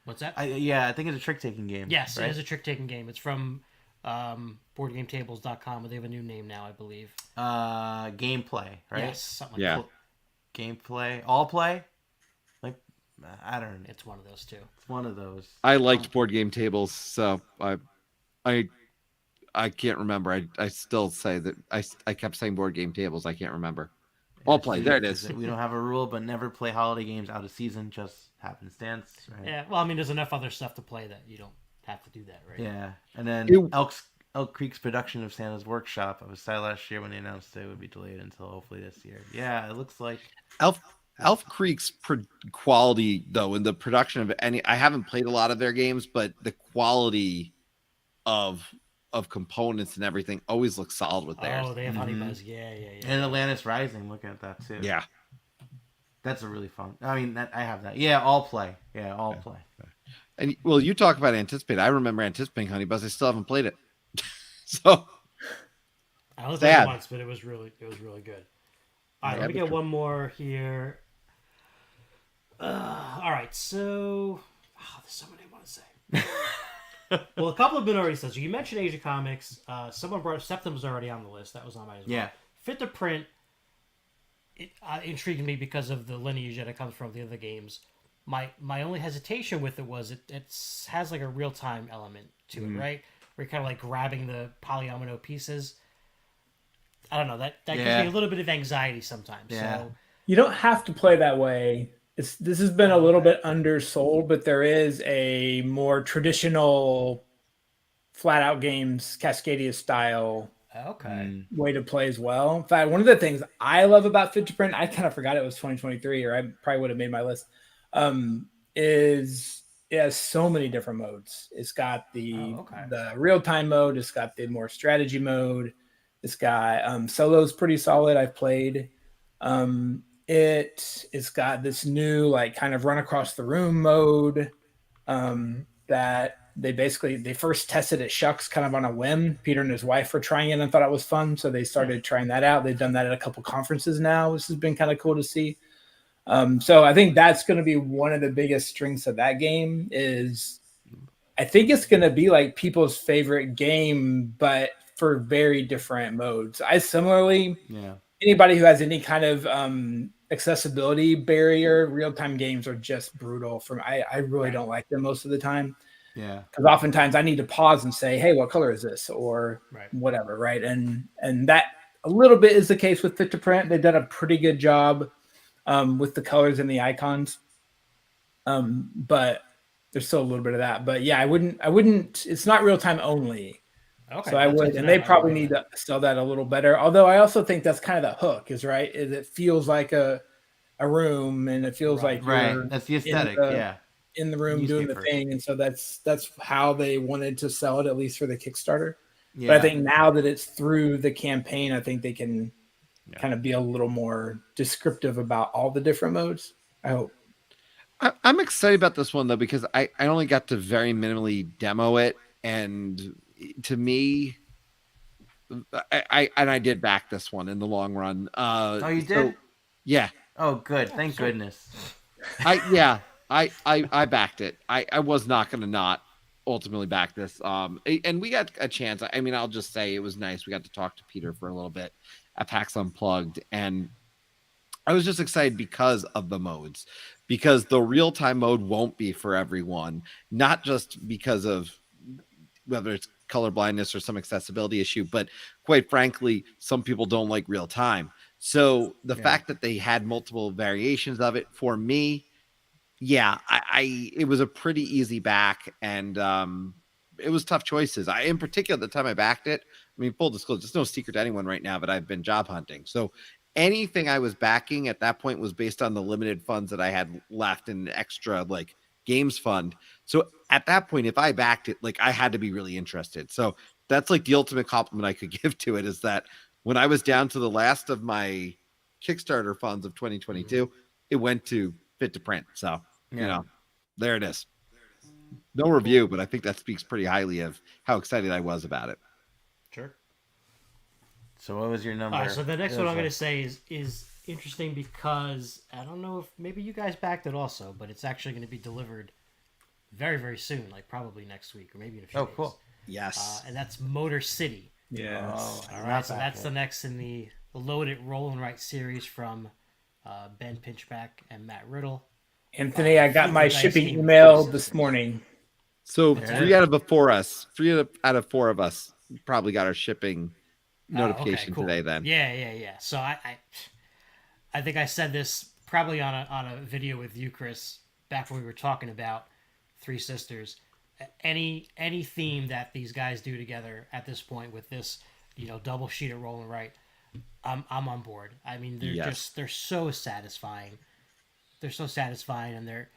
What's that? I think it's a trick taking game. Yes, right? it is a trick taking game. It's from BoardGameTables.com, but they have a new name now, I believe. Gameplay, right? Yes, something like that. Gameplay, all play. Like I don't know. It's one of those two. It's one of those. I liked Board Game Tables, so I can't remember. I still say that I kept saying Board Game Tables. I can't remember. All play. There it is. We don't have a rule, but never play holiday games out of season. Just happenstance, right? Yeah. Well, I mean, there's enough other stuff to play that you don't have to do that, right? Yeah. And then Elk Creek's production of Santa's Workshop. I was sad last year when they announced it would be delayed until hopefully this year. Yeah, it looks like Elf Creek's quality, though, in the production of I haven't played a lot of their games, but the quality of components and everything always looks solid with theirs. Oh, they have Honey Buzz. Yeah. And Atlantis Rising, looking at that too. Yeah. That's a really fun. I mean, I have that. Yeah, all play. Yeah, all play. And well, you talk about Anticipate. I remember anticipating Honey Buzz. I still haven't played it. So I only played it once, but it was really good. All right, let me get one more here. All right, so there's so many I want to say. Well, a couple have been already said. So you mentioned Asia Comics. Someone brought Septum was already on the list. That was on mine as well. Yeah. Fit to Print. It intrigued me because of the lineage that it comes from the other games. My only hesitation with it was it has like a real time element to it, right? Where you're kind of like grabbing the polyomino pieces. I don't know, that gives me a little bit of anxiety sometimes. Yeah. So You don't have to play that way. This has been a little bit undersold, but there is a more traditional flat out games, Cascadia style way to play as well. In fact, one of the things I love about Fit to Print, I kind of forgot it was 2023, or I probably would have made my list, is it has so many different modes. It's got the real-time mode. It's got the more strategy mode. It's got solo's pretty solid. I've played. It's got this new like kind of run across the room mode that they first tested at Shucks kind of on a whim. Peter and his wife were trying it and thought it was fun, so they started trying that out. They've done that at a couple conferences now. This has been kind of cool to see. So I think that's going to be one of the biggest strengths of that game is I think it's going to be like people's favorite game, but for very different modes. I similarly anybody who has any kind of accessibility barrier, real-time games are just brutal. I really don't like them most of the time. Yeah. Because oftentimes I need to pause and say, hey, what color is this? Or whatever, right? And that a little bit is the case with Fit to Print. They've done a pretty good job with the colors and the icons. But there's still a little bit of that. But yeah, I wouldn't, it's not real-time only. Okay, so I would, and they probably need to sell that a little better. Although I also think that's kind of the hook, is it feels like a room, and it feels like that's the aesthetic, in the room doing the thing, and so that's how they wanted to sell it, at least for the Kickstarter. Yeah. But I think now that it's through the campaign, I think they can kind of be a little more descriptive about all the different modes. I hope. I'm excited about this one though, because I only got to very minimally demo it, and to me, I did back this one in the long run. Oh, you did? Yeah. Oh, good. Thank goodness. I backed it. I was not going to not ultimately back this. And we got a chance. I mean, I'll just say it was nice. We got to talk to Peter for a little bit at PAX Unplugged, and I was just excited because of the modes, because the real-time mode won't be for everyone, not just because of whether it's color blindness or some accessibility issue, but quite frankly, some people don't like real time. So the fact that they had multiple variations of it, for me, it was a pretty easy back, and it was tough choices. In particular, at the time I backed it, I mean, full disclosure, it's no secret to anyone right now, but I've been job hunting. So anything I was backing at that point was based on the limited funds that I had left in extra games fund. So at that point, if I backed it, I had to be really interested. So that's the ultimate compliment I could give to it, is that when I was down to the last of my Kickstarter funds of 2022, it went to Fit to Print. So, there it is. No review, but I think that speaks pretty highly of how excited I was about it. Sure. So what was your number? All right, so the next one I'm going to say is interesting, because I don't know if maybe you guys backed it also, but it's actually going to be delivered very, very soon, probably next week or maybe in a few days. Oh, cool. Yes. And that's Motor City. Yeah. All right, so that's the next in the Loaded Roll and Write series from Ben Pinchback and Matt Riddle. Anthony, I got my shipping email this morning. So 3 out of 4 of us probably got our shipping notification today then. Yeah. So I think I said this probably on a video with you, Chris, back when we were talking about Three Sisters. Any theme that these guys do together at this point with this, double sheet of Roll and Write, I'm on board. I mean, they're so satisfying. They're so satisfying, and they're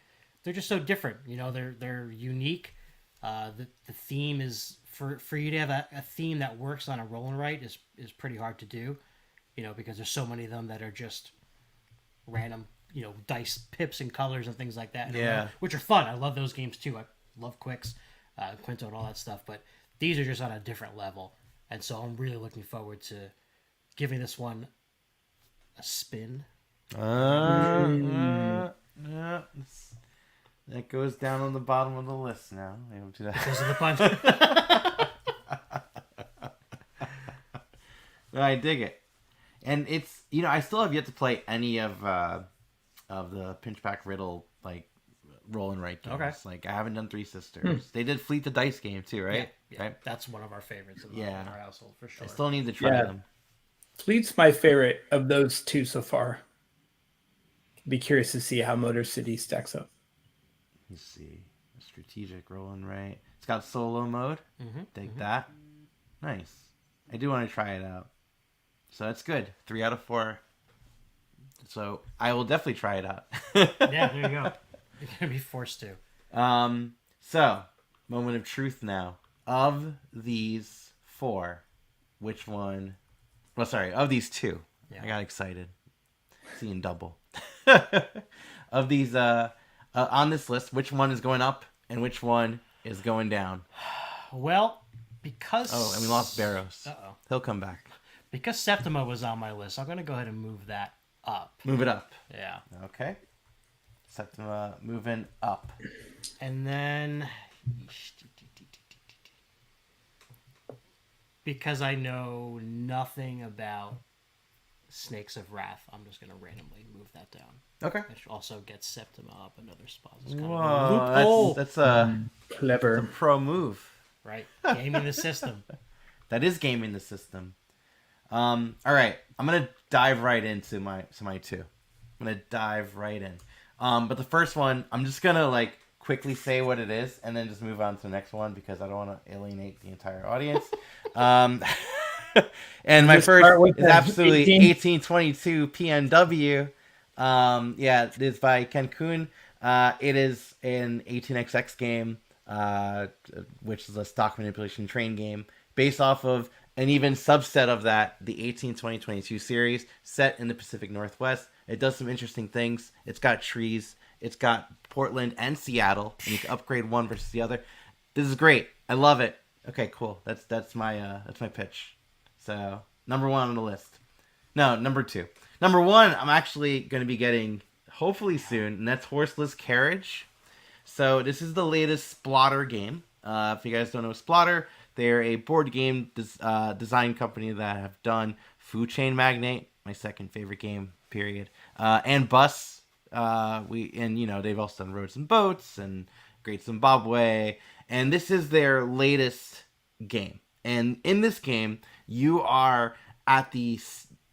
just so different. They're unique. The theme is for you to have a theme that works on a Roll and Write is pretty hard to do, because there's so many of them that are just random, dice pips and colors and things like that. Yeah, which are fun. I love those games too. I love Quicks, Quinto, and all that stuff. But these are just on a different level, and so I'm really looking forward to giving this one a spin. That goes down on the bottom of the list now. Because of the punch. No, I dig it, and it's I still have yet to play any of the Pinchback Riddle Roll and Write games. Okay. I haven't done Three Sisters. They did Fleet the Dice game too, right? Yeah. Right? That's one of our favorites in our household for sure. I still need to try them. Fleet's my favorite of those two so far. Be curious to see how Motor City stacks up. Let's see. A strategic Roll and Write. It's got solo mode. Dig that. Nice. I do want to try it out. So that's good. 3 out of 4. So I will definitely try it out. Yeah, there you go. You're going to be forced to. So, moment of truth now. Of these 4, which one... Well, sorry, of these 2. Yeah. I got excited. Seeing double. Of these, on this list, which one is going up and which one is going down? Well, because... Oh, and we lost Barrows. Uh-oh. He'll come back. Because Septima was on my list, I'm going to go ahead and move that up. Move it up. Yeah. Okay. Septima moving up. And then... Because I know nothing about Snakes of Wrath. I'm just gonna randomly move that down. Okay. Which also gets Septima up in other spots. It's kind Whoa, of a loophole. that's a clever pro move. Right, gaming the system. That is gaming the system. All right, I'm gonna dive right into my two. I'm gonna dive right in. But the first one, I'm just gonna like quickly say what it is, and then just move on to the next one because I don't want to alienate the entire audience. And my first is absolutely 1822 PNW. Yeah, it is by Ken Kuhn. It is an 18xx game, which is a stock manipulation train game based off of an even subset of that, the 1820-22 series, set in the Pacific Northwest. It does some interesting things. It's got trees. It's got Portland and Seattle, and you can upgrade one versus the other. This is great. I love it. Okay, cool. That's my pitch. So number one on the list. No, number two. Number one, I'm actually going to be getting hopefully soon, and that's Horseless Carriage. So this is the latest Splotter game. If you guys don't know Splotter, they're a board game design company that have done Food Chain Magnate, my second favorite game, period, and Bus. They've also done Roads and Boats and Great Zimbabwe, and this is their latest game. And in this game, you are at the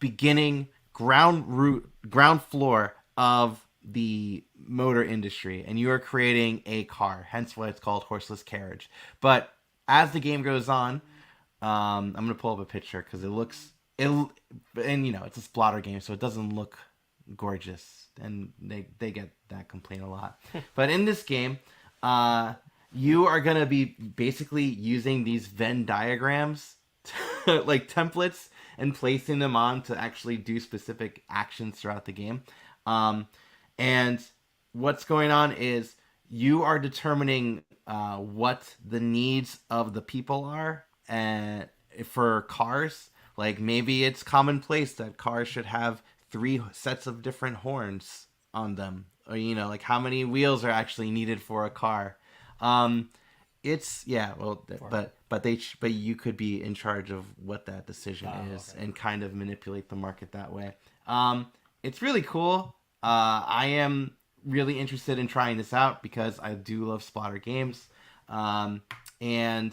beginning ground floor of the motor industry, and you are creating a car, hence why it's called Horseless Carriage. But as the game goes on, I'm gonna pull up a picture because it's a Splotter game, so it doesn't look gorgeous, and they get that complaint a lot. But in this game, you are gonna be basically using these Venn diagrams, like templates, and placing them on to actually do specific actions throughout the game. And what's going on is you are determining what the needs of the people are for cars. Like maybe it's commonplace that cars should have 3 sets of different horns on them, or like how many wheels are actually needed for a car. But you could be in charge of what that decision is, okay, and kind of manipulate the market that way. It's really cool. I am really interested in trying this out because I do love Splotter games. And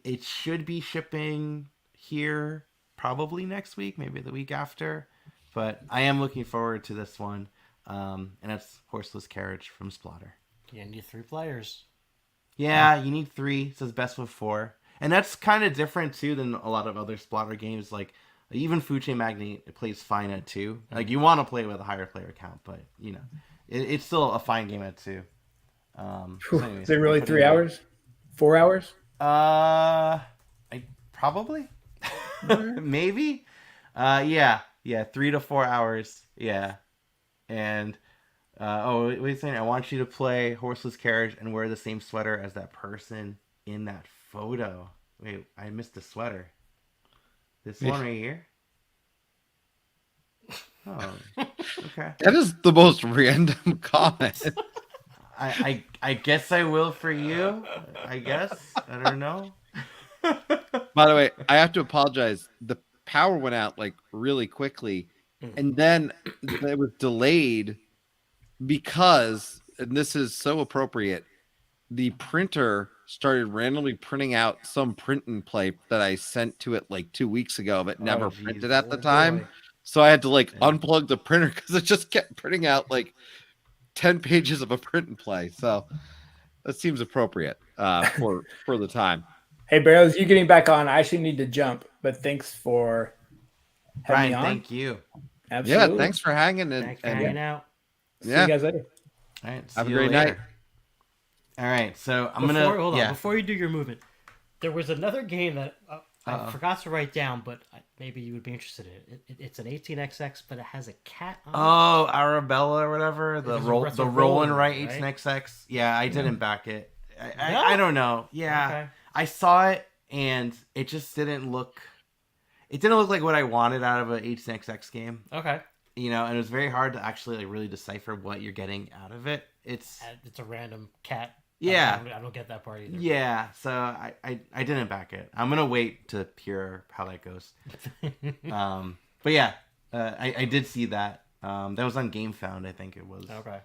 it should be shipping here probably next week, maybe the week after. But I am looking forward to this one. And that's Horseless Carriage from Splotter. You need 3 players. Yeah, you need 3. It says best of 4. And that's kind of different, too, than a lot of other Splotter games. Like, even Food Chain Magnate, it plays fine at 2. Like, you want to play with a higher player count, but, it's still a fine game at 2. Is it really 3 hours? 4 hours? Probably. Maybe. Yeah, 3 to 4 hours. Yeah. And, wait a second. I want you to play Horseless Carriage and wear the same sweater as that person in that photo. Wait, I missed the sweater. This one right here? Oh, okay. That is the most random comment. I guess I will for you. I guess. I don't know. By the way, I have to apologize. The power went out like really quickly, and then it was delayed because, and this is so appropriate, the printer started randomly printing out some print and play that I sent to it like 2 weeks ago, but never printed at the time. Boy. So I had to like unplug the printer because it just kept printing out like 10 pages of a print and play. So that seems appropriate for the time. Hey, Barrows, you getting back on? I actually need to jump, but thanks for having Brian, me on. Thank you. Absolutely. Yeah, thanks for hanging. Hanging out. See you guys later. All right, have a great night. All right, so Hold on, before you do your movement, there was another game that I forgot to write down, but maybe you would be interested in it. It's an 18xx, but it has a cat on it. Oh, Arabella or whatever. The Rowan, right? 18xx. Yeah, I didn't back it. I don't know. Yeah, okay. I saw it, and it just didn't look... It didn't look like what I wanted out of an 18xx game. Okay. And it was very hard to actually really decipher what you're getting out of it. It's a random cat. Yeah. I don't get that part either. Yeah, so I didn't back it. I'm going to wait to hear how that goes. But yeah, I did see that. That was on GameFound, I think it was. Okay.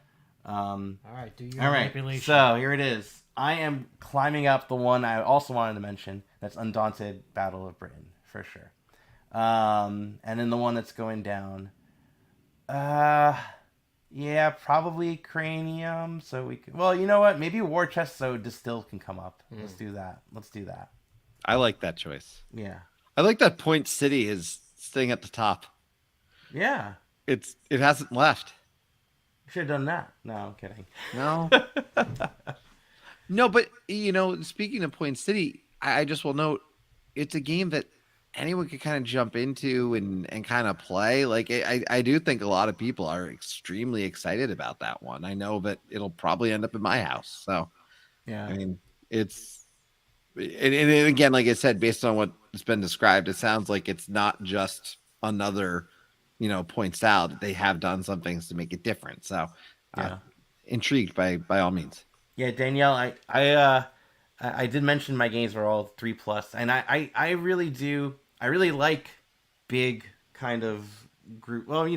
All right, do your right. manipulation. So here it is. I am climbing up the one I also wanted to mention. That's Undaunted Battle of Britain for sure. And then the one that's going down. Yeah, probably Cranium. So we could. Well, you know what? Maybe War Chest so Distill can come up. Let's do that. I like that choice. Yeah. I like that Point City is staying at the top. Yeah. It hasn't left. Should have done that. No, I'm kidding. No. No, but speaking of Point City, I just will note it's a game that anyone could kind of jump into and kind of play. Like I do think a lot of people are extremely excited about that one. I know that it'll probably end up in my house. So yeah, I mean and again, like I said, based on what's been described, it sounds like it's not just another, Point Salad. They have done some things to make it different. So intrigued by all means. Yeah, Danielle, I did mention my games were all 3+, and I really do. I really like big kind of group. Well,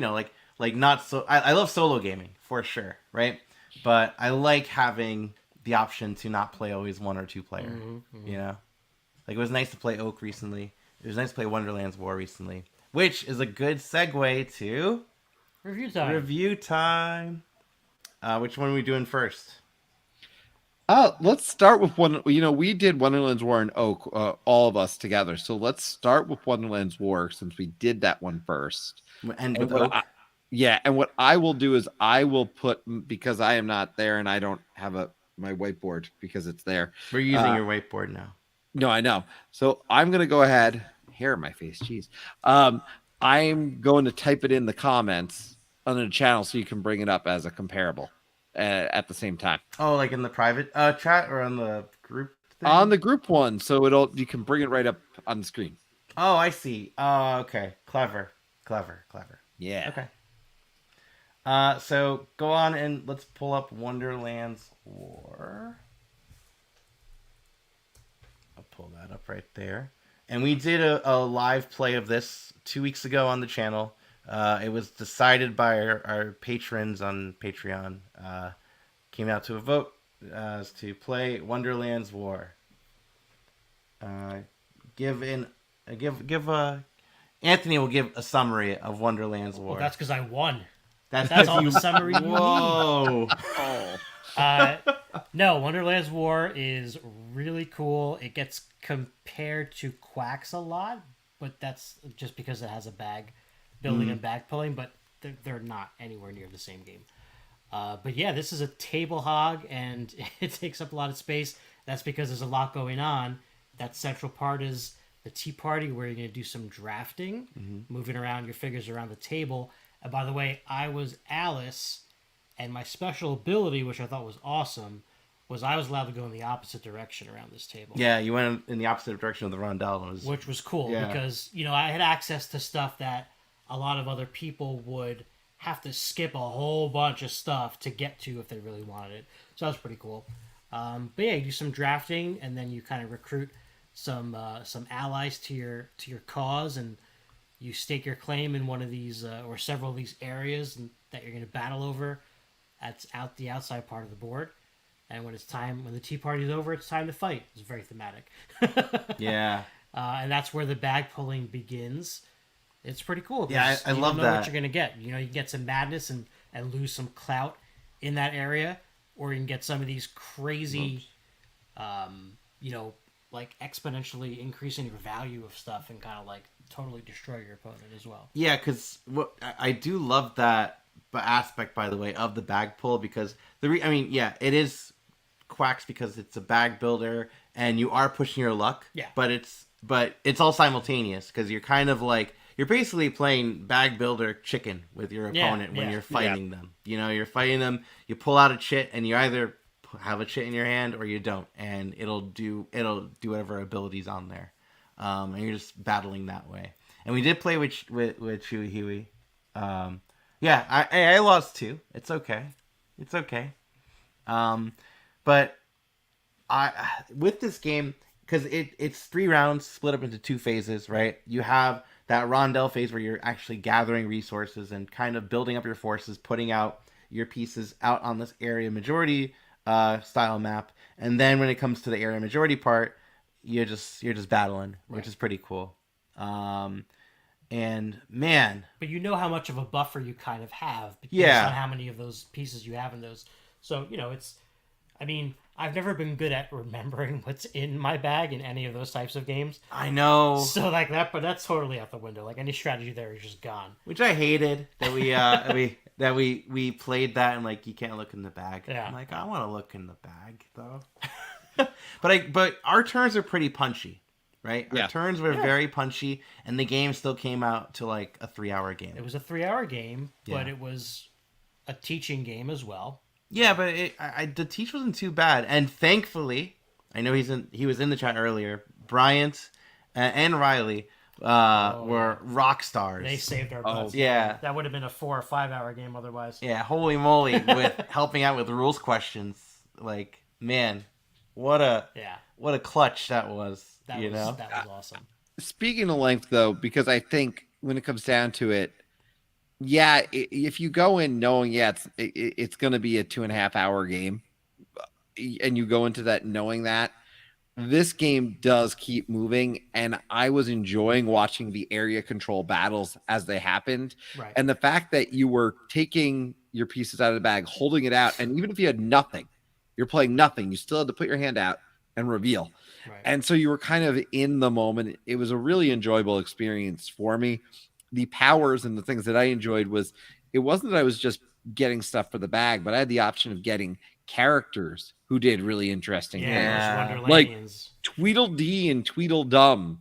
like not so. I love solo gaming for sure, right? But I like having the option to not play always 1 or 2 player. Like it was nice to play Oak recently. It was nice to play Wonderland's War recently, which is a good segue to Review time. Which one are we doing first? Let's start with one. We did Wonderland's War and Oak, all of us together. So let's start with Wonderland's War since we did that one first. And with Oak? And what I will do is I will put, because I am not there and I don't have my whiteboard because it's there. We're using your whiteboard now. No, I know. So I'm going to go ahead. Hair in my face, jeez. I'm going to type it in the comments under the channel so you can bring it up as a comparable at the same time. Oh, like in the private chat or on the group thing? On the group one, so you can bring it right up on the screen. Oh, I see. Okay. Clever. Yeah. Okay. So go on and let's pull up Wonderland's War. I'll pull that up right there. And we did a live play of this 2 weeks ago on the channel. It was decided by our patrons on Patreon. Came out to a vote as to play Wonderland's War. Anthony will give a summary of Wonderland's War. Well, that's because I won. That's all the summary you Whoa. need. No, Wonderland's War is really cool. It gets compared to Quacks a lot, but that's just because it has a bag building and bag pulling, but they're not anywhere near the same game. But yeah, this is a table hog, and it takes up a lot of space. That's because there's a lot going on. That central part is the tea party, where you're going to do some drafting, moving around your figures around the table. And by the way, I was Alice, and my special ability, which I thought was awesome, was I was allowed to go in the opposite direction around this table. Yeah, you went in the opposite direction of the rondelle. Which was cool, because, I had access to stuff that a lot of other people would have to skip a whole bunch of stuff to get to if they really wanted it. So that was pretty cool. But yeah, you do some drafting, and then you kind of recruit some allies to your cause, and you stake your claim in one of these or several of these areas that you're going to battle over. That's the outside part of the board. And when the tea party's over, it's time to fight. It's very thematic. Yeah. And that's where the bag pulling begins. It's pretty cool. Yeah, I love you don't know that. what you're going to get. You can get some madness and lose some clout in that area, or you can get some of these crazy, like exponentially increasing your value of stuff and kind of like totally destroy your opponent as well. Yeah, because I do love that aspect, by the way, of the bag pull, because it is Quacks because it's a bag builder and you are pushing your luck. Yeah. But it's all simultaneous, because you're kind of like, you're basically playing bag builder chicken with your opponent when you're fighting them. You're fighting them, you pull out a chit, and you either have a chit in your hand or you don't, and it'll do whatever abilities on there. And you're just battling that way. And we did play with Chewy Huey. Yeah, I lost 2. It's okay. But with this game, because it's 3 rounds split up into 2 phases, right? You have that rondel phase where you're actually gathering resources and kind of building up your forces, putting out your pieces out on this area majority style map, and then when it comes to the area majority part, you're just battling, which is pretty cool. And man, but you know how much of a buffer you kind of have based on how many of those pieces you have in those. So it's, I mean, I've never been good at remembering what's in my bag in any of those types of games. I know. So like that, but that's totally out the window. Like any strategy there is just gone. Which I hated that we played that and like you can't look in the bag. Yeah. I'm like, I want to look in the bag though. but our turns are pretty punchy, right? Our turns were very punchy, and the game still came out to like a 3-hour game. It was a 3-hour game, but it was a teaching game as well. Yeah, but the teach wasn't too bad, and thankfully, I know he was in the chat earlier. Bryant and Riley were rock stars. They saved our butts. Yeah, that would have been a 4 or 5 hour game otherwise. Yeah, holy moly, with helping out with rules questions. Like, man, what a clutch that was. That was awesome. Speaking of length, though, because I think when it comes down to it, yeah, if you go in knowing, it's going to be a 2.5 hour game, and you go into that knowing that, this game does keep moving, and I was enjoying watching the area control battles as they happened. Right. And the fact that you were taking your pieces out of the bag, holding it out, and even if you had nothing, you're playing nothing, you still had to put your hand out and reveal. Right. And so you were kind of in the moment. It was a really enjoyable experience for me. The powers and the things that I enjoyed was, it wasn't that I was just getting stuff for the bag, but I had the option of getting characters who did really interesting things. Like Tweedledee and Tweedledum.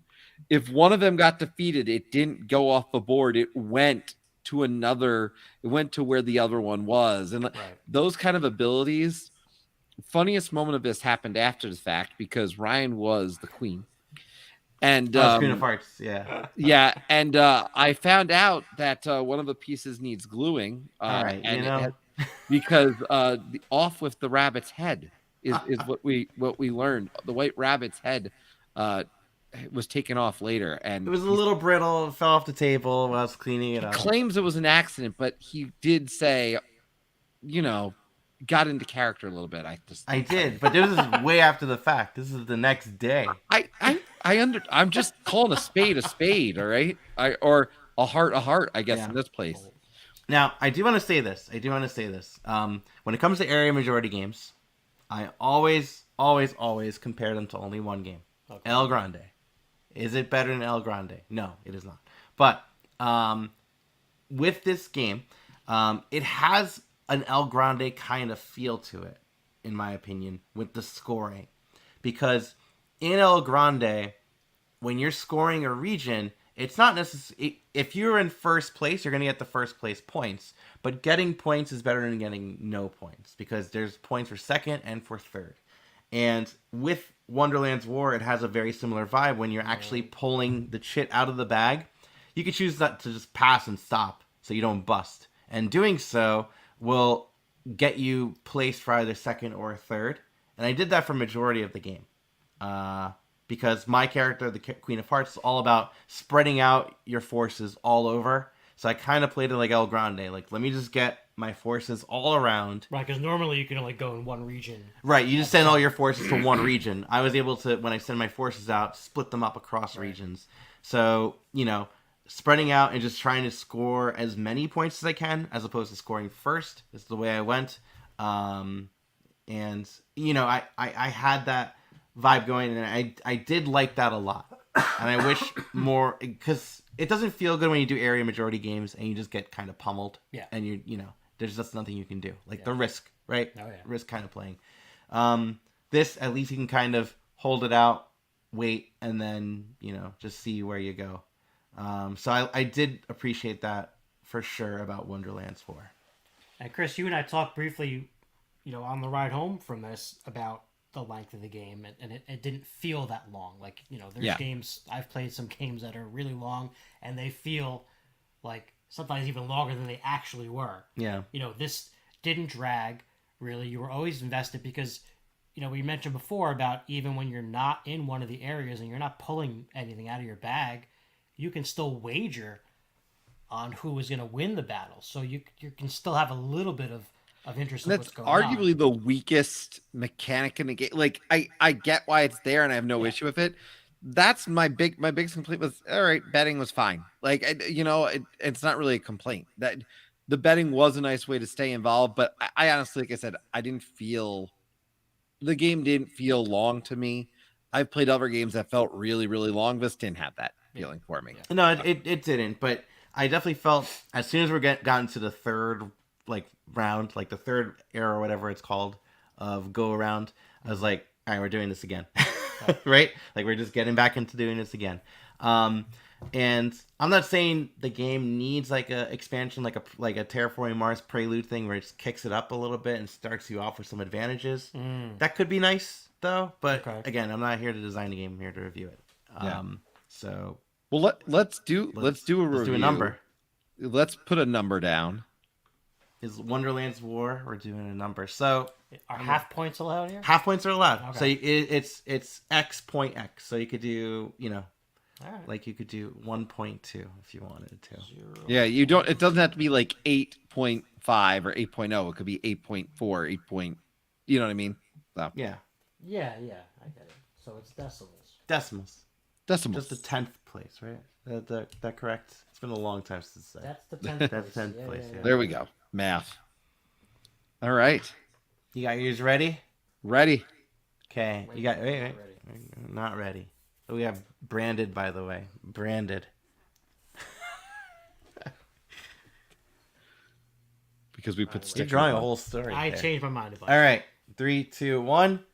If one of them got defeated, it didn't go off the board. It went to another. It went to where the other one was. And those kind of abilities. Funniest moment of this happened after the fact because Ryan was the queen. And Queen of Hearts, and I found out that one of the pieces needs gluing. All right, and because off with the rabbit's head is what we learned. The white rabbit's head was taken off later, and it was a little brittle. It fell off the table while I was cleaning it up. He claims it was an accident, but he did say, got into character a little bit. I did, but this is way after the fact. This is the next day. I'm just calling a spade, all right? Or a heart, I guess, in this place. Now, I do want to say this. When it comes to area majority games, I always compare them to only one game. Okay. El Grande. Is it better than El Grande? No, it is not. But with this game, it has an El Grande kind of feel to it, in my opinion, with the scoring. Because in El Grande, when you're scoring a region, it's not necessarily... If you're in first place, you're going to get the first place points. But getting points is better than getting no points, because there's points for second and for third. And with Wonderland's War, it has a very similar vibe. When you're actually pulling the chit out of the bag, you can choose that to just pass and stop so you don't bust. And doing so will get you placed for either second or third. And I did that for majority of the game. Because my character, the Queen of Hearts, is all about spreading out your forces all over. So I kind of played it like El Grande. Like, let me just get my forces all around. Right, because normally you can only go in one region. Right, you just send all your forces to one region. I was able to, when I send my forces out, split them up across regions. So, spreading out and just trying to score as many points as I can, as opposed to scoring first, is the way I went. I had that vibe going, and I did like that a lot. And I wish more, because it doesn't feel good when you do area majority games and you just get kind of pummeled. Yeah. And there's just nothing you can do. Like the risk, right? Oh, yeah. Risk kind of playing. This, at least you can kind of hold it out, wait, and then, just see where you go. So I did appreciate that for sure about Wonderland's 4. And Chris, you and I talked briefly, on the ride home from this about the length of the game, and it didn't feel that long. Like, there's games, I've played some games that are really long, and they feel like sometimes even longer than they actually were. Yeah. This didn't drag, really. You were always invested because, we mentioned before about even when you're not in one of the areas and you're not pulling anything out of your bag, you can still wager on who is going to win the battle. So you can still have a little bit of interest in what's going on. That's arguably the weakest mechanic in the game. Like I get why it's there and I have no issue with it. That's my biggest complaint was, all right, betting was fine. Like, it's not really a complaint. That the betting was a nice way to stay involved, but I honestly, like I said, the game didn't feel long to me. I've played other games that felt really, really long. This didn't have that feeling for me. No, it didn't, but I definitely felt as soon as we gotten to the third round, like the third era or whatever it's called of go around, I was like, all right, we're doing this again. Right? Like we're just getting back into doing this again. And I'm not saying the game needs like a expansion, like a Terraforming Mars Prelude thing where it just kicks it up a little bit and starts you off with some advantages. That could be nice though, but again, I'm not here to design the game. I'm here to review it. So well, let's do a review. Let's do a number. Let's put a number down. Is Wonderland's War? We're doing a number. So are half points allowed here? Half points are allowed. Okay. So it's X point X. So you could do, like you could do 1.2 if you wanted to. Yeah, you don't. It doesn't have to be like 8.5 or 8.0. It could be 8.4, 8 point. You know what I mean? So. Yeah. Yeah, I get it. So it's decimals. Decimals. Just the 10th place, right? That correct? It's been a long time since I. That's the 10th. That's 10th place. Yeah. There we go. Math. All right. You got yours ready? Ready. Okay. You got wait. Not ready. We have branded, by the way. Branded. Because we put stickers. You're drawing a whole story. I changed my mind about it. All right. 3, 2, 1.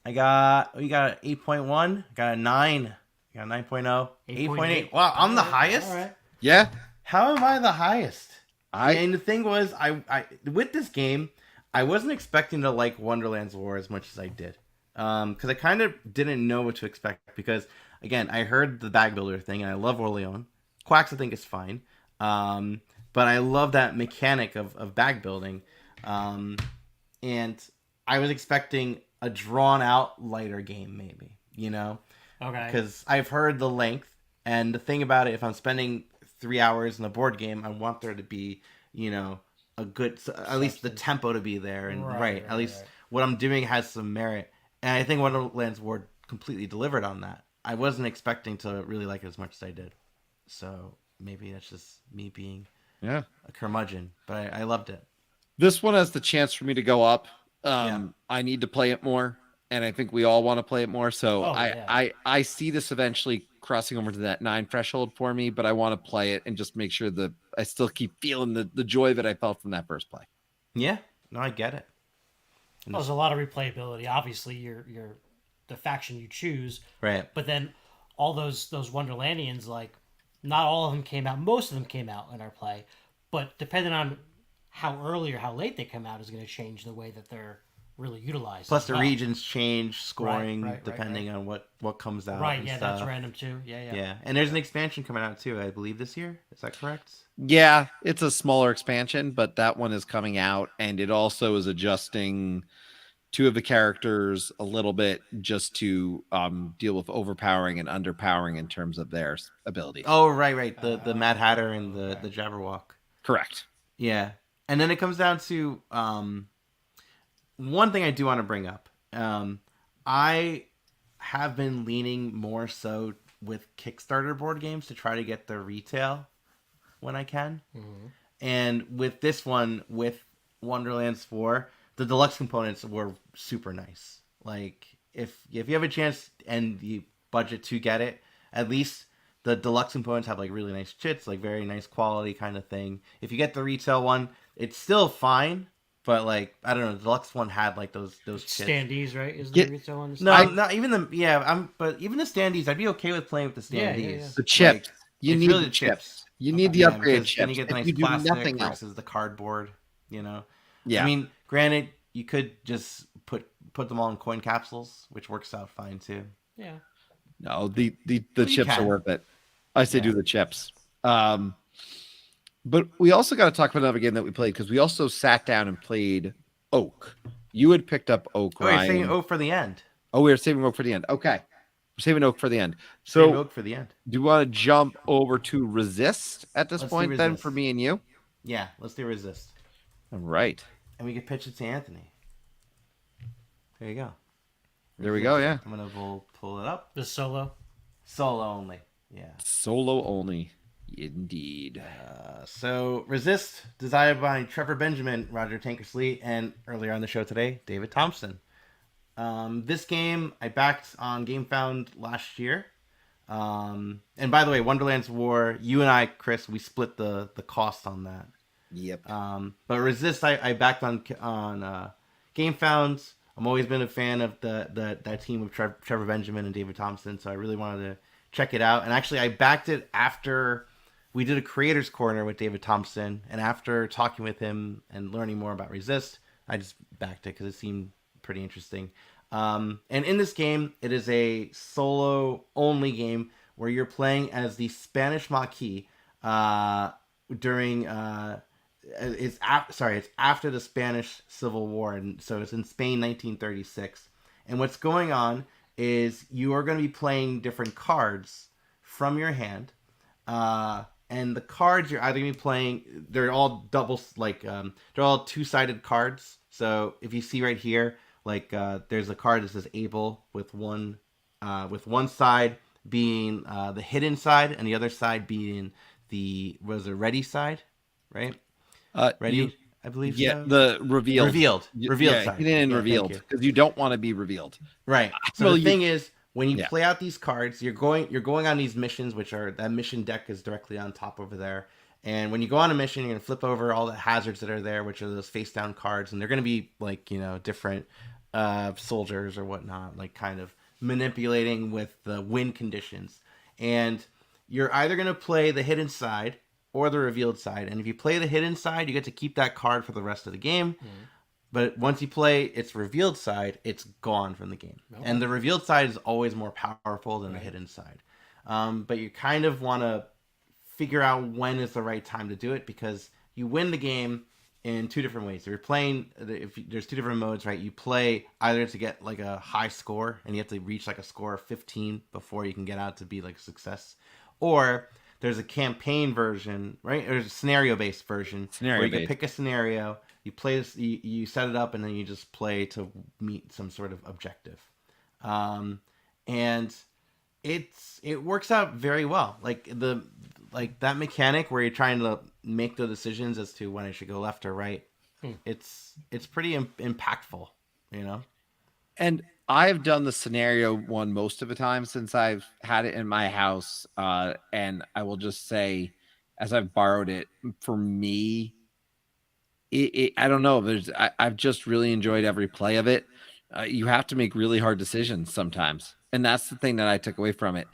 We got an 8.1. Got a 9. Got a 9.0. 8.8. Wow, I'm the highest? All right. Yeah. How am I the highest? And the thing was, I with this game, I wasn't expecting to like Wonderland's War as much as I did. Because I kind of didn't know what to expect. Because, again, I heard the bag builder thing, and I love Orleans. Quacks, I think, is fine. But I love that mechanic of bag building. And I was expecting a drawn-out, lighter game, maybe. Okay. Because I've heard the length. And the thing about it, if I'm spending 3 hours in a board game, I want there to be, a good, at least the tempo to be there, and at least what I'm doing has some merit. And I think Wonderland's War completely delivered on that. I wasn't expecting to really like it as much as I did, so maybe that's just me being a curmudgeon. But I loved it. This one has the chance for me to go up. I need to play it more, and I think we all want to play it more. So I see this eventually crossing over to that 9 threshold for me, but I want to play it and just make sure that I still keep feeling the joy that I felt from that first play. Yeah, no, I get it. Well, there's a lot of replayability. Obviously, you're the faction you choose, right? But then all those Wonderlandians, like not all of them came out. Most of them came out in our play, but depending on how early or how late they come out is going to change the way that they're really utilized. Plus, the regions change scoring depending on what comes out. Right, yeah, stuff. That's random too. Yeah. And there's an expansion coming out too, I believe, this year. Is that correct? Yeah, it's a smaller expansion, but that one is coming out, and it also is adjusting 2 of the characters a little bit just to deal with overpowering and underpowering in terms of their abilities. Oh, right. The Mad Hatter and the Jabberwock. Correct. Yeah. And then it comes down to one thing I do want to bring up. I have been leaning more so with Kickstarter board games to try to get the retail when I can. Mm-hmm. And with this one, with Wonderland's 4, the deluxe components were super nice. Like, if you have a chance and you budget to get it, at least the deluxe components have like really nice chits, like very nice quality kind of thing. If you get the retail one, it's still fine, but like I don't know, the deluxe one had like those chits. Standees, right? Is the retail one? No, not even but even the standees, I'd be okay with playing with the standees. Yeah. The chips, like, you need really the chips. You need the upgrade chips. Then you get the nice plastic versus the cardboard. Yeah. I mean, granted, you could just put them all in coin capsules, which works out fine too. Yeah. No, the chips are worth it. I say do the chips. But we also got to talk about another game that we played because we also sat down and played Oak. You had picked up Oak, Ryan. We're saving Oak for the end. Oh, we were saving Oak for the end. Okay. Saving Oak for the end. Save So Oak for the end. do you want to jump over to Resist at this Let's point then for me and you? Yeah, let's do Resist. All right. And we can pitch it to Anthony. There you go. There we go, yeah. I'm going to pull it up. The solo? Solo only, yeah. Solo only, indeed. So Resist, designed by Trevor Benjamin, Roger Tankersley, and earlier on the show today, David Thompson. This game I backed on GameFound last year. And by the way, Wonderland's War, you and I, Chris, we split the cost on that. Yep. But Resist, I backed on GameFound. I'm always been a fan of that team of Trevor Benjamin and David Thompson, so I really wanted to check it out. And actually, I backed it after we did a Creators Corner with David Thompson, and after talking with him and learning more about Resist, I just backed it because it seemed pretty interesting. And in this game, it is a solo-only game where you're playing as the Spanish Maquis during... it's after the Spanish Civil War, and so it's in Spain, 1936. And what's going on is you are going to be playing different cards from your hand, and the cards you're either going to be playing, they're all they're all two-sided cards. So if you see right here, there's a card that says Able with one side being the hidden side, and the other side being the ready side, right? Ready, I believe. Yeah, so? the revealed side. Hidden and revealed, because you don't want to be revealed. Right. So Well, the thing is, when you Yeah. play out these cards, you're going on these missions, which are that mission deck is directly on top over there. And when you go on a mission, you're gonna flip over all the hazards that are there, which are those face down cards, and they're gonna be different soldiers or whatnot, kind of manipulating with the wind conditions. And you're either gonna play the hidden side or the revealed side. And if you play the hidden side, you get to keep that card for the rest of the game. Mm-hmm. But once you play its revealed side, it's gone from the game. Okay. And the revealed side is always more powerful than the hidden side. But you kind of want to figure out when is the right time to do it, because you win the game in two different ways. If you're playing, there's two different modes, right? You play either to get a high score, and you have to reach a score of 15 before you can get out to be a success. Or there's a campaign version, right? There's a scenario-based version where you can pick a scenario, you play this, you set it up, and then you just play to meet some sort of objective. And it works out very well. That mechanic where you're trying to make the decisions as to when it should go left or right. It's pretty impactful, you know. And I've done the scenario one most of the time since I've had it in my house. And I will just say, as I've borrowed it, for me, I don't know. I've just really enjoyed every play of it. You have to make really hard decisions sometimes. And that's the thing that I took away from it.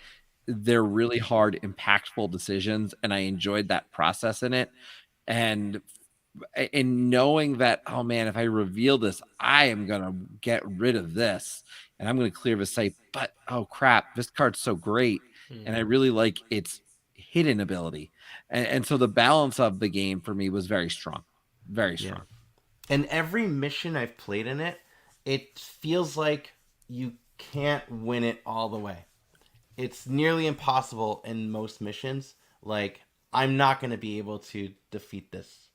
They're really hard, impactful decisions. And I enjoyed that process in it. And knowing that, oh man, if I reveal this, I am going to get rid of this and I'm going to clear the site. But oh crap, this card's so great. And I really like its hidden ability. And so the balance of the game for me was very strong. Very strong. Yeah. And every mission I've played in it, it feels like you can't win it all the way. It's nearly impossible in most missions. I'm not going to be able to defeat this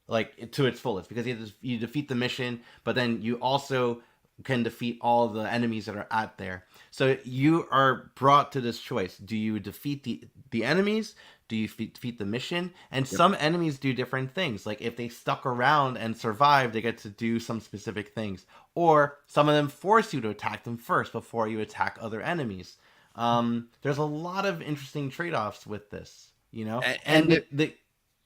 to its fullest, because you defeat the mission, but then you also can defeat all the enemies that are out there. So you are brought to this choice. Do you defeat the enemies? Do you defeat the mission? And some enemies do different things. If they stuck around and survived, they get to do some specific things. Or some of them force you to attack them first before you attack other enemies. There's a lot of interesting trade-offs with this, you know?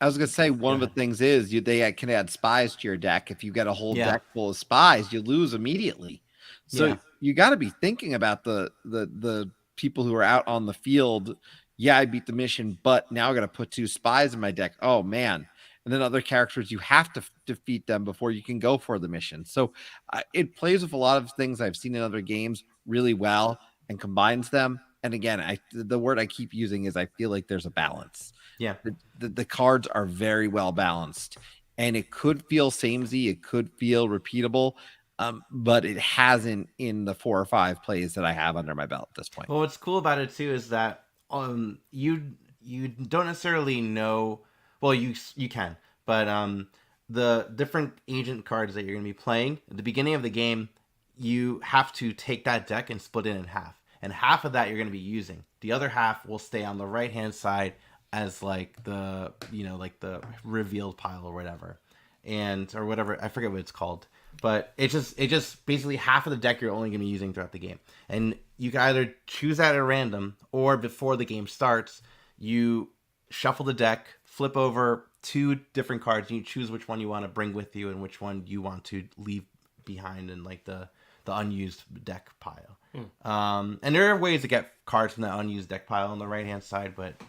I was going to say, one of the things is they can add spies to your deck. If you get a whole deck full of spies, you lose immediately. So you got to be thinking about the people who are out on the field. Yeah, I beat the mission, but now I got to put 2 spies in my deck. Oh man. And then other characters, you have to defeat them before you can go for the mission. So it plays with a lot of things I've seen in other games really well and combines them. And again, the word I keep using is I feel like there's a balance. Yeah. The cards are very well balanced, and it could feel samey. It could feel repeatable. but it hasn't in the 4 or 5 plays that I have under my belt at this point. Well, what's cool about it too is that you don't necessarily know. Well, you can, but the different agent cards that you're going to be playing at the beginning of the game, you have to take that deck and split it in half, and half of that you're going to be using. The other half will stay on the right hand side as like the like the revealed pile or whatever, or whatever, I forget what it's called. But it just basically half of the deck you're only going to be using throughout the game. And you can either choose that at random, or before the game starts, you shuffle the deck, flip over 2 different cards, and you choose which one you want to bring with you and which one you want to leave behind in like the unused deck pile. And there are ways to get cards from the unused deck pile on the right-hand side, but,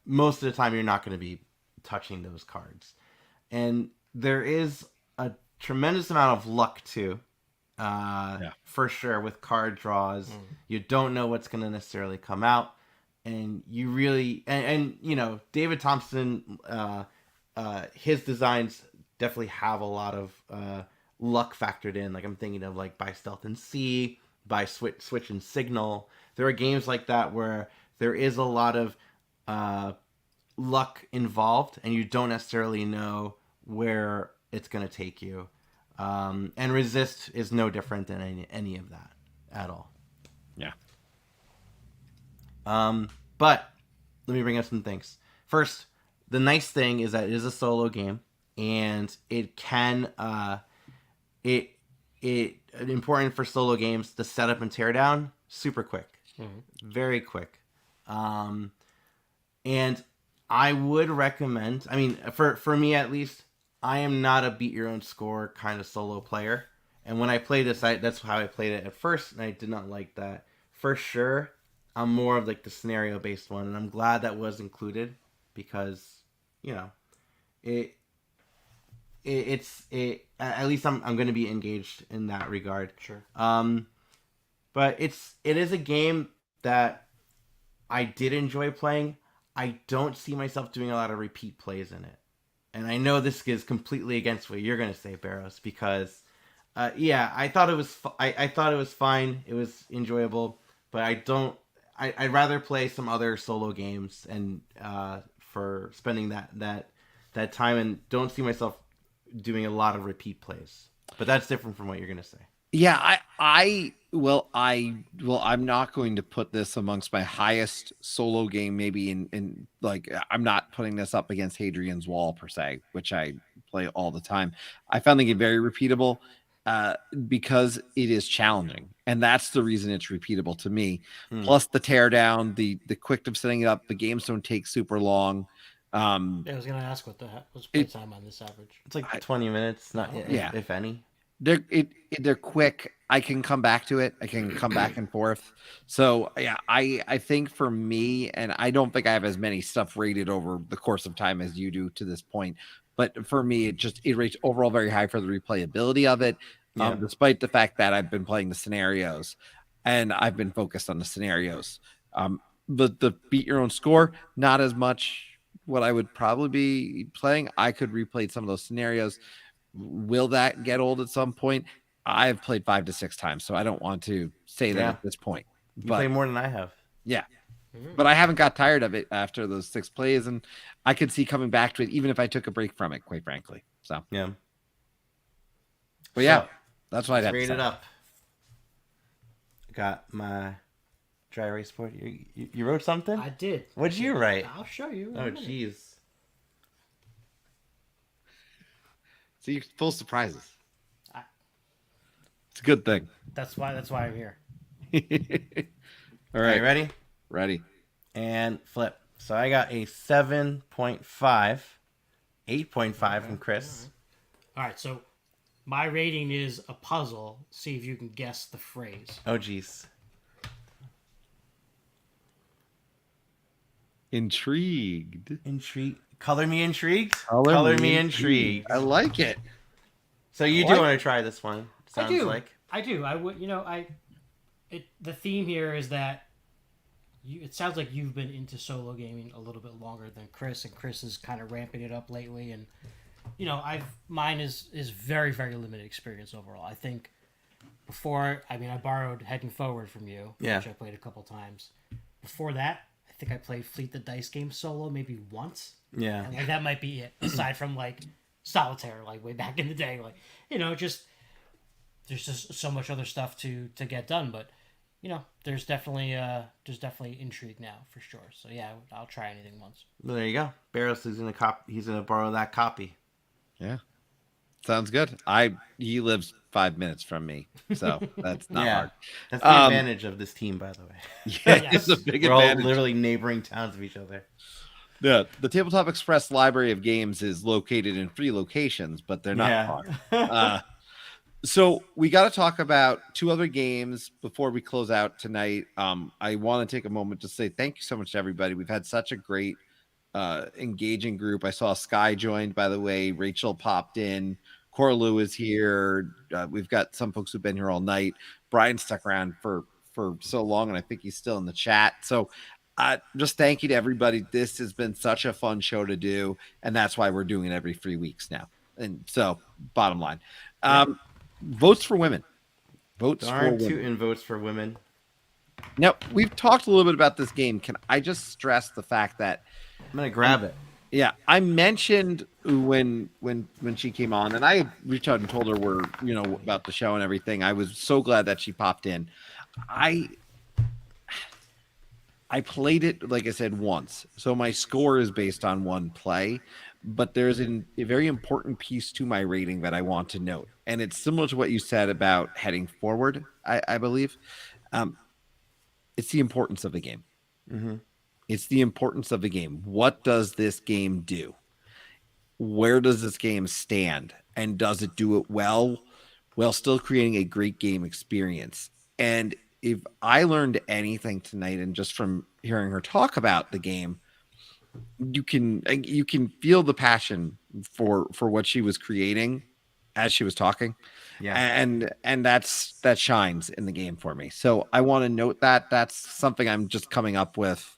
most of the time you're not going to be touching those cards. And there is a tremendous amount of luck too, for sure, with card draws. You don't know what's going to necessarily come out, and you really and David Thompson, his designs definitely have a lot of luck factored in. Like I'm thinking of like By Stealth and Sea, By Switch and Signal. There are games like that where there is a lot of luck involved, and you don't necessarily know where it's going to take you. And Resist is no different than any of that at all. Yeah. But let me bring up some things. First, the nice thing is that it is a solo game, and it can it important for solo games, the setup and teardown super quick, very quick. And I would recommend. I mean, for me at least, I am not a beat your own score kind of solo player. And when I play this, that's how I played it at first, and I did not like that. For sure, I'm more of like the scenario based one, and I'm glad that was included because, it's at least I'm going to be engaged in that regard. Sure. But it is a game that I did enjoy playing. I don't see myself doing a lot of repeat plays in it. And I know this is completely against what you're going to say, Barros, because I thought it was I thought it was fine. It was enjoyable, but I'd rather play some other solo games and for spending that time, and don't see myself doing a lot of repeat plays. But that's different from what you're going to say. Yeah, I'm not going to put this amongst my highest solo game, maybe in like, I'm not putting this up against Hadrian's Wall per se, which I play all the time. I found the game very repeatable because it is challenging, and that's the reason it's repeatable to me. Plus the teardown, the quick of setting it up, the games don't take super long. I was going to ask what's play time on this average. It's like 20 minutes, not if any. They're quick. I can come back to it. I can come back and forth. So yeah, I think for me, and I don't think I have as many stuff rated over the course of time as you do to this point, but for me, it rates overall very high for the replayability of it. Despite the fact that I've been playing the scenarios, and I've been focused on the scenarios. The beat your own score, not as much what I would probably be playing. I could replay some of those scenarios. Will that get old at some point? I've played 5 to 6 times, so I don't want to say that at this point. You play more than I have. Yeah. But I haven't got tired of it after those 6 plays, and I could see coming back to it even if I took a break from it, quite frankly. So yeah. But yeah, that's what I'd have to say. Rate it up. Got my dry erase board. You wrote something? I did. What'd you write? I'll show you. Oh, jeez. See, you're full of surprises. It's a good thing. That's why I'm here. All right, ready? Ready. And flip. So I got a 7.5, 8.5 from Chris. All right, so my rating is a puzzle. See if you can guess the phrase. Oh, jeez. Intrigued. Color me intrigued? Color me intrigued. I like it. So you do want to try this one, sounds like. I do. I would, the theme here is that it sounds like you've been into solo gaming a little bit longer than Chris, and Chris is kind of ramping it up lately, and mine is very, very limited experience overall. I think before, I borrowed Heading Forward from you, which I played a couple times. Before that, I think I played Fleet the Dice game solo maybe once. Yeah. And that might be it, aside from Solitaire, way back in the day. Just there's just so much other stuff to get done, but there's definitely intrigue now for sure. So yeah, I'll try anything once. Well, there you go. Barros is he's gonna borrow that copy. Yeah, sounds good. He lives 5 minutes from me, so that's not hard. That's the advantage of this team, by the way. Yeah, it's a big advantage. We're all literally neighboring towns of each other. The Tabletop Express library of games is located in 3 locations, but they're not far. So we got to talk about 2 other games before we close out tonight. I want to take a moment to say thank you so much to everybody. We've had such a great, engaging group. I saw Sky joined, by the way. Rachel popped in. Corlu is here. We've got some folks who've been here all night. Brian stuck around for so long, and I think he's still in the chat. So just thank you to everybody. This has been such a fun show to do, and that's why we're doing it every 3 weeks now. And so, bottom line. Votes for women. Votes for women. Now, we've talked a little bit about this game. Can I just stress the fact that I'm going to grab it. Yeah, I mentioned when she came on, and I reached out and told her about the show and everything. I was so glad that she popped in. I played it, like I said, once. So my score is based on one play. But there's a very important piece to my rating that I want to note. And it's similar to what you said about heading forward, I believe. It's the importance of the game. Mm-hmm. It's the importance of the game. What does this game do? Where does this game stand? And does it do it well while still creating a great game experience? And if I learned anything tonight, and just from hearing her talk about the game, you can feel the passion for what she was creating as she was talking. Yeah. And that shines in the game for me. So I want to note that that's something I'm just coming up with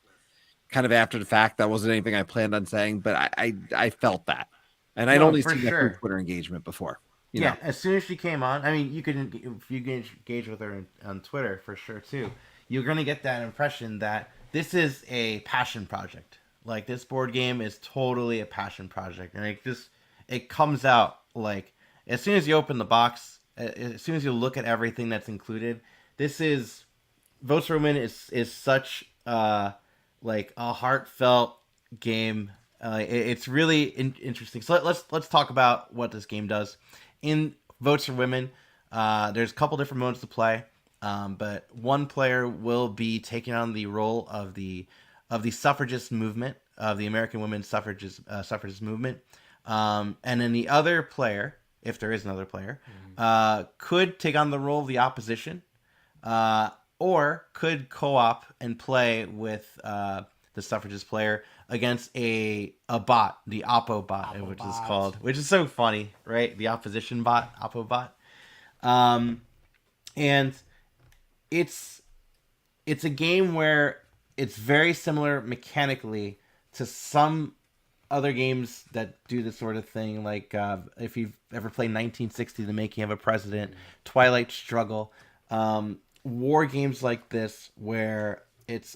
kind of after the fact. That wasn't anything I planned on saying, but I felt that. And I'd only seen that through Twitter engagement before. You know? As soon as she came on, if you can engage with her on Twitter for sure too, you're going to get that impression that this is a passion project. Like, this board game is totally a passion project, and it comes out as soon as you open the box, as soon as you look at everything that's included. This is Votes for Women is such a heartfelt game. It's really interesting. So let's talk about what this game does. In Votes for Women, there's a couple different modes to play, but one player will be taking on the role of the suffragist movement, of the American women's suffragist movement, and then the other player, if there is another player, could take on the role of the opposition, or could co-op and play with the suffragist player against a bot, the Oppo bot, which is so funny, right? The opposition bot, Oppo bot, and it's a game where it's very similar mechanically to some other games that do this sort of thing. Like if you've ever played 1960, The Making of a President, Twilight Struggle, war games like this, where it's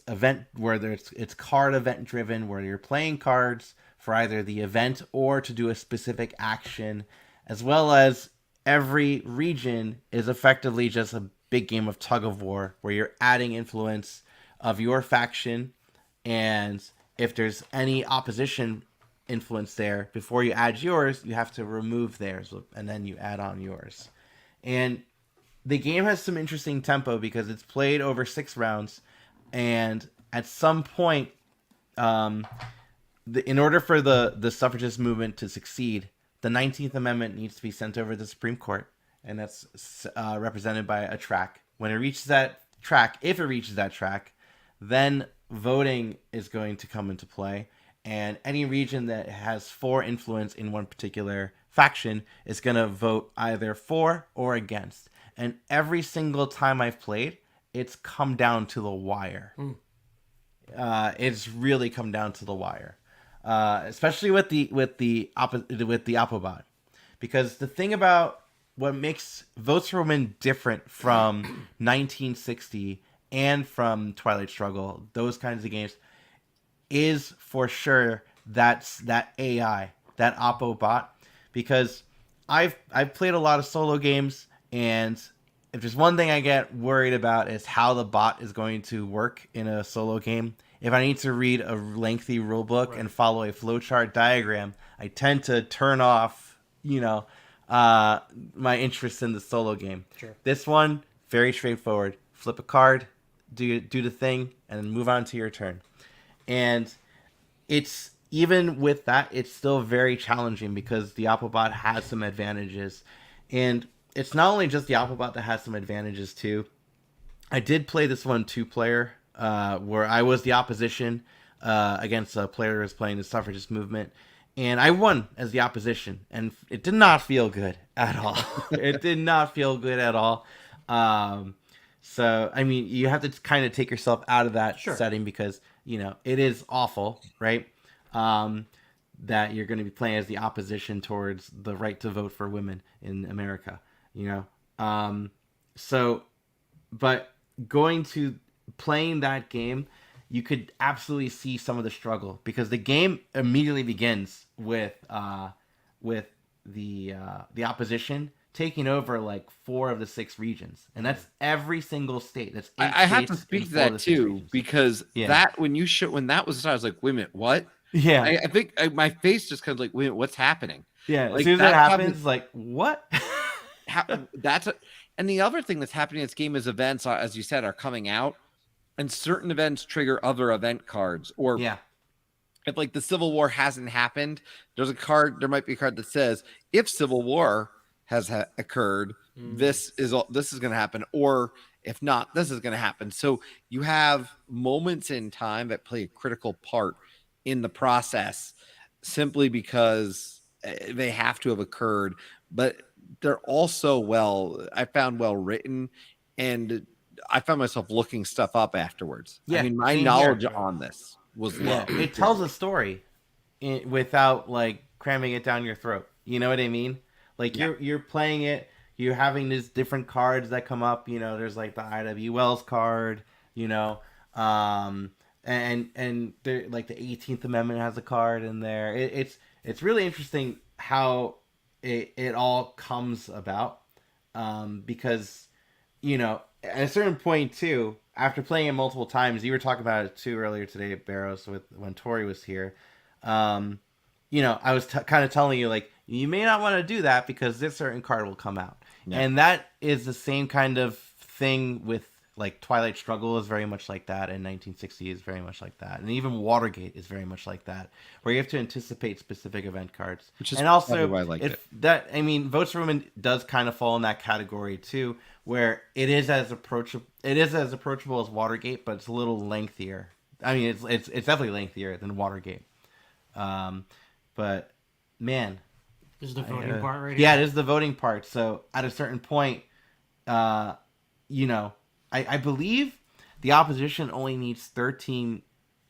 card event driven, where you're playing cards for either the event or to do a specific action, as well as every region is effectively just a big game of tug of war, where you're adding influence of your faction, and if there's any opposition influence there, before you add yours, you have to remove theirs, and then you add on yours. And the game has some interesting tempo because it's played over 6 rounds, and at some point, in order for the suffragist movement to succeed, the 19th Amendment needs to be sent over to the Supreme Court, and that's represented by a track. When it reaches that track, if it reaches that track, then voting is going to come into play, and any region that has 4 influence in one particular faction is going to vote either for or against. And every single time I've played, it's come down to the wire. It's really come down to the wire. especially with the Appobot, because the thing about what makes Votes for Women different from 1960 and from Twilight Struggle, those kinds of games, is for sure that AI, that Appobot, because I've played a lot of solo games, and if there's one thing I get worried about is how the bot is going to work in a solo game. If I need to read a lengthy rulebook and follow a flowchart diagram, I tend to turn off, my interest in the solo game. Sure. This one, very straightforward. Flip a card, do the thing, and then move on to your turn. And it's, even with that, it's still very challenging because the Appobot has some advantages. And it's not only just the Appobot that has some advantages too. I did play this one 2-player, where I was the opposition against a player who was playing the suffragist movement. And I won as the opposition. And it did not feel good at all. It did not feel good at all. So, I mean, you have to kind of take yourself out of that setting because, it is awful, right? That you're going to be playing as the opposition towards the right to vote for women in America, but going to playing that game, you could absolutely see some of the struggle because the game immediately begins with the opposition taking over like 4 of the 6 regions, and that's every single state. That's 8 I have to states speak and to 4 of that the 6 too regions. because that when that was started, I was like, wait a minute, what? Yeah, I think my face just kind of like, wait, what's happening? Yeah, like, as soon as that happens, like, what? And the other thing that's happening in this game is events, as you said, are coming out, and certain events trigger other event cards. Or if like the Civil War hasn't happened, there might be a card that says if Civil War has occurred, this is going to happen, or if not, this is going to happen. So you have moments in time that play a critical part in the process simply because they have to have occurred, but they're also I found well written, and I found myself looking stuff up afterwards. I mean, my knowledge on this was low. It tells a story without like cramming it down your throat. You know what I mean? Like you're playing it, you're having these different cards that come up. There's like the I.W. Wells card. And there, like the 18th Amendment has a card in there. It's really interesting how it all comes about, because at a certain point too, after playing it multiple times, you were talking about it too earlier today, Barrows, when Tory was here. I was kind of telling you, like, you may not want to do that because this certain card will come out, and that is the same kind of thing with. Like Twilight Struggle is very much like that, and 1960 is very much like that, and even Watergate is very much like that, where you have to anticipate specific event cards. Which is and also, why I liked it. Votes for Women does kind of fall in that category too, where it is as approachable as Watergate, but it's a little lengthier. I mean, it's definitely lengthier than Watergate. But man, this is the voting part, right? Yeah, it is the voting part. So at a certain point, I believe the opposition only needs 13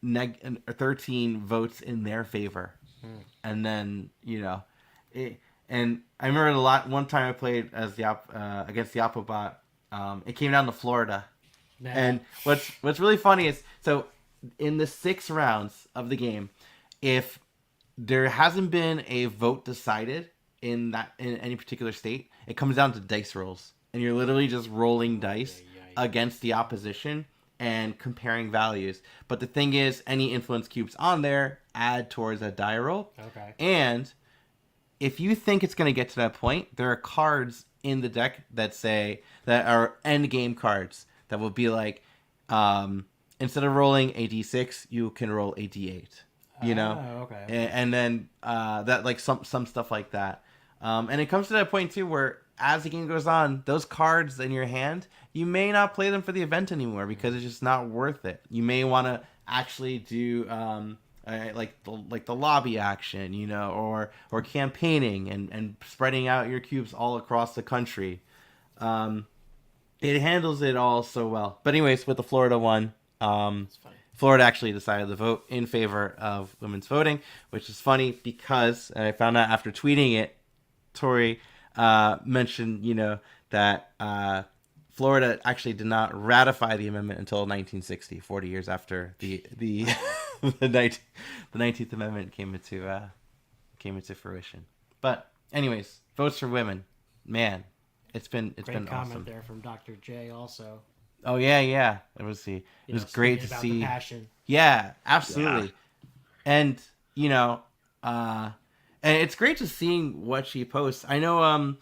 votes in their favor, and then and I remember one time I played as against the Appobot. It came down to Florida, and what's really funny is, so in the 6 rounds of the game, if there hasn't been a vote decided in any particular state, it comes down to dice rolls, and you're literally just rolling dice against the opposition and comparing values. But the thing is, any influence cubes on there add towards a die roll. Okay. And if you think it's going to get to that point, there are cards in the deck that are end game cards that will be like, instead of rolling a d6, you can roll a d8. Okay. And then that, like, some stuff like that. And it comes to that point too where, as the game goes on, those cards in your hand, you may not play them for the event anymore because it's just not worth it. You may want to actually do like the lobby action, or campaigning and spreading out your cubes all across the country. It handles it all so well. But anyways, with the Florida one, Florida actually decided to vote in favor of women's voting, which is funny because, and I found out after tweeting it, Tory mentioned, that Florida actually did not ratify the amendment until 1960, 40 years after the 19th Amendment came into fruition. But anyways, votes for women, man, it's been Great comment awesome. there from Dr. J also. Oh yeah. It was great to see. The passion. Yeah, absolutely. Yeah. And and it's great to seeing what she posts. I know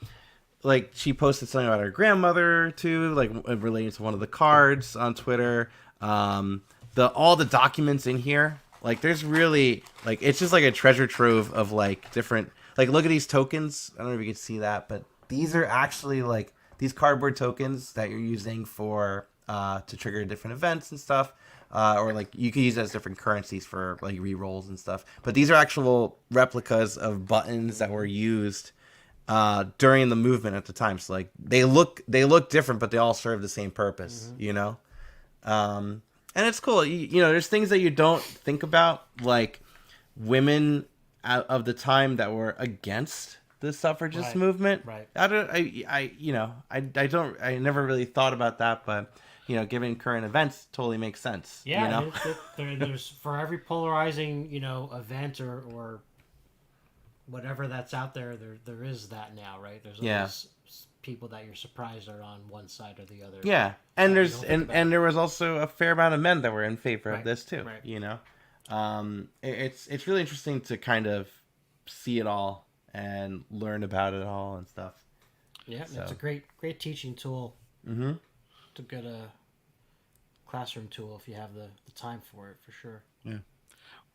like she posted something about her grandmother too, like relating to one of the cards on Twitter. All the documents in here, like there's really like it's just like a treasure trove of like different, like look at these tokens. I don't know if you can see that, but these are actually like these cardboard tokens that you're using for to trigger different events and stuff. Or like you can use it as different currencies for like re-rolls and stuff. But these are actual replicas of buttons that were used during the movement at the time. So like they look different, but they all serve the same purpose, and it's cool. There's things that you don't think about, like women of the time that were against the suffragist movement. Right. I never really thought about that, but given current events, totally makes sense. Yeah, there's for every polarizing, event or whatever that's out there, there is that now, right? There's always people that you're surprised are on one side or the other. Yeah, and there's and there was also a fair amount of men that were in favor of this too. Right. It's really interesting to kind of see it all and learn about it all and stuff. Yeah, it's a great teaching tool. Mm-hmm. To get a classroom tool if you have the time for it, for sure. Yeah.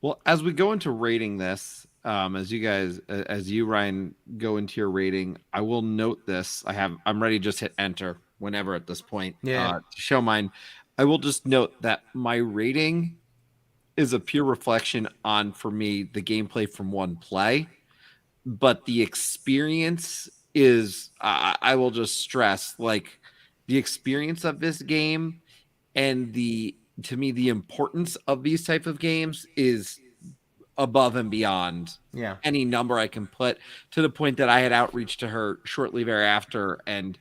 Well, as we go into rating this, as you Ryan go into your rating, I will note this. I'm ready to just hit enter whenever at this point. To show mine. I will just note that my rating is a pure reflection on, for me, the gameplay from one play, but the experience is. I will just stress like. The experience of this game and to me the importance of these type of games is above and beyond any number I can put, to the point that I had outreach to her shortly thereafter and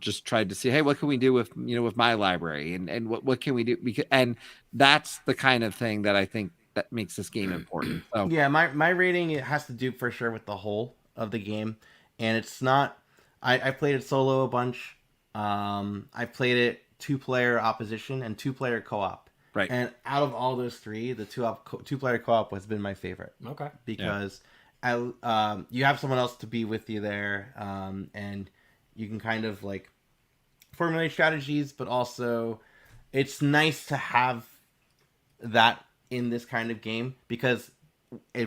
just tried to see, hey, what can we do with my library and what can we do, and that's the kind of thing that I think that makes this game important. So my rating, it has to do for sure with the whole of the game, and it's not. I played it solo a bunch. I played it 2-player opposition and 2-player co-op. Right. And out of all those three, the 2-player co-op has been my favorite. Okay. Because you have someone else to be with you there, and you can kind of like formulate strategies, but also it's nice to have that in this kind of game, because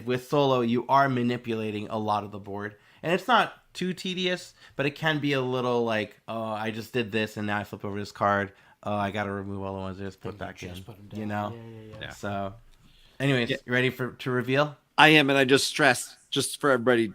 with solo you are manipulating a lot of the board, and it's not too tedious, but it can be a little like, oh, I just did this and now I flip over this card. Oh, I got to remove all the ones I just put back in. Yeah. So, anyways, you ready to reveal? I am, and I just stressed, just for everybody,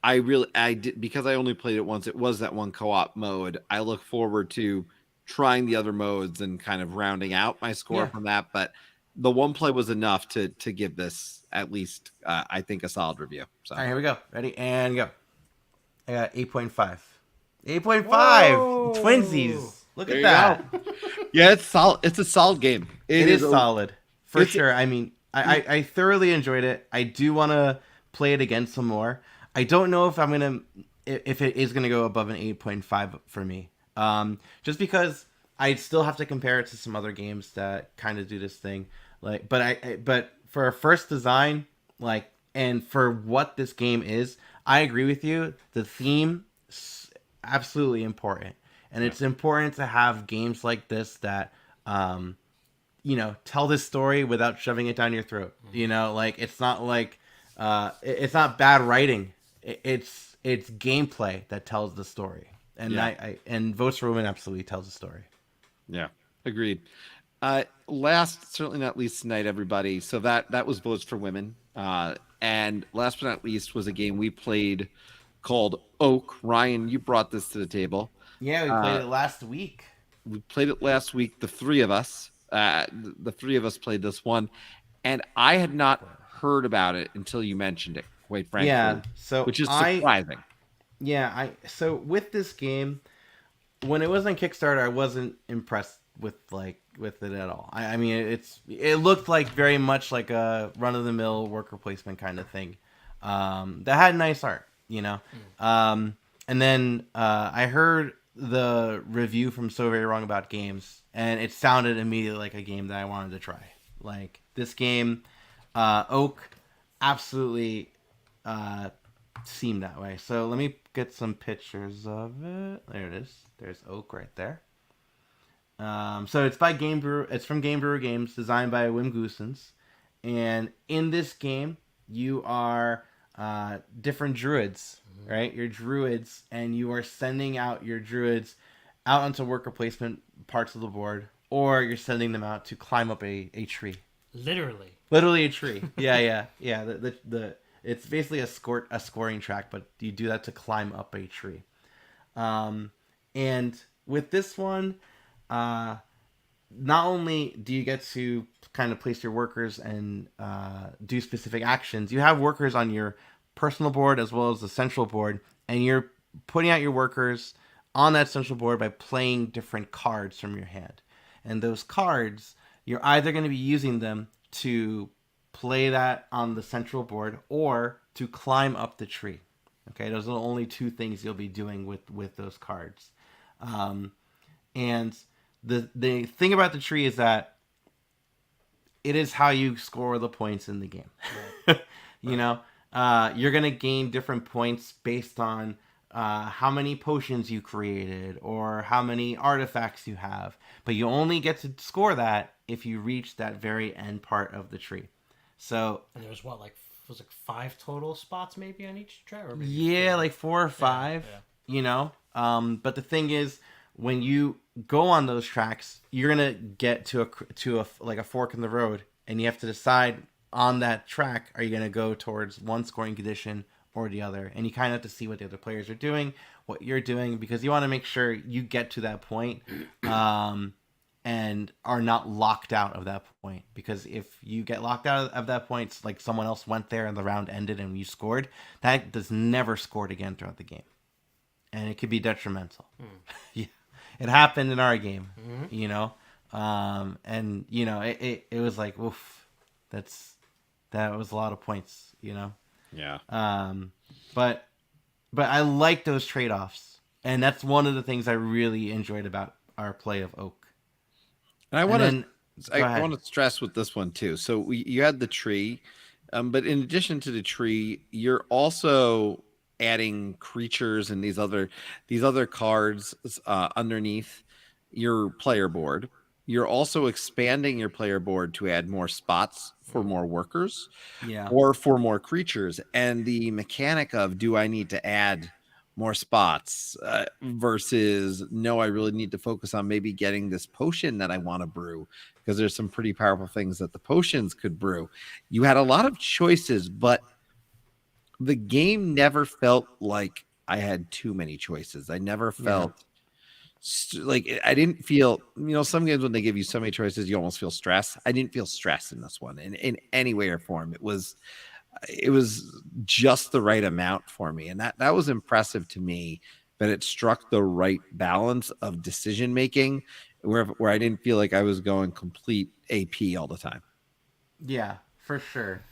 I did, because I only played it once. It was that one co-op mode. I look forward to trying the other modes and kind of rounding out my score from that. But the one play was enough to give this at least, I think, a solid review. So. All right, here we go. Ready and go. I got 8.5. 8.5! Twinsies! Look at that. Yeah, it's solid. It's a solid game. It is solid. For sure. I mean, I thoroughly enjoyed it. I do want to play it again some more. I don't know if if it is going to go above an 8.5 for me. Just because I still have to compare it to some other games that kind of do this thing. But for a first design, and for what this game is, I agree with you. The theme is absolutely important. And it's important to have games like this that, tell this story without shoving it down your throat. It's not like, it's not bad writing. It's gameplay that tells the story. And and Votes for Women absolutely tells the story. Yeah, agreed. Last, certainly not least tonight, everybody. So that was Votes for Women. And last but not least was a game we played called Oak. Ryan, you brought this to the table. Yeah, we played it last week. We played it last week, the three of us. The three of us played this one, and I had not heard about it until you mentioned it, quite frankly. Yeah, so which is surprising. So with this game, when it was on Kickstarter, I wasn't impressed with it at all. I mean, it looked like very much like a run of the mill worker placement kind of thing. That had nice art, you know. And then I heard the review from So Very Wrong About Games, and it sounded immediately like a game that I wanted to try. Like this game, Oak, absolutely seemed that way. So let me get some pictures of it. There it is. There's Oak right there. So it's by Game Brew. It's from Game Brewer Games, designed by Wim Goossens. And in this game, you are different druids, right? You're druids, and you are sending out your druids out onto worker placement parts of the board, or you're sending them out to climb up a tree. Literally a tree. Yeah. The it's basically a scoring track, but you do that to climb up a tree. And with this one, not only do you get to kind of place your workers and do specific actions, you have workers on your personal board as well as the central board, and you're putting out your workers on that central board by playing different cards from your hand. And those cards, you're either going to be using them to play that on the central board or to climb up the tree. Okay, those are the only two things you'll be doing with those cards. And the thing about the tree is that it is how you score the points in the game. Right. You know, you're going to gain different points based on how many potions you created or how many artifacts you have. But you only get to score that if you reach that very end part of the tree. So, and there's what, like, was it 5 total spots maybe on each track? Or maybe 4? Like 4 or 5, you know? But the thing is, when you go on those tracks, you're going to get to a fork in the road, and you have to decide on that track, are you going to go towards one scoring condition or the other? And you kind of have to see what the other players are doing, what you're doing, because you want to make sure you get to that point, and are not locked out of that point. Because if you get locked out of that point, it's like someone else went there and the round ended and you scored, that does never scored again throughout the game. And it could be detrimental. Yeah. It happened in our game, you know? And, you know, it was like, oof, that was a lot of points, you know? Yeah. But I like those trade-offs. And that's one of the things I really enjoyed about our play of Oak. And I want to stress with this one too. So you had the tree, but in addition to the tree, you're also adding creatures and these other cards underneath your player board. You're also expanding your player board to add more spots for more workers, or for more creatures. And the mechanic of, do I need to add more spots versus no, I really need to focus on maybe getting this potion that I want to brew, because there's some pretty powerful things that the potions could brew. You had a lot of choices, but the game never felt like I had too many choices. I never felt like, I didn't feel, you know, some games when they give you so many choices, you almost feel stress. I didn't feel stress in this one in any way or form. It was just the right amount for me. And that was impressive to me, that it struck the right balance of decision making where I didn't feel like I was going complete AP all the time. Yeah, for sure.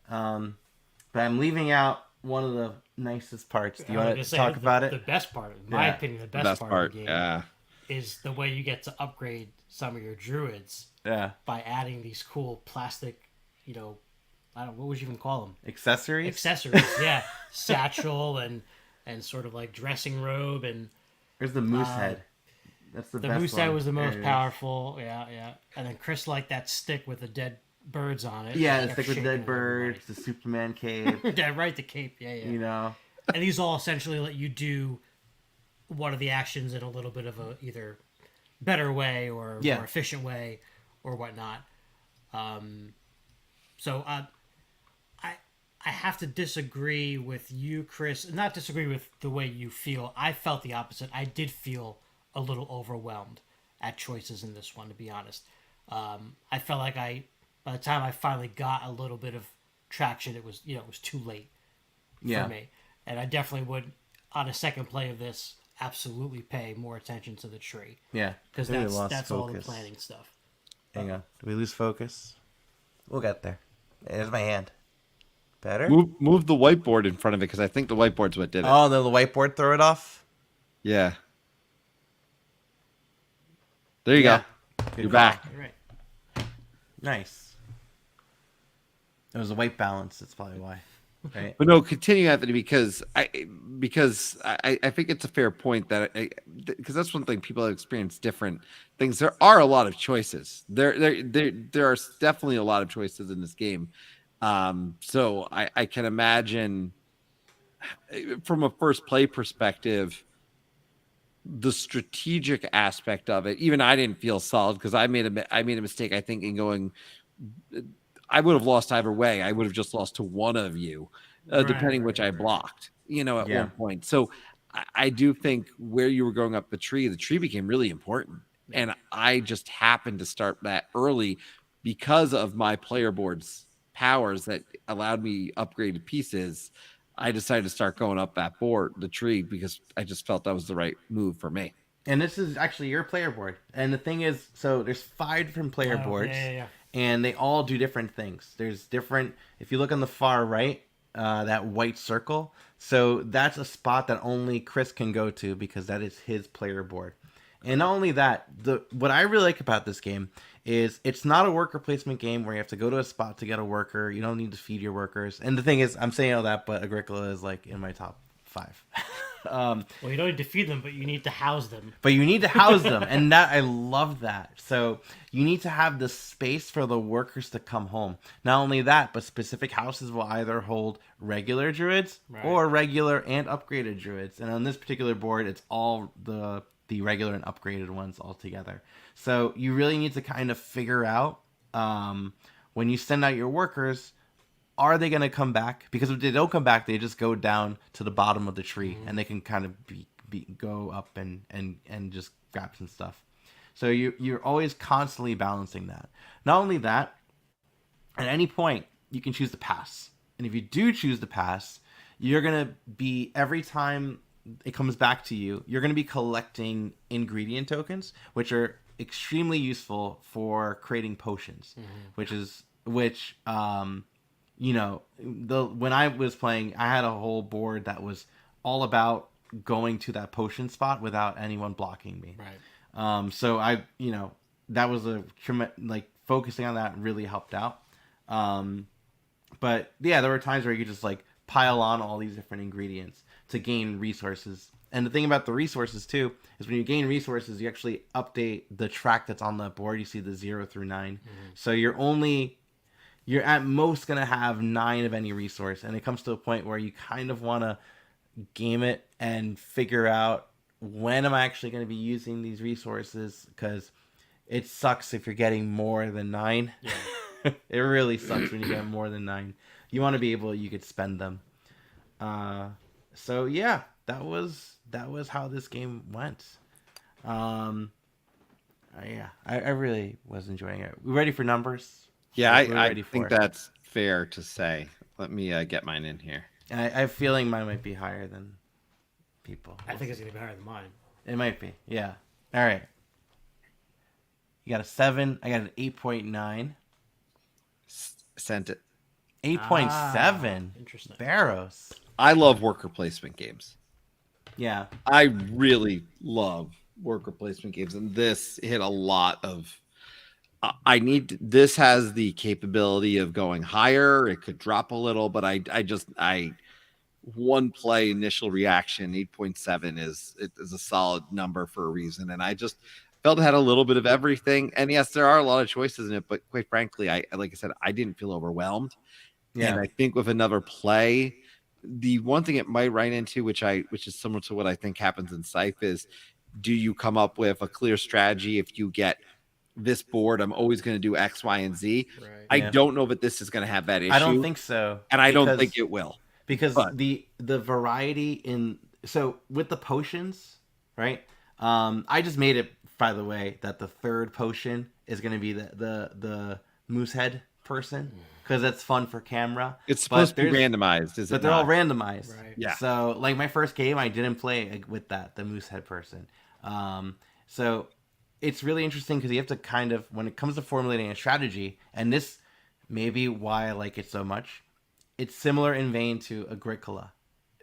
But I'm leaving out one of the nicest parts. Do you want to talk about it? The best part, in my opinion, the best part of the game is the way you get to upgrade some of your druids by adding these cool plastic, you know, I don't know, what would you even call them? Accessories, yeah. Satchel and sort of like dressing robe. And there's the moose head. That's the best moose one. head was the most powerful. Yeah. And then Chris liked that stick with the dead birds on it. Yeah, the stick with dead birds, the Superman cape. Yeah, right, the cape. Yeah. You know, and these all essentially let you do one of the actions in a little bit of a either better way or more efficient way or whatnot. So I have to disagree with you, Chris. Not disagree with the way you feel. I felt the opposite. I did feel a little overwhelmed at choices in this one, to be honest. I felt like by the time I finally got a little bit of traction, it was too late for me, and I definitely would, on a second play of this, absolutely pay more attention to the tree. Yeah, because that's all the planning stuff. Hang on, did we lose focus? We'll get there. There's my hand. Better? Move the whiteboard in front of it, because I think the whiteboard's what did it. Oh, the whiteboard throw it off? Yeah. There you go. You're back. Right. Nice. It was a white balance. That's probably why. Right. But no, continue, Anthony, because I think it's a fair point that because that's one thing people have experienced different things. There are a lot of choices. There are definitely a lot of choices in this game. So I can imagine from a first play perspective, the strategic aspect of it. Even I didn't feel solid because I made a mistake. I think in going. I would have lost either way. I would have just lost to one of you, depending which I blocked, at one point. So I do think where you were going up the tree became really important. And I just happened to start that early because of my player board's powers that allowed me upgraded pieces. I decided to start going up that board, the tree, because I just felt that was the right move for me. And this is actually your player board. And the thing is, so there's 5 different player boards. Yeah. And they all do different things. There's different, if you look on the far right, that white circle. So that's a spot that only Chris can go to because that is his player board. And not only that, what I really like about this game is it's not a worker placement game where you have to go to a spot to get a worker. You don't need to feed your workers. And the thing is, I'm saying all that, but Agricola is like in my top 5. Well, you don't need to feed them, but you need to house them. And that I love that. So you need to have the space for the workers to come home. Not only that, but specific houses will either hold regular druids or regular and upgraded druids. And on this particular board, it's all the regular and upgraded ones all together. So you really need to kind of figure out when you send out your workers, are they going to come back? Because if they don't come back, they just go down to the bottom of the tree and they can kind of go up and just grab some stuff. So you're always constantly balancing that. Not only that, at any point, you can choose to pass. And if you do choose to pass, you're going to be, every time it comes back to you, you're going to be collecting ingredient tokens, which are extremely useful for creating potions, which when I was playing, I had a whole board that was all about going to that potion spot without anyone blocking me. Right. So that was focusing on that really helped out. But yeah, there were times where you could just pile on all these different ingredients to gain resources. And the thing about the resources too is when you gain resources, you actually update the track that's on the board. You see the 0 through 9. So you're at most going to have 9 of any resource. And it comes to a point where you kind of want to game it and figure out, when am I actually going to be using these resources? Because it sucks if you're getting more than 9. Yeah. It really sucks when you get more than 9. You want to be able, you could spend them. So yeah, that was how this game went. Yeah, I really was enjoying it. We ready for numbers? Yeah, I think that's fair to say. Let me get mine in here. I have a feeling mine might be higher than people. I think it's going to be higher than mine. It might be, yeah. All right. You got a 7. I got an 8.9. Sent it. 8.7. Interesting. Barrows. I love worker placement games. Yeah. I really love worker placement games, and this hit a lot of... this has the capability of going higher. It could drop a little, but I one play initial reaction, 8.7 is a solid number for a reason. And I just felt it had a little bit of everything. And yes, there are a lot of choices in it, but quite frankly, like I said, I didn't feel overwhelmed. Yeah. And I think with another play, the one thing it might run into, which is similar to what I think happens in Scythe, is do you come up with a clear strategy? If you get this board, I'm always going to do X, Y, and Z. Right. I don't know that this is going to have that issue. I don't think so. And I don't think it will. Because the variety with the potions, right? I just made it, by the way, that the third potion is going to be the moose head person because that's fun for camera. It's supposed to be randomized, is it? But they're all randomized. Right. Yeah. So like my first game, I didn't play with the moose head person. So it's really interesting because you have to kind of, when it comes to formulating a strategy, and this may be why I like it so much, it's similar in vein to Agricola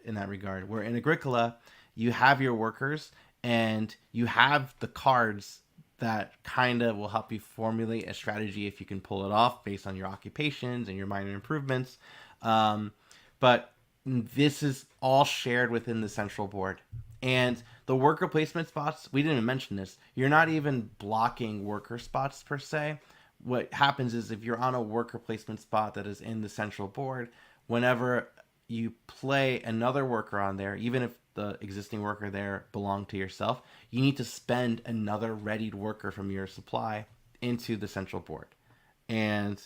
in that regard, where in Agricola, you have your workers and you have the cards that kind of will help you formulate a strategy if you can pull it off based on your occupations and your minor improvements. But this is all shared within the central board. And the worker placement spots, we didn't mention this, you're not even blocking worker spots per se. What happens is if you're on a worker placement spot that is in the central board, whenever you play another worker on there, even if the existing worker there belonged to yourself, you need to spend another readied worker from your supply into the central board. And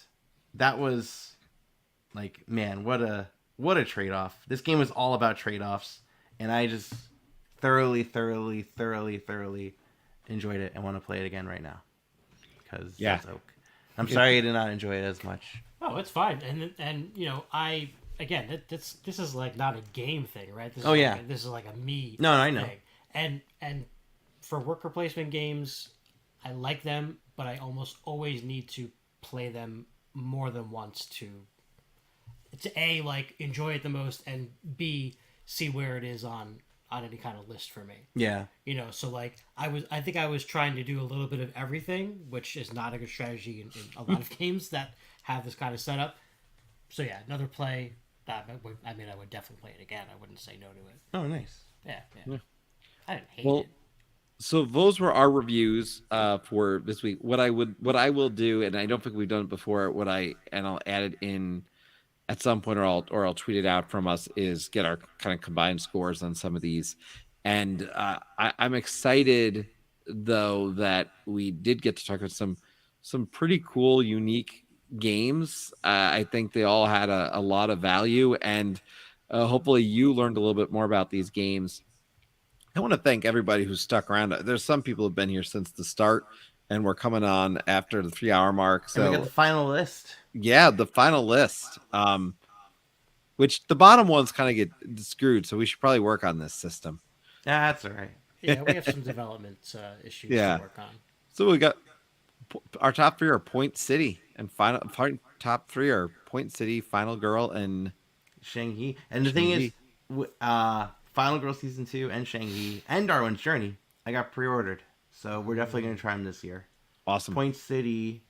that was like, man, what a trade-off. This game was all about trade-offs, and I just thoroughly enjoyed it and want to play it again right now. Because I'm sorry I did not enjoy it as much. Oh, it's fine. And you know, again, this is like not a game thing, right? This is like a me. No, I know. Thing. And for worker placement games, I like them, but I almost always need to play them more than once to A, like enjoy it the most, and B, see where it is on any kind of list for me. Yeah. You know, so like I think I was trying to do a little bit of everything, which is not a good strategy in a lot of games that have this kind of setup. So yeah, another play. I would definitely play it again. I wouldn't say no to it. Oh, nice. Yeah. I didn't hate it. So those were our reviews for this week. What I will do, and I don't think we've done it before, I'll add it in at some point, or I'll tweet it out from us, is get our kind of combined scores on some of these. And I'm excited though that we did get to talk about some pretty cool, unique games. I think they all had a lot of value, and hopefully you learned a little bit more about these games. I want to thank everybody who's stuck around. There's some people who've been here since the start, and we're coming on after the 3-hour mark. So and we got the final list. Yeah, the final list. Which the bottom ones kind of get screwed, so we should probably work on this system. Yeah, that's all right. Yeah, we have some development issues to work on. So we got our top 3 are Point City, and top 3 are Point City, Final Girl, and Shang-Chi. And the thing is, Final Girl Season 2 and Shang-Chi and Darwin's Journey, I got pre-ordered. So we're definitely going to try them this year. Awesome. Point City,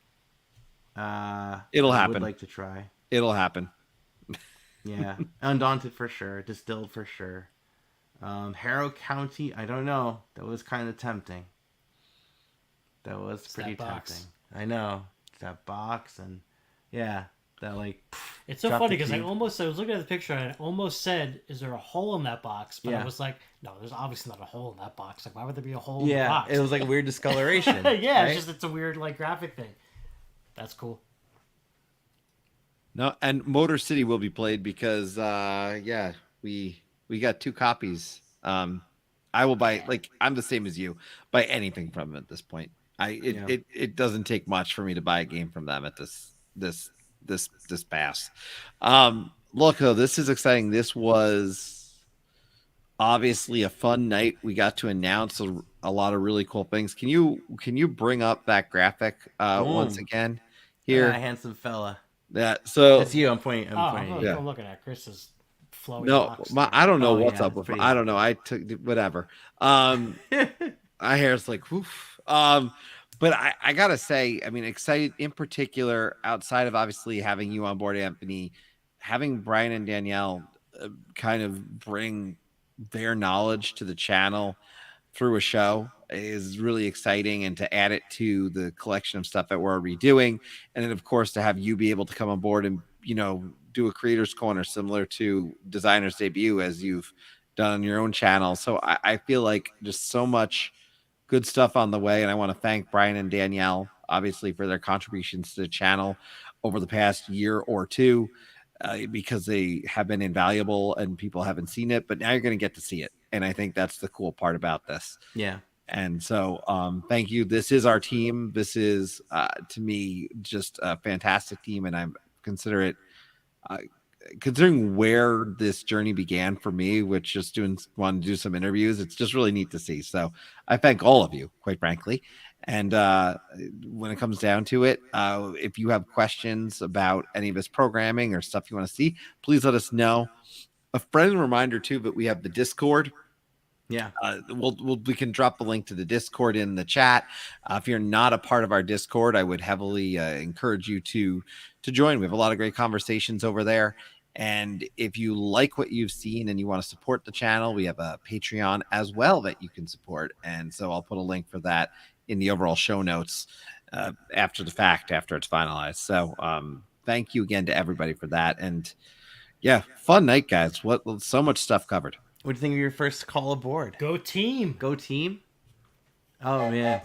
it'll happen. I would like to try. It'll happen. Yeah. Undaunted for sure. Distilled for sure. Harrow County, I don't know. That was kind of tempting. That was pretty tempting. I know. It's that box, and yeah, that like. It's so funny because I was looking at the picture and I almost said, "Is there a hole in that box?" But I was like, "No, there's obviously not a hole in that box. Like, why would there be a hole in the box?" It was like a weird discoloration. Yeah, right? it's a weird like graphic thing. That's cool. No, and Motor City will be played because we got 2 copies. I will buy, like, I'm the same as you, buy anything from them at this point. It doesn't take much for me to buy a game from them at this pass. Look, though, this is exciting. This was obviously a fun night. We got to announce a lot of really cool things. Can you bring up that graphic once again here? Handsome fella. Yeah, so it's you. I'm pointing. I'm looking at Chris's flowing. No, I don't know what's up with. I don't know. I took whatever. My hair's like woof. But I gotta say, I mean, excited in particular, outside of obviously having you on board, Anthony, having Brian and Danielle kind of bring their knowledge to the channel through a show is really exciting, and to add it to the collection of stuff that we're already doing. And then of course to have you be able to come on board and, do a creator's corner similar to Designer's Debut as you've done on your own channel. So I feel like just so much good stuff on the way. And I want to thank Brian and Danielle, obviously, for their contributions to the channel over the past year or two, because they have been invaluable and people haven't seen it, but now you're going to get to see it. And I think that's the cool part about this. Yeah. And so thank you. This is our team. This is to me just a fantastic team, and I consider it considering where this journey began for me, which just wanted to do some interviews. It's just really neat to see. So I thank all of you, quite frankly. And when it comes down to it, if you have questions about any of this programming or stuff you want to see, please let us know. A friendly reminder too, but we have the Discord. Yeah, we can drop the link to the Discord in the chat. If you're not a part of our Discord, I would heavily encourage you to join. We have a lot of great conversations over there. And if you like what you've seen and you want to support the channel, we have a Patreon as well that you can support. And so I'll put a link for that in the overall show notes after the fact, after it's finalized. So thank you again to everybody for that. And yeah, fun night, guys. So much stuff covered. What do you think of your first call aboard? Go team. Go team. Oh, man.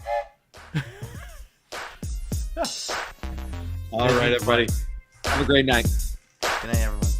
All right, everybody. Have a great night. Good night, everyone.